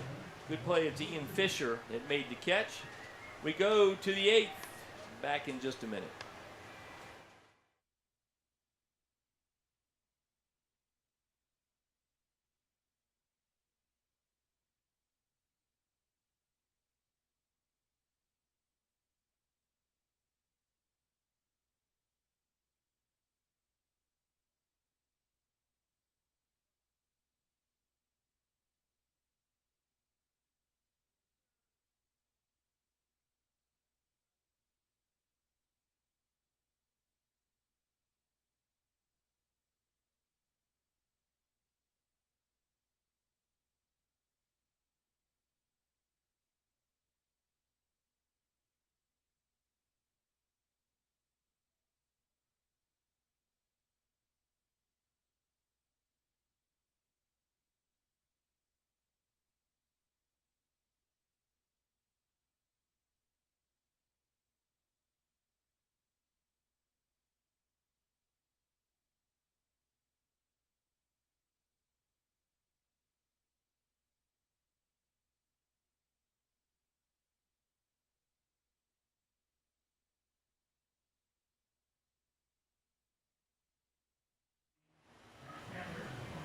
Good play. It's Ian Fisher that made the catch. We go to the 8th. Back in just a minute.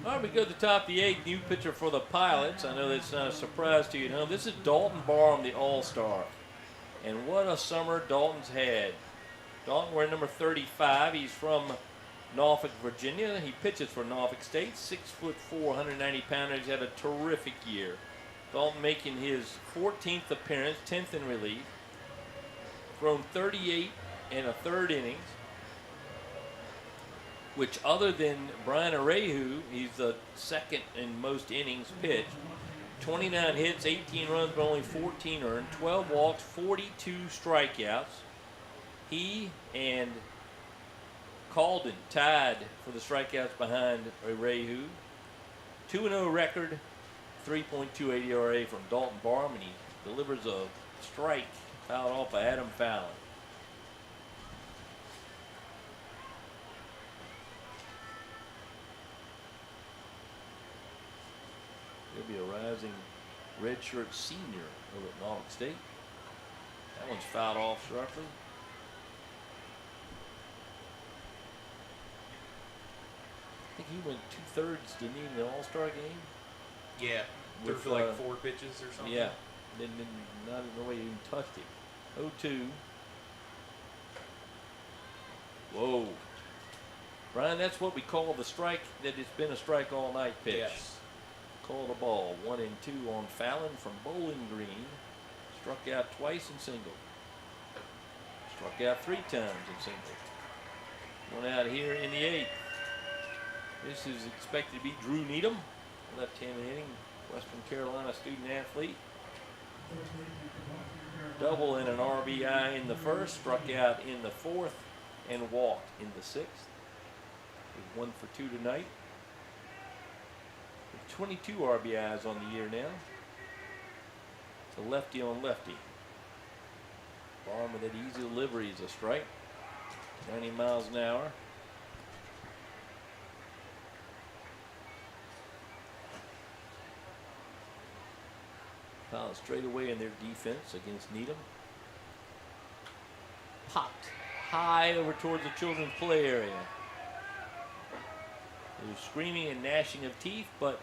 All right, we go to the top of the 8th. New pitcher for the Pilots. I know that's not a surprise to you at home. This is Dalton Barham, the All-Star. And what a summer Dalton's had. Dalton wearing number 35. He's from Norfolk, Virginia. He pitches for Norfolk State. 6'4", 190-pounder. He's had a terrific year. Dalton making his 14th appearance, 10th in relief. Thrown 38 and a third innings, which other than Brian Areju, he's the second in most innings pitched. 29 hits, 18 runs, but only 14 earned. 12 walks, 42 strikeouts. He and Calden tied for the strikeouts behind Areju. 2-0 record, 3.28 ERA from Dalton Barham, and he delivers a strike fouled off by Adam Fallon. He'll be a rising redshirt senior over at Norfolk State. That one's fouled off sharply. I think he went 2/3, didn't he, in the All-Star game? Yeah, threw for like 4 pitches or something. Yeah, not in the way he even touched it. 0-2. Whoa. Brian, that's what we call the strike that it's been a strike all night pitch. Yes. Called a ball. 1-2 on Fallon from Bowling Green. Struck out twice and singled. Struck out 3 times and singled. One out here in the 8th. This is expected to be Drew Needham, left-handed hitting Western Carolina student athlete. Double and an RBI in the first, struck out in the 4th, and walked in the 6th. He's 1 for 2 tonight. 22 RBIs on the year now. It's a lefty on lefty. Barham with that easy delivery is a strike. 90 miles an hour. Foul straight away in their defense against Needham. Popped high over towards the children's play area. There was screaming and gnashing of teeth, but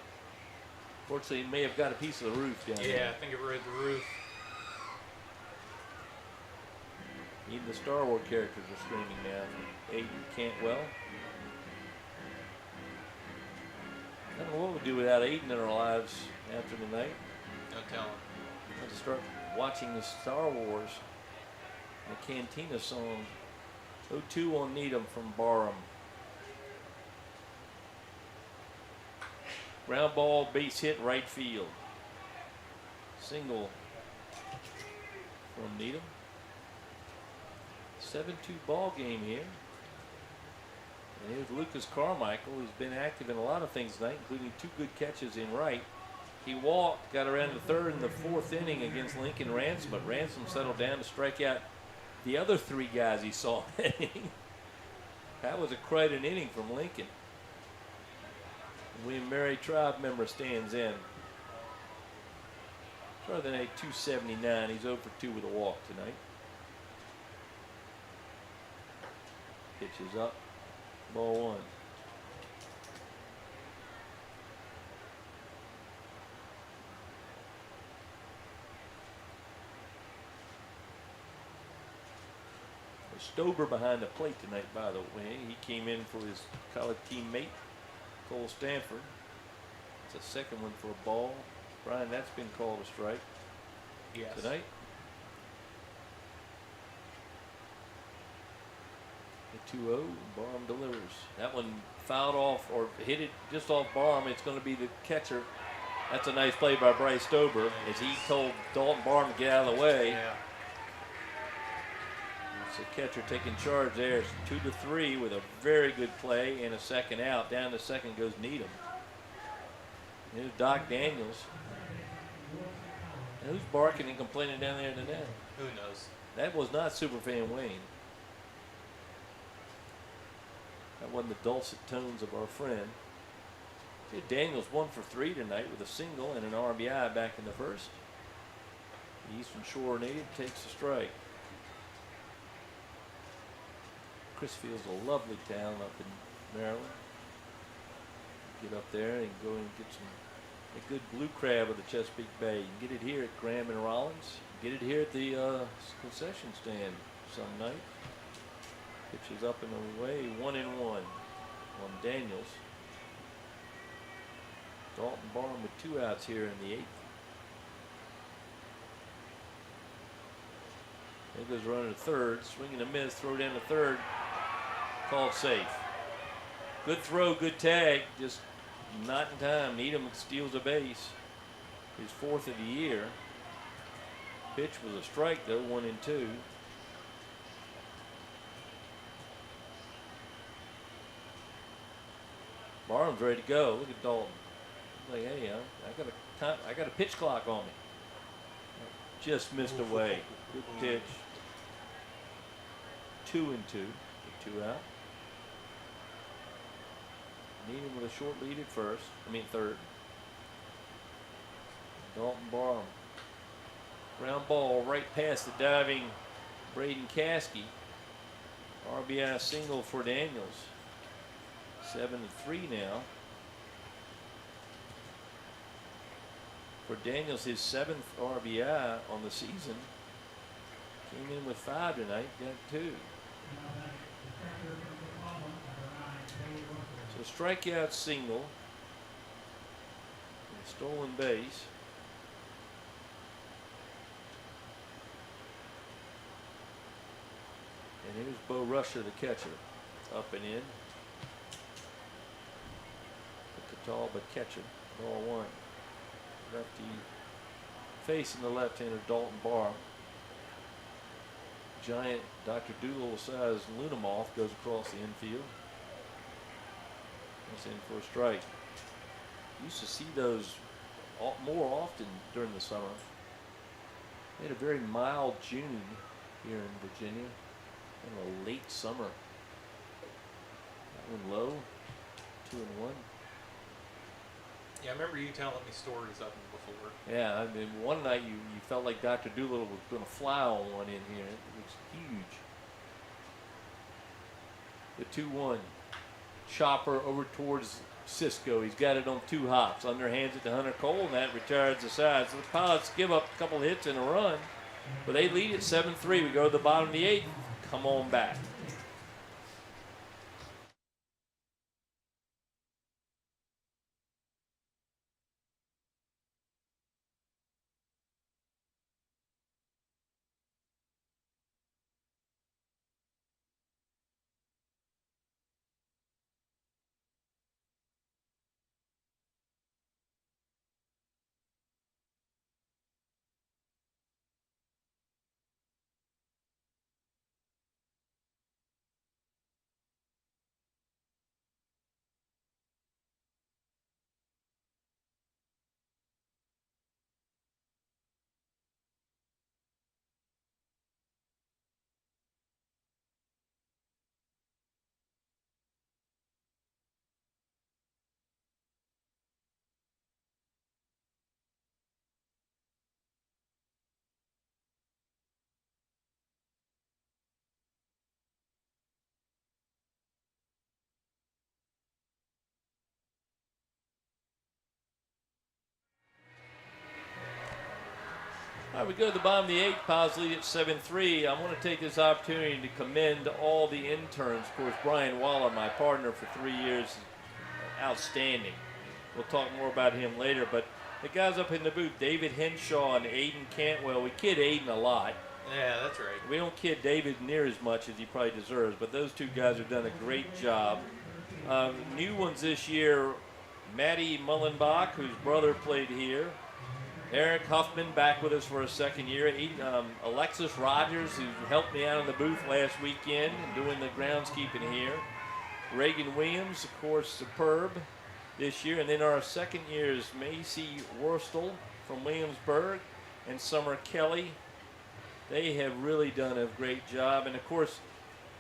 fortunately it may have got a piece of the roof down there. Yeah, I think it read the roof. Even the Star Wars characters are screaming now. Aiden Cantwell. I don't know what we'll do without Aiden in our lives after tonight. No telling. I have to start watching the Star Wars, the Cantina song. 0-2 on Needham from Barham. Ground ball, base hit, right field. Single from Needham. 7-2 ball game here. And here's Lucas Carmichael, who's been active in a lot of things tonight, including 2 good catches in right. He walked, got around the 3rd and the 4th inning against Lincoln Ransom, but Ransom settled down to strike out the other 3 guys he saw that inning. That was quite an inning from Lincoln. William Mary Tribe member stands in. Rather than a 279, he's 0 for 2 with a walk tonight. Pitch is up. Ball 1. Stober behind the plate tonight, by the way. He came in for his college teammate, Cole Stanford. It's a second one for a ball. Brian, that's been called a strike. Yes. Tonight. The 2-0, Barham delivers. That one fouled off or hit it just off Barham. It's going to be the catcher. That's a nice play by Bryce Stober as he told Dalton Barham to get out of the way. Yeah. The catcher taking charge there. It's 2-3 with a very good play and a second out. Down to second goes Needham. Here's Doc Daniels. And who's barking and complaining down there in the net? Who knows? That was not Superfan Wayne. That wasn't the dulcet tones of our friend. Here Daniels 1 for 3 tonight with a single and an RBI back in the first. The Eastern Shore native takes a strike. Chrisfield's a lovely town up in Maryland. Get up there and go and get a good blue crab of the Chesapeake Bay. You can get it here at Graham and Rollins. Get it here at the concession stand some night. Pitch is up and away, 1-1. on Daniels. Dalton Barham with 2 outs here in the 8th. There goes running to third, swing and a miss, throw down to third, called safe. Good throw, good tag, just not in time. Needham steals a base, his 4th of the year. Pitch was a strike though, 1-2. Barham's ready to go. Look at Dalton. He's like, hey, I got a pitch clock on me. Just missed away. Good pitch. 2-2. 2 out. Needham with a short lead at third. Dalton Barham. Ground ball right past the diving Braden Caskey. RBI single for Daniels. 7-3 now. For Daniels, his 7th RBI on the season. Came in with 5 tonight, got 2. So strikeout single. And stolen base. And here's Bo Rusher, the catcher. Up and in. Tall but catching. Ball 1. Lefty facing the left-hander Dalton Barham. Giant Dr. Doolittle-sized Lunamoth goes across the infield. That's in for a strike. Used to see those more often during the summer. We had a very mild June here in Virginia. And a late summer. That one low. 2-1. Yeah, I remember you telling me stories of them before. Yeah, I mean, one night you felt like Dr. Doolittle was going to fly on one in here. It was huge. The 2-1. Chopper over towards Cisco. He's got it on 2 hops. Underhands it to Hunter Cole, and that retires the side. So the Pilots give up a couple hits and a run, but they lead at 7-3. We go to the bottom of the 8th. Come on back. All right, we go to the bottom of the 8th. Piles lead at 7-3. I want to take this opportunity to commend all the interns. Of course, Brian Waller, my partner for 3 years, outstanding. We'll talk more about him later. But the guys up in the booth, David Henshaw and Aiden Cantwell, we kid Aiden a lot. Yeah, that's right. We don't kid David near as much as he probably deserves, but those 2 guys have done a great job. New ones this year, Matty Mullenbach, whose brother played here. Eric Huffman back with us for a 2nd year. Alexis Rogers, who helped me out in the booth last weekend doing the groundskeeping here. Reagan Williams, of course, superb this year. And then our 2nd year is Macy Worstel from Williamsburg and Summer Kelly. They have really done a great job. And, of course,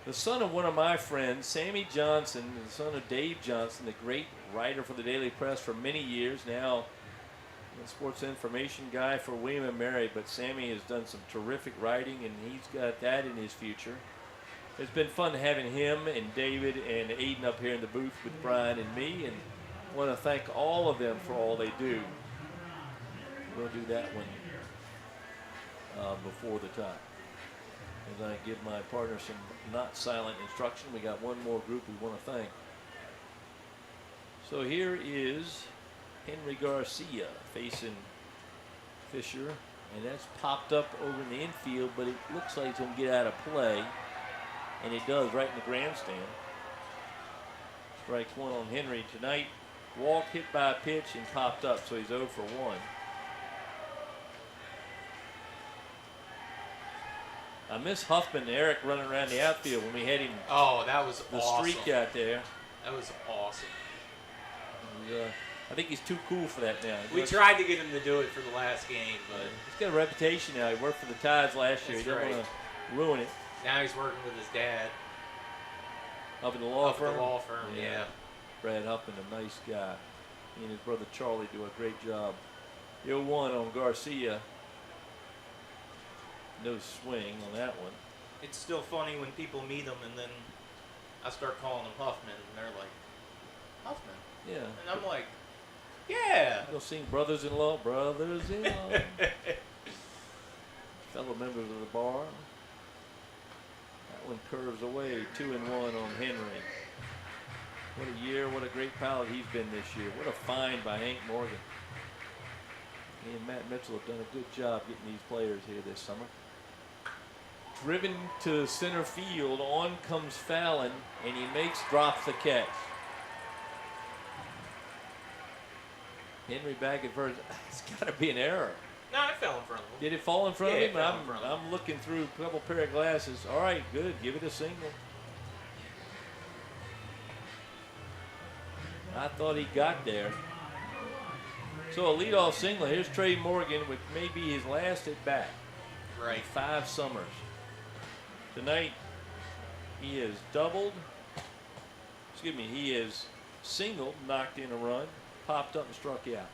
the son of one of my friends, Sammy Johnson, the son of Dave Johnson, the great writer for the Daily Press for many years, now a sports information guy for William & Mary, but Sammy has done some terrific writing, and he's got that in his future. It's been fun having him and David and Aiden up here in the booth with Brian and me, and I want to thank all of them for all they do. We'll do that one before the time. As I give my partner some not silent instruction, we got one more group we want to thank. So here is Henry Garcia facing Fisher, and that's popped up over in the infield, but it looks like it's going to get out of play, and it does right in the grandstand. Strike one on Henry tonight. Walk, hit by a pitch, and popped up, so he's 0 for 1. I miss Huffman and Eric running around the outfield when we had him. Oh, that was the awesome. streak out there. That was awesome. And, I think he's too cool for that now. We tried to get him to do it for the last game, but he's got a reputation now. He worked for the Tides last year. He doesn't want to ruin it. Now he's working with his dad. Up in the law firm? The law firm, yeah. Brad Huffman, a nice guy. He and his brother Charlie do a great job. 0-1 on Garcia. No swing on that one. It's still funny when people meet him and then I start calling him Huffman and they're like, Huffman? Yeah. And I'm like, yeah. You'll sing brothers-in-law, brothers-in-law. Fellow members of the bar. That one curves away. 2-1 on Henry. What a year, what a great pilot he's been this year. What a find by Hank Morgan. He and Matt Mitchell have done a good job getting these players here this summer. Driven to center field, on comes Fallon, and he drops the catch. Henry back at first. It's got to be an error. No, it fell in front of him. Did it fall in front of him? It fell in front of him. I'm looking through a couple pair of glasses. All right, good. Give it a single. I thought he got there. So a leadoff single. Here's Trey Morgan, which may be his last at bat. Right. 5 summers. Tonight, he has doubled. Excuse me, he has singled, knocked in a run, popped up and struck you out.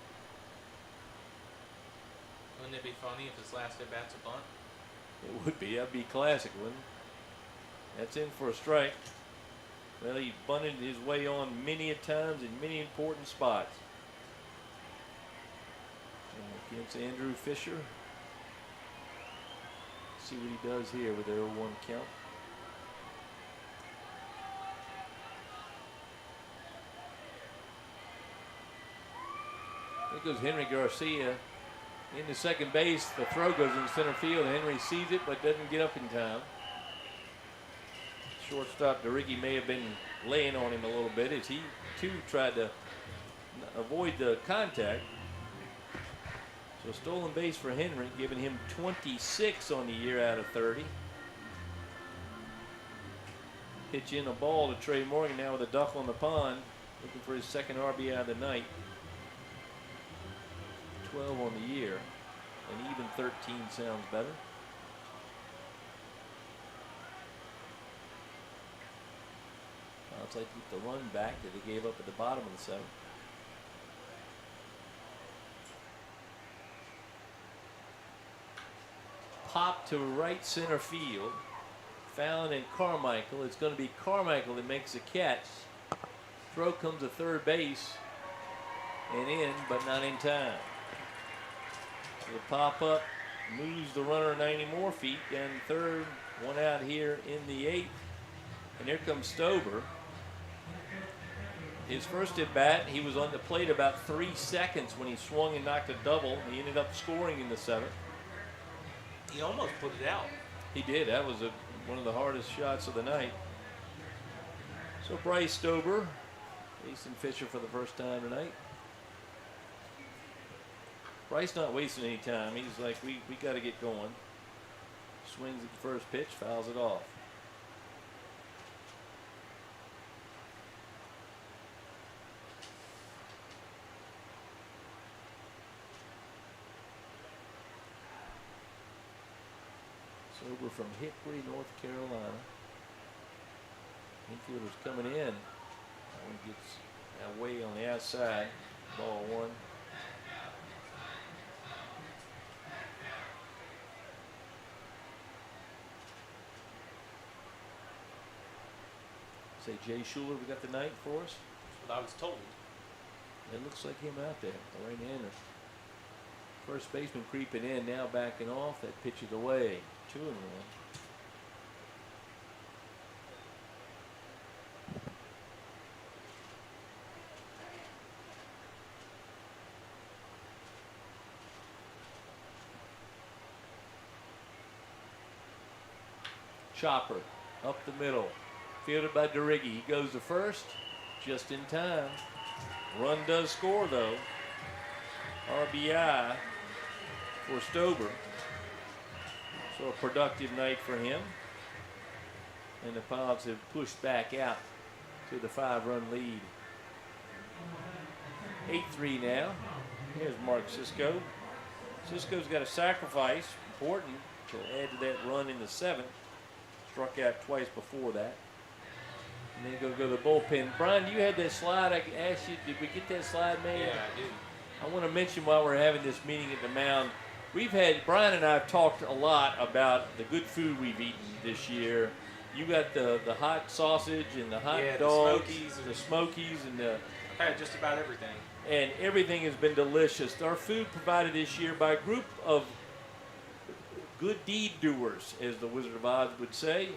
Wouldn't it be funny if his last at bat's a bunt? It would be. That'd be classic, wouldn't it? That's in for a strike. Well, he bunted his way on many a times in many important spots. And against Andrew Fisher. See what he does here with the 0-1 count. There goes Henry Garcia into second base. The throw goes in center field. Henry sees it but doesn't get up in time. Shortstop DeRiggi may have been laying on him a little bit as he too tried to avoid the contact. So stolen base for Henry, giving him 26 on the year out of 30. Pitch in a ball to Trey Morgan now with a duck on the pond, looking for his second RBI of the night. 12 on the year, and even 13 sounds better. It's like the run back that they gave up at the bottom of the 7th. Pop to right center field. Fallon and Carmichael. It's going to be Carmichael that makes the catch. Throw comes to third base and in, but not in time. The pop up moves the runner 90 more feet down third. One out here in the 8th. And here comes Stober. His first at bat, he was on the plate about 3 seconds when he swung and knocked a double. He ended up scoring in the 7th. He almost put it out. He did. That was one of the hardest shots of the night. So Bryce Stober facing Fisher for the first time tonight. Bryce not wasting any time. He's like, we got to get going. Swings at the first pitch, fouls it off. Stober from Hickory, North Carolina. Infielder's coming in. That one gets away on the outside. Ball 1. Say Jay Schuler, we got the night for us. That's what I was told. It looks like him out there, the right-hander. First baseman creeping in, now backing off. That pitch is away. 2-1. chopper up the middle. Fielded by DeRiggi. He goes to first just in time. Run does score, though. RBI for Stober. So a productive night for him. And the Pirates have pushed back out to the 5-run lead. 8-3 now. Here's Mark Cisco. Cisco's got a sacrifice, important, to add to that run in the 7th. Struck out twice before that. And then go to the bullpen. Brian, you had that slide. I asked you, did we get that slide made? Yeah, I did. I want to mention while we're having this meeting at the mound, Brian and I have talked a lot about the good food we've eaten this year. You got the hot sausage and the hot dogs, the Smokies, and the. I've had just about everything. And everything has been delicious. Our food provided this year by a group of good deed doers, as the Wizard of Oz would say.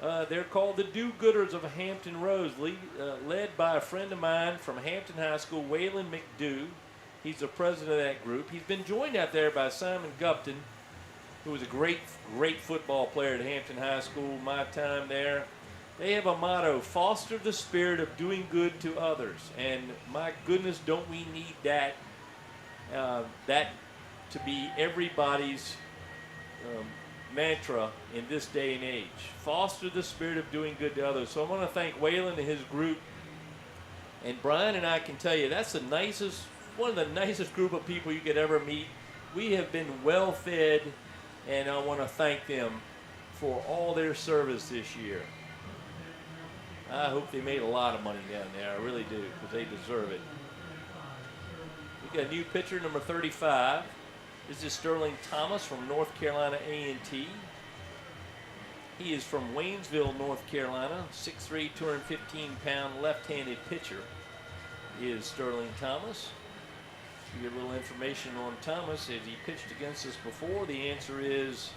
They're called the Do-Gooders of Hampton Roads, led by a friend of mine from Hampton High School, Waylon McDew. He's the president of that group. He's been joined out there by Simon Gupton, who was a great football player at Hampton High School, my time there. They have a motto, foster the spirit of doing good to others. And my goodness, don't we need that to be everybody's mantra in this day and age. Foster the spirit of doing good to others. So I want to thank Waylon and his group. And Brian and I can tell you, that's one of the nicest group of people you could ever meet. We have been well fed, and I want to thank them for all their service this year. I hope they made a lot of money down there. I really do, because they deserve it. We got a new pitcher, number 35. This is Sterling Thomas from North Carolina A&T. He is from Waynesville, North Carolina. 6'3", 215-pound left-handed pitcher is Sterling Thomas. To give a little information on Thomas, has he pitched against us before? The answer is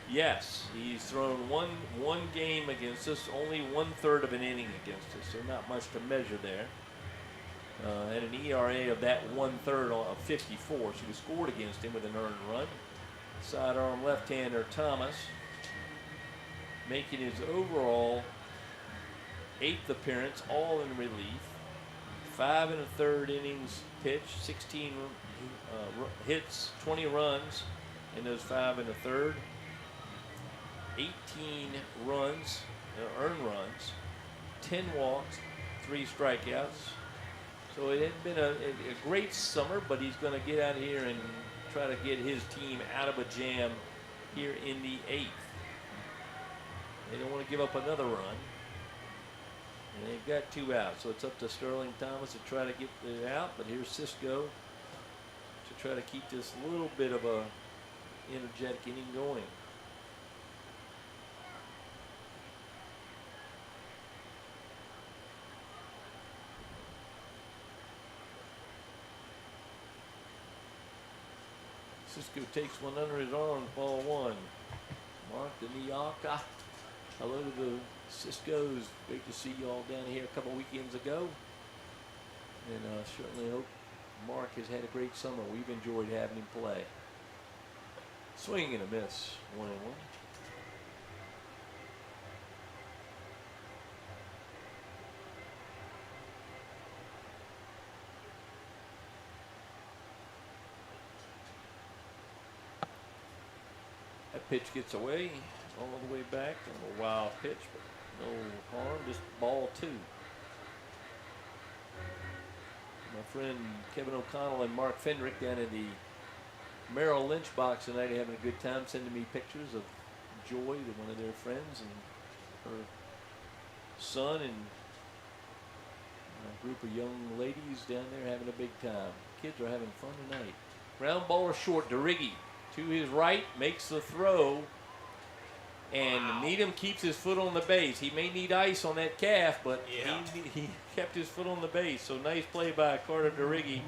yes. He's thrown one game against us, only 1/3 of an inning against us, so not much to measure there. And an ERA of that 1/3 of 54, so we scored against him with an earned run. Sidearm left-hander Thomas, making his overall 8th appearance, all in relief. 5 1/3 innings pitched, 16 hits, 20 runs in those 5 1/3. 18 runs, earned runs, 10 walks, 3 strikeouts. So it had been a great summer, but he's going to get out here and try to get his team out of a jam here in the 8th. They don't want to give up another run. And they've got 2 outs, so it's up to Sterling Thomas to try to get it out. But here's Cisco to try to keep this little bit of a energetic inning going. Cisco takes one under his arm, ball 1. Mark the Niaka. Hello to the Cisco's. Great to see you all down here a couple weekends ago. And certainly hope Mark has had a great summer. We've enjoyed having him play. Swing and a miss, 1-1. That pitch gets away all the way back. A wild pitch, but no harm, just ball 2. My friend Kevin O'Connell and Mark Fendrick down in the Merrill Lynch box tonight are having a good time, sending me pictures of Joy, one of their friends, and her son, and a group of young ladies down there having a big time. Kids are having fun tonight. Ground ball or short, DeRiggi to his right, makes the throw, and Needham keeps his foot on the base. He may need ice on that calf, but he kept his foot on the base. So nice play by Carter DeRiggi.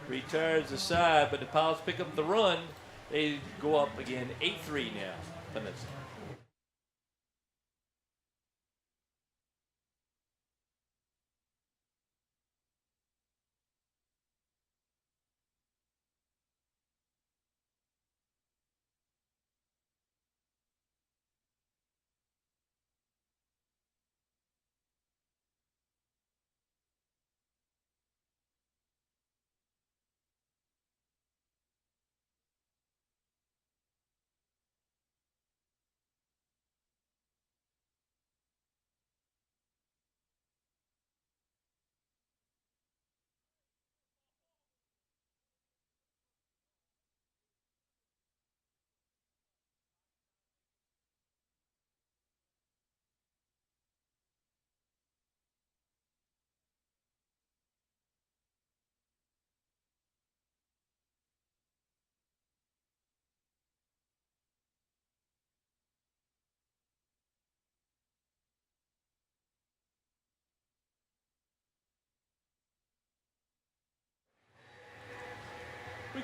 Retires the side, but the Pirates pick up the run. They go up again, 8-3 now. Peninsula.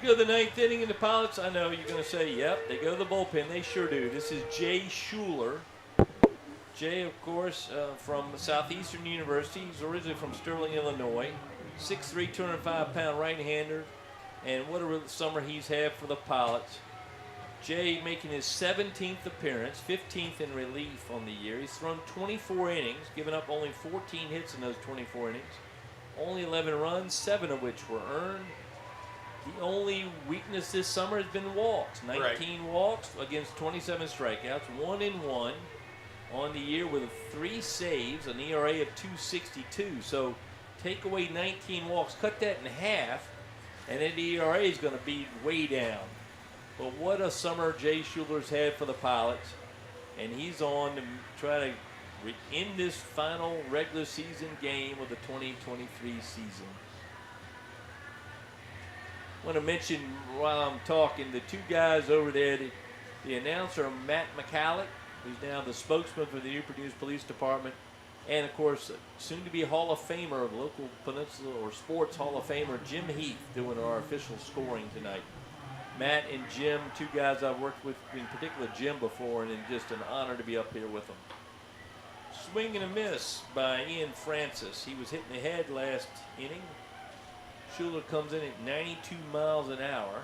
We go to the ninth inning, and the Pilots, I know you're going to say, yep, they go to the bullpen. They sure do. This is Jay Schuler. Jay, of course, from Southeastern University. He's originally from Sterling, Illinois. 6'3", 205-pound right-hander. And what a summer he's had for the Pilots. Jay making his 17th appearance, 15th in relief on the year. He's thrown 24 innings, giving up only 14 hits in those 24 innings. Only 11 runs, 7 of which were earned. The only weakness this summer has been walks. 19 walks against 27 strikeouts, 1-1 on the year with 3 saves, an ERA of 2.62. So take away 19 walks, cut that in half, and then the ERA is going to be way down. But what a summer Jay Schuler's had for the Pilots, and he's on to try to end this final regular season game of the 2023 season. I want to mention while I'm talking, the 2 guys over there, the announcer, Matt McCallick, who's now the spokesman for the Newport News Police Department, and of course, soon to be Hall of Famer, local Peninsula or Sports Hall of Famer, Jim Heath, doing our official scoring tonight. Matt and Jim, 2 guys I've worked with, in particular Jim before, and it's just an honor to be up here with them. Swing and a miss by Ian Francis. He was hitting the head last inning. Schuler comes in at 92 miles an hour.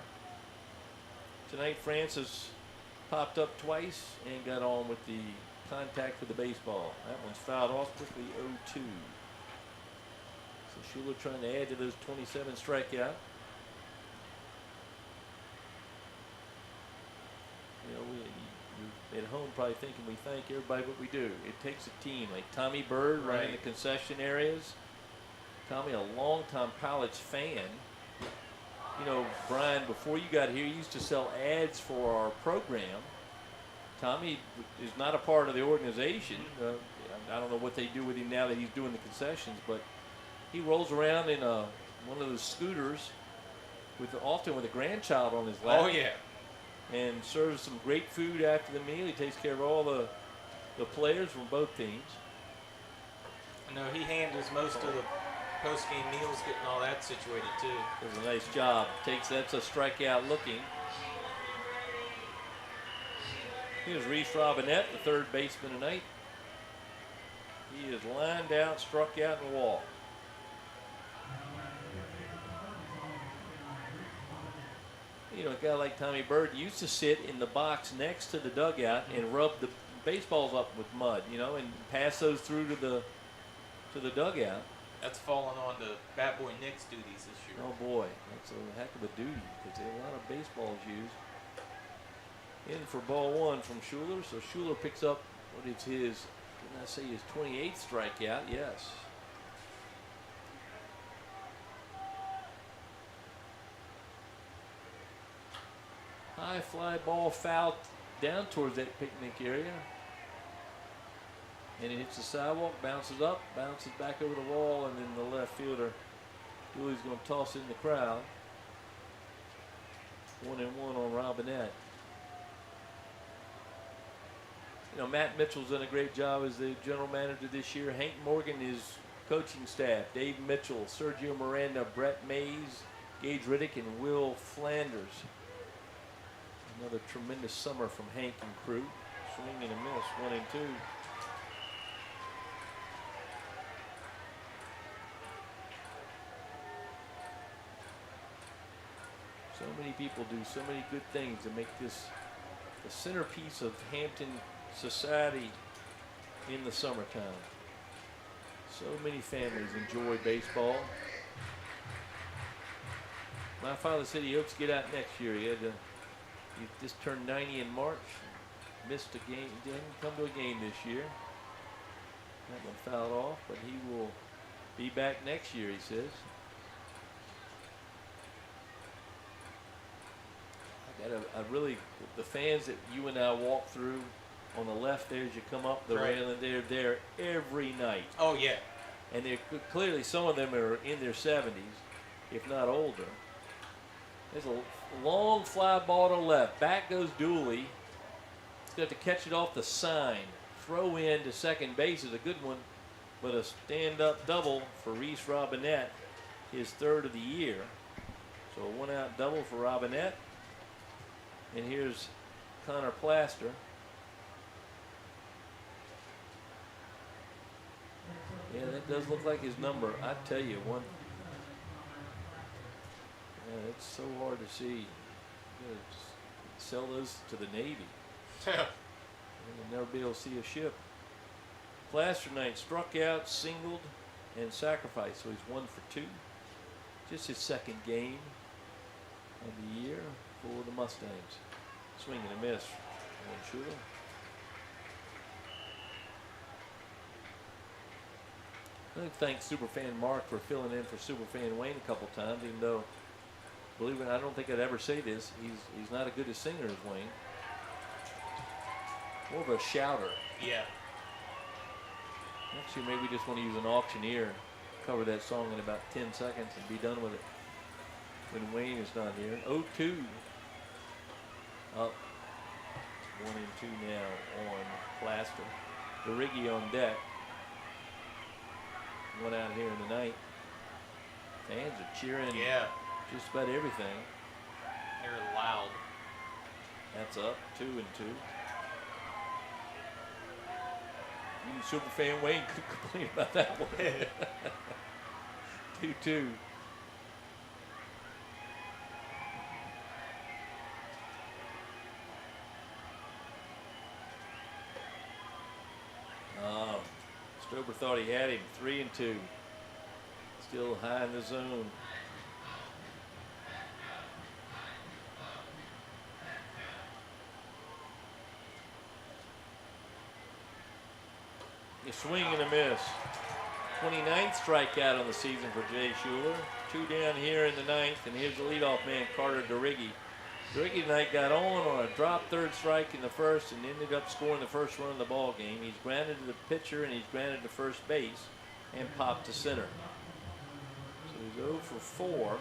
Tonight, Francis popped up twice and got on with the contact with the baseball. That one's fouled off quickly, 0-2. So Schuler trying to add to those 27 strikeout. You know, you're at home probably thinking we thank everybody, but we do. It takes a team like Tommy Bird running the concession areas. Tommy, a longtime Pilots fan. You know, Brian, before you got here, you used to sell ads for our program. Tommy is not a part of the organization. I don't know what they do with him now that he's doing the concessions, but he rolls around in one of those scooters, often with a grandchild on his lap. Oh, yeah. And serves some great food after the meal. He takes care of all the players from both teams. I know he handles most of the post-game meals, getting all that situated too. Does a nice job. That's a strikeout looking. Here's Reese Robinette, the third baseman tonight. He is lined out, struck out, and walked. You know, a guy like Tommy Bird used to sit in the box next to the dugout and rub the baseballs up with mud, you know, and pass those through to the dugout. That's fallen on to Bat Boy Nick's duties this year. Oh boy, that's a heck of a duty because there are a lot of baseballs used. In for ball 1 from Schuler. So Schuler picks up what is his, didn't I say his 28th strikeout? Yes. High fly ball fouled down towards that picnic area. And it hits the sidewalk, bounces up, bounces back over the wall, and then the left fielder, Dooley's going to toss it in the crowd. 1-1 on Robinette. You know, Matt Mitchell's done a great job as the general manager this year. Hank Morgan, his coaching staff, Dave Mitchell, Sergio Miranda, Brett Mays, Gage Riddick, and Will Flanders. Another tremendous summer from Hank and crew. Swing and a miss, 1-2. So many people do so many good things to make this the centerpiece of Hampton society in the summertime. So many families enjoy baseball. My father said he hopes to get out next year. He just turned 90 in March. Missed a game. Didn't come to a game this year. That one fouled off, but he will be back next year, he says. I really, the fans that you and I walk through on the left there as you come up the railing, they're there every night. Oh, yeah. And they're clearly, some of them are in their 70s, if not older. There's a long fly ball to the left. Back goes Dooley. He's got to catch it off the sign. Throw in to second base is a good one, but a stand-up double for Reese Robinette, his third of the year. So a 1-out double for Robinette. And here's Connor Plaster. Yeah, that does look like his number. I tell you, yeah, it's so hard to see. You gotta sell those to the Navy. You'll never be able to see a ship. Plaster tonight struck out, singled, and sacrificed. So he's 1 for 2. Just his second game of the year for the Mustangs. Swing and a miss on Schuler. I'd like to thank Superfan Mark for filling in for Superfan Wayne a couple times, even though, believe it or not, I don't think I'd ever say this. He's not as good a singer as Wayne. More of a shouter. Yeah. Actually, maybe we just want to use an auctioneer, cover that song in about 10 seconds and be done with it when Wayne is not here. 0-2. Up 1-2 now on Plaster. DeRiggi on deck. 1 out here in the ninth. Fans are cheering just about everything. They're loud. That's up 2-2. Even Superfan Wayne could complain about that one. 2-2. Stober thought he had him. 3-2. Still high in the zone. A swing and a miss. 29th strikeout on the season for Jay Schuler. 2 down here in the ninth, and here's the leadoff man, Carter DeRiggi. DeRiggi tonight got on a drop third strike in the first and ended up scoring the first run of the ball game. He's grounded to the pitcher and he's grounded to first base and popped to center. So he's 0 for 4.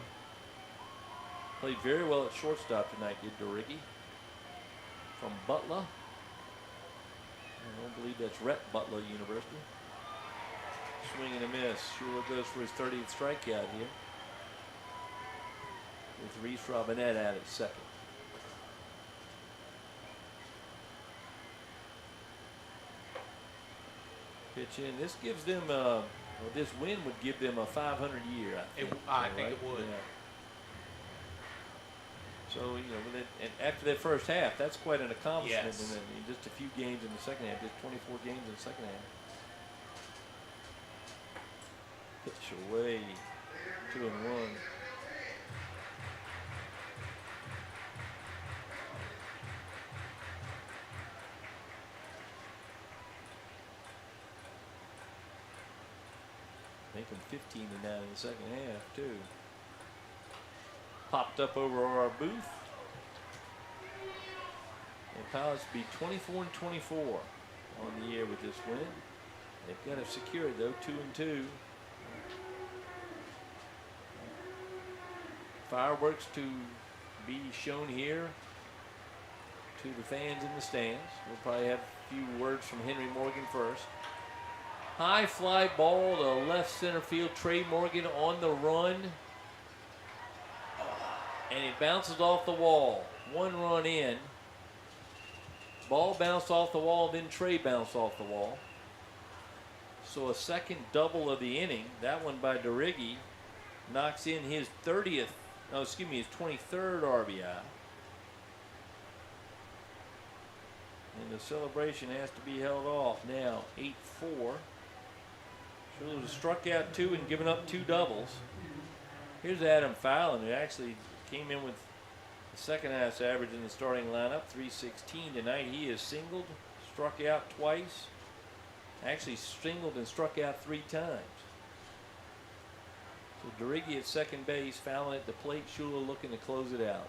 Played very well at shortstop tonight, did DeRiggi. From Butler. I don't believe that's Rhett Butler University. Swing and a miss. Schuler goes for his 30th strikeout here, with Reese Robinette out at second. Pitch in. This gives them, well, this win would give them a 500 year, I think. I think it would. Yeah. So, you know, and after that first half, that's quite an accomplishment. Yes. And then just a few games in the second half, just 24 games in the second half. Pitch away, 2-1. Making 15 to 9 in the second half, too. Popped up over our booth. And Pilots be 24-24 on the year with this win. They've got it secured, though, 2-2. Fireworks to be shown here to the fans in the stands. We'll probably have a few words from Henry Morgan first. High fly ball to left center field. Trey Morgan on the run. And it bounces off the wall. 1 run in. Ball bounced off the wall, then Trey bounced off the wall. So a second double of the inning. That one by DeRiggi knocks in his 23rd RBI. And the celebration has to be held off now. 8-4. Schuler struck out 2 and given up 2 doubles. Here's Adam Fallon, who actually came in with the second highest average in the starting lineup, 316 tonight. He is singled, struck out twice. Actually singled and struck out 3 times. So DeRiggi at second base, Fallon at the plate, Schuler looking to close it out.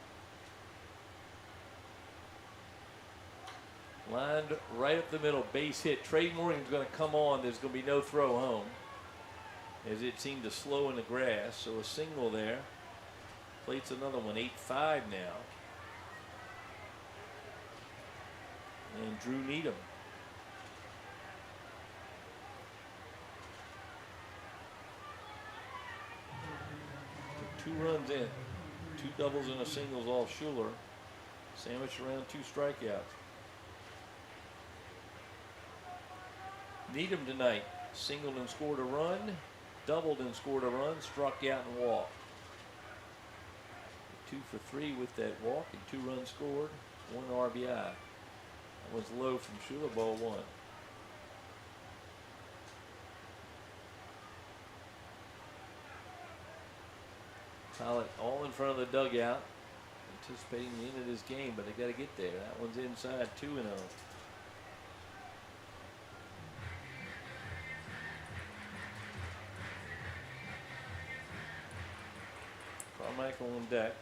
Lined right up the middle, base hit. Trey Morgan's going to come on. There's going to be no throw home, as it seemed to slow in the grass. So a single there. Plate's another one, 8-5 now. And Drew Needham. 2 runs in. 2 doubles and a singles off Schuler. Sandwiched around 2 strikeouts. Needham tonight singled and scored a run, doubled and scored a run, struck out and walked. 2 for 3 with that walk and 2 runs scored, 1 RBI. That was low from Schuler, ball 1. Pilot all in front of the dugout, anticipating the end of this game, but they got to get there. That one's inside, 2-0. Carmichael on deck.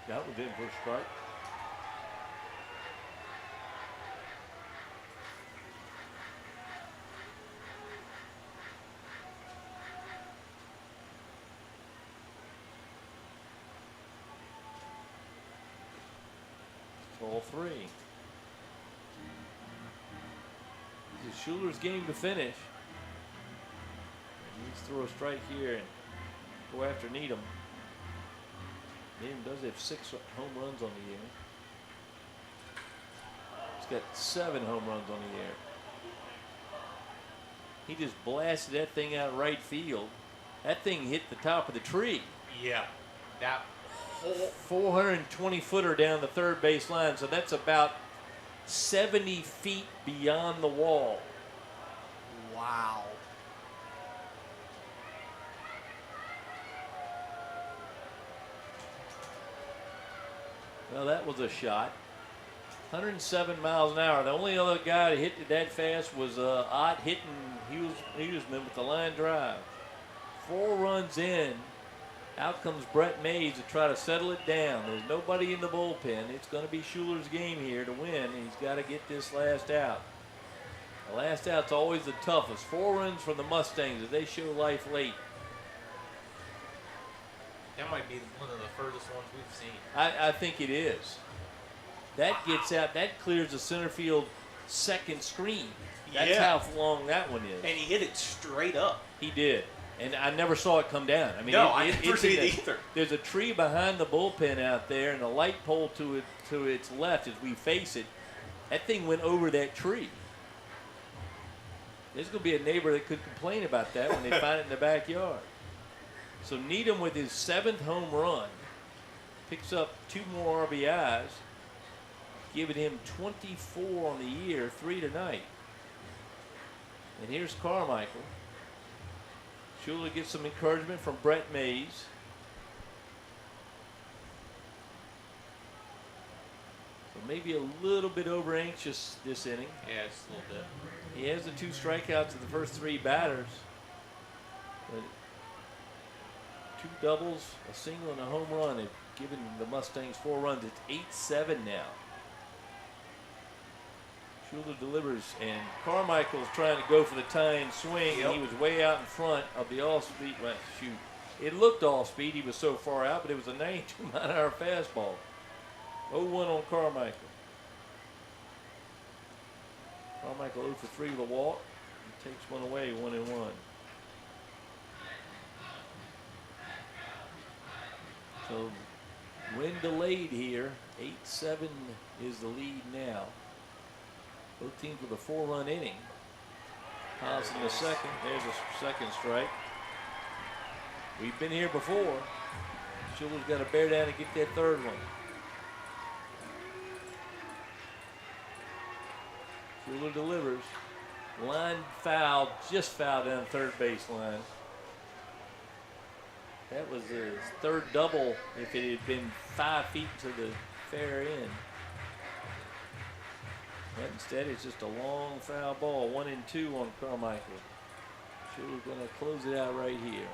That was in for a strike. Ball 3. This is Schuler's game to finish. He needs to throw a strike here and go after Needham. Needham does have 6 home runs on the year. He's got 7 home runs on the year. He just blasted that thing out right field. That thing hit the top of the tree. Yeah. That whole 420 footer down the third base line, so that's about 70 feet beyond the wall. wow. Well, that was a shot. 107 miles an hour. The only other guy that hit it that fast was Ott hitting Huseman with the line drive. 4 runs in. Out comes Brett Mays to try to settle it down. There's nobody in the bullpen. It's going to be Schuler's game here to win. And he's got to get this last out. The last out's always the toughest. 4 runs from the Mustangs as they show life late. That might be one of the furthest ones we've seen. I think it is. That gets out. That clears the center field second screen. That's how long that one is. And he hit it straight up. He did. And I never saw it come down. I mean, I never did either. There's a tree behind the bullpen out there, and a light pole to its left as we face it. That thing went over that tree. There's going to be a neighbor that could complain about that when they find it in the backyard. So Needham with his 7th home run picks up 2 more RBIs, giving him 24 on the year, 3 tonight. And here's Carmichael. Schuler gets some encouragement from Brett Mays. So maybe a little bit over anxious this inning. Yeah, just a little bit. He has the 2 strikeouts of the first 3 batters. But 2 doubles, a single, and a home run have given the Mustangs 4 runs. It's 8-7 now. Schuler delivers, and Carmichael's trying to go for the tying swing, and he was way out in front of the off-speed. Well, shoot, it looked off-speed. He was so far out, but it was a 92-mile-an-hour fastball. 0-1 on Carmichael. Carmichael 0 for 3 with a walk. He takes one away, 1-1. So, win delayed here. 8-7 is the lead now. Both teams with a 4-run inning. House in the second. There's a second strike. We've been here before. Schuler's got to bear down and get that 3rd one. Schuler delivers. Line foul, just fouled down the 3rd baseline. That was his 3rd double if it had been 5 feet to the fair end. But instead, it's just a long foul ball. 1-2 on Carmichael. Schuler's going to close it out right here.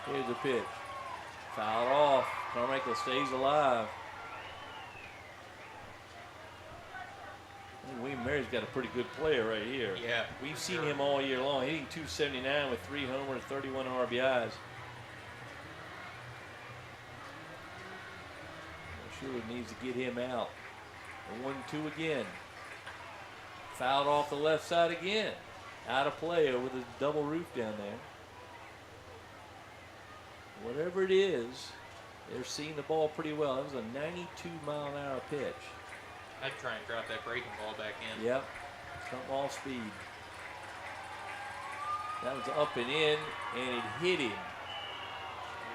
Here's the pitch. Fouled off. Carmichael stays alive. William Mary's got a pretty good player right here. Yeah. We've seen him all year long, hitting .279 with 3 homers, 31 RBIs. Schuler needs to get him out. 1-2 again. Fouled off the left side again. Out of play over the double roof down there. Whatever it is, they're seeing the ball pretty well. That was a 92-mile-an-hour pitch. I'd try and drop that breaking ball back in. Yep. Something off speed. That was up and in, and it hit him.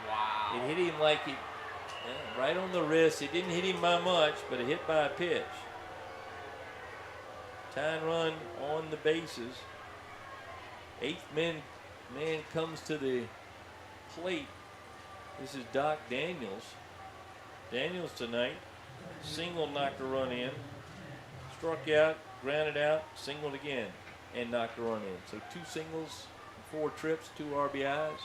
Wow. It hit him like right on the wrist. It didn't hit him by much, but it hit by a pitch. Tying run on the bases. Eighth man comes to the plate. This is Doc Daniels. Daniels tonight. Single, knocked a run in. Struck out, grounded out, singled again, and knocked a run in. So 2 singles, 4 trips, 2 RBIs.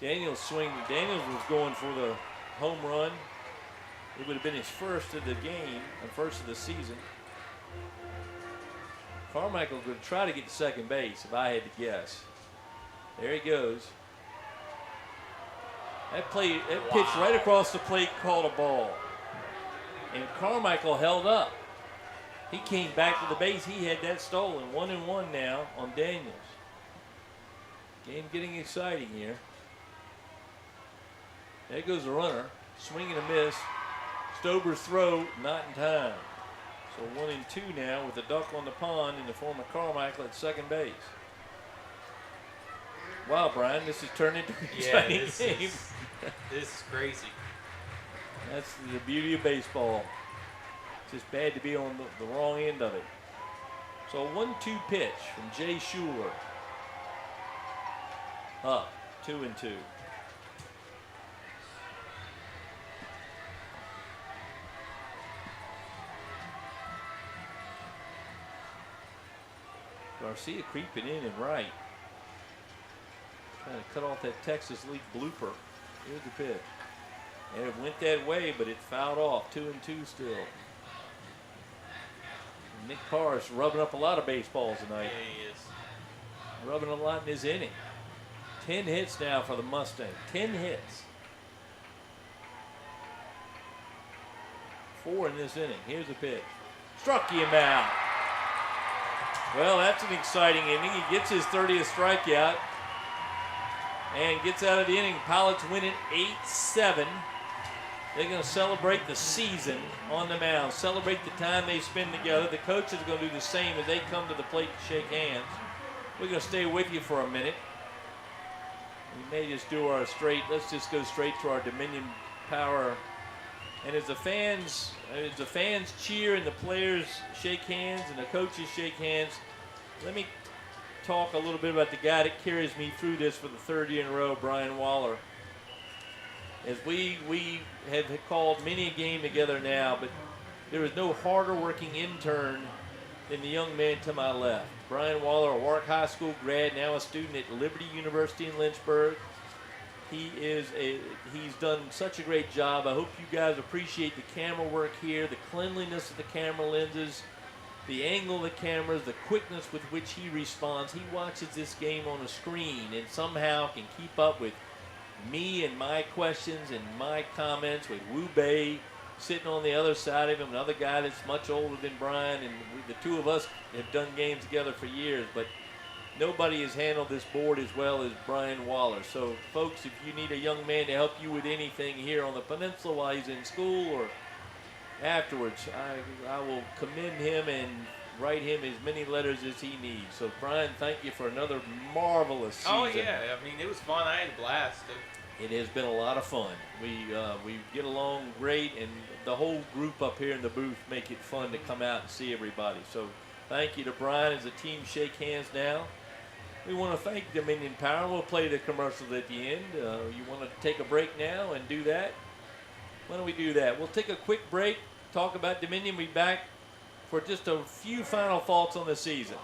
Daniels was going for the home run. It would have been his first of the game, and first of the season. Carmichael would try to get to second base if I had to guess. There he goes. That pitch right across the plate called a ball. And Carmichael held up. He came back to the base. He had that stolen. 1-1 now on Daniels. Game getting exciting here. There goes the runner. Swing and a miss. Stober's throw, not in time. So 1-2 now with a duck on the pond in the form of Carmichael at second base. Wow, Brian, this has turned into an exciting game. This is crazy. That's the beauty of baseball. It's just bad to be on the wrong end of it. So a 1-2 pitch from Jay Schuler. Up, 2-2. Garcia creeping in and right. Trying to cut off that Texas League blooper. Here's the pitch. And it went that way, but it fouled off. 2-2 still. And Nick Parr's rubbing up a lot of baseballs tonight. Yeah, he is. Rubbing a lot in his inning. 10 hits now for the Mustangs. 10 hits. 4 in this inning. Here's the pitch. Struck him out. Well, that's an exciting inning. He gets his 30th strikeout and gets out of the inning. Pilots win it 8-7. They're going to celebrate the season on the mound, celebrate the time they spend together. The coaches are going to do the same as they come to the plate to shake hands. We're going to stay with you for a minute. We may just do let's just go straight to our Dominion Power. And as the fans cheer and the players shake hands and the coaches shake hands, let me talk a little bit about the guy that carries me through this for the 3rd year in a row, Brian Waller. As we have called many a game together now, but there is no harder working intern than the young man to my left. Brian Waller, a Warwick High School grad, now a student at Liberty University in Lynchburg. He's done such a great job. I hope you guys appreciate the camera work here, the cleanliness of the camera lenses, the angle of the cameras, the quickness with which he responds. He watches this game on a screen and somehow can keep up with me and my questions and my comments, with Wu Bei sitting on the other side of him, another guy that's much older than Brian, and the two of us have done games together for years, but nobody has handled this board as well as Brian Waller. So, folks, if you need a young man to help you with anything here on the Peninsula while he's in school or afterwards, I will commend him and write him as many letters as he needs. So, Brian, thank you for another marvelous season. Oh, yeah. I mean, it was fun. I had a blast. It has been a lot of fun. We get along great, and the whole group up here in the booth make it fun to come out and see everybody. So, thank you to Brian as the team shake hands now. We want to thank Dominion Power. We'll play the commercials at the end. You want to take a break now and do that? Why don't we do that? We'll take a quick break, talk about Dominion. We'll be back for just a few final thoughts on the season.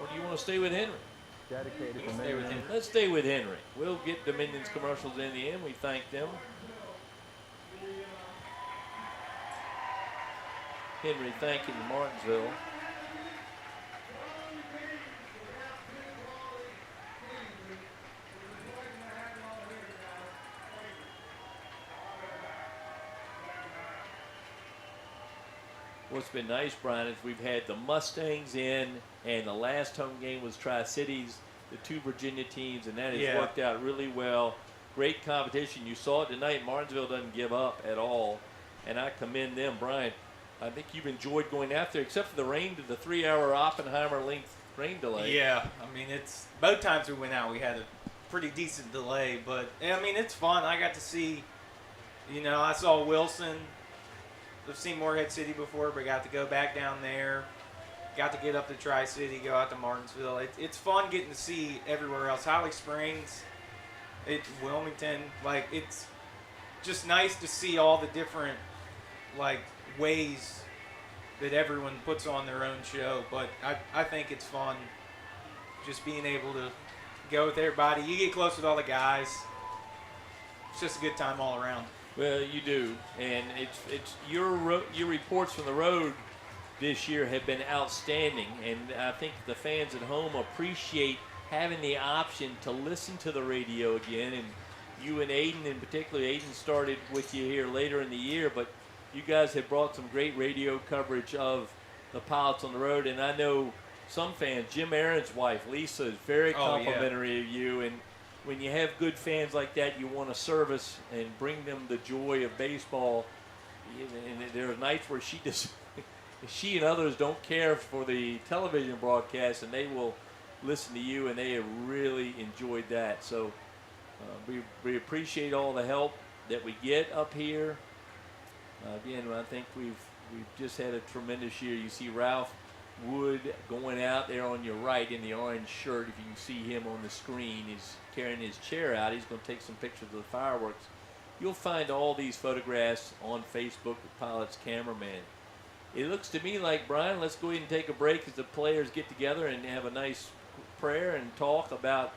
Or do you want to stay with Henry? Dedicated to Stay with him. Let's stay with Henry. We'll get Dominion's commercials in the end. We thank them. Henry, thank you to Martinsville. what's been nice, Brian, is we've had the Mustangs in, and the last home game was Tri-Cities, the two Virginia teams, and that has worked out really well. Great competition. You saw it tonight. Martinsville doesn't give up at all, and I commend them. Brian, I think you've enjoyed going after, except for the rain, the 3-hour Oppenheimer length rain delay. Yeah, I mean, it's both times we went out, we had a pretty decent delay, but I mean, it's fun. I got to see, I saw Wilson. I've seen Morehead City before, but got to go back down there. Got to get up to Tri-City, go out to Martinsville. It's fun getting to see everywhere else. Holly Springs, Wilmington. Like, it's just nice to see all the different, ways that everyone puts on their own show. But I think it's fun just being able to go with everybody. You get close with all the guys. It's just a good time all around. Well, you do, and it's your reports from the road this year have been outstanding, and I think the fans at home appreciate having the option to listen to the radio again. And you and Aiden, in particular, Aiden started with you here later in the year, but you guys have brought some great radio coverage of the Pilots on the road, and I know some fans, Jim Aaron's wife, Lisa, is very complimentary of you, and when you have good fans like that, you want to service and bring them the joy of baseball. And there are nights where she and others don't care for the television broadcast, and they will listen to you, and they have really enjoyed that. So we appreciate all the help that we get up here. Again, I think we've just had a tremendous year. You see Ralph Wood going out there on your right in the orange shirt. If you can see him on the screen, he's carrying his chair out. He's going to take some pictures of the fireworks. You'll find all these photographs on Facebook with Pilots Cameraman. It looks to me like, Brian, let's go ahead and take a break as the players get together and have a nice prayer and talk about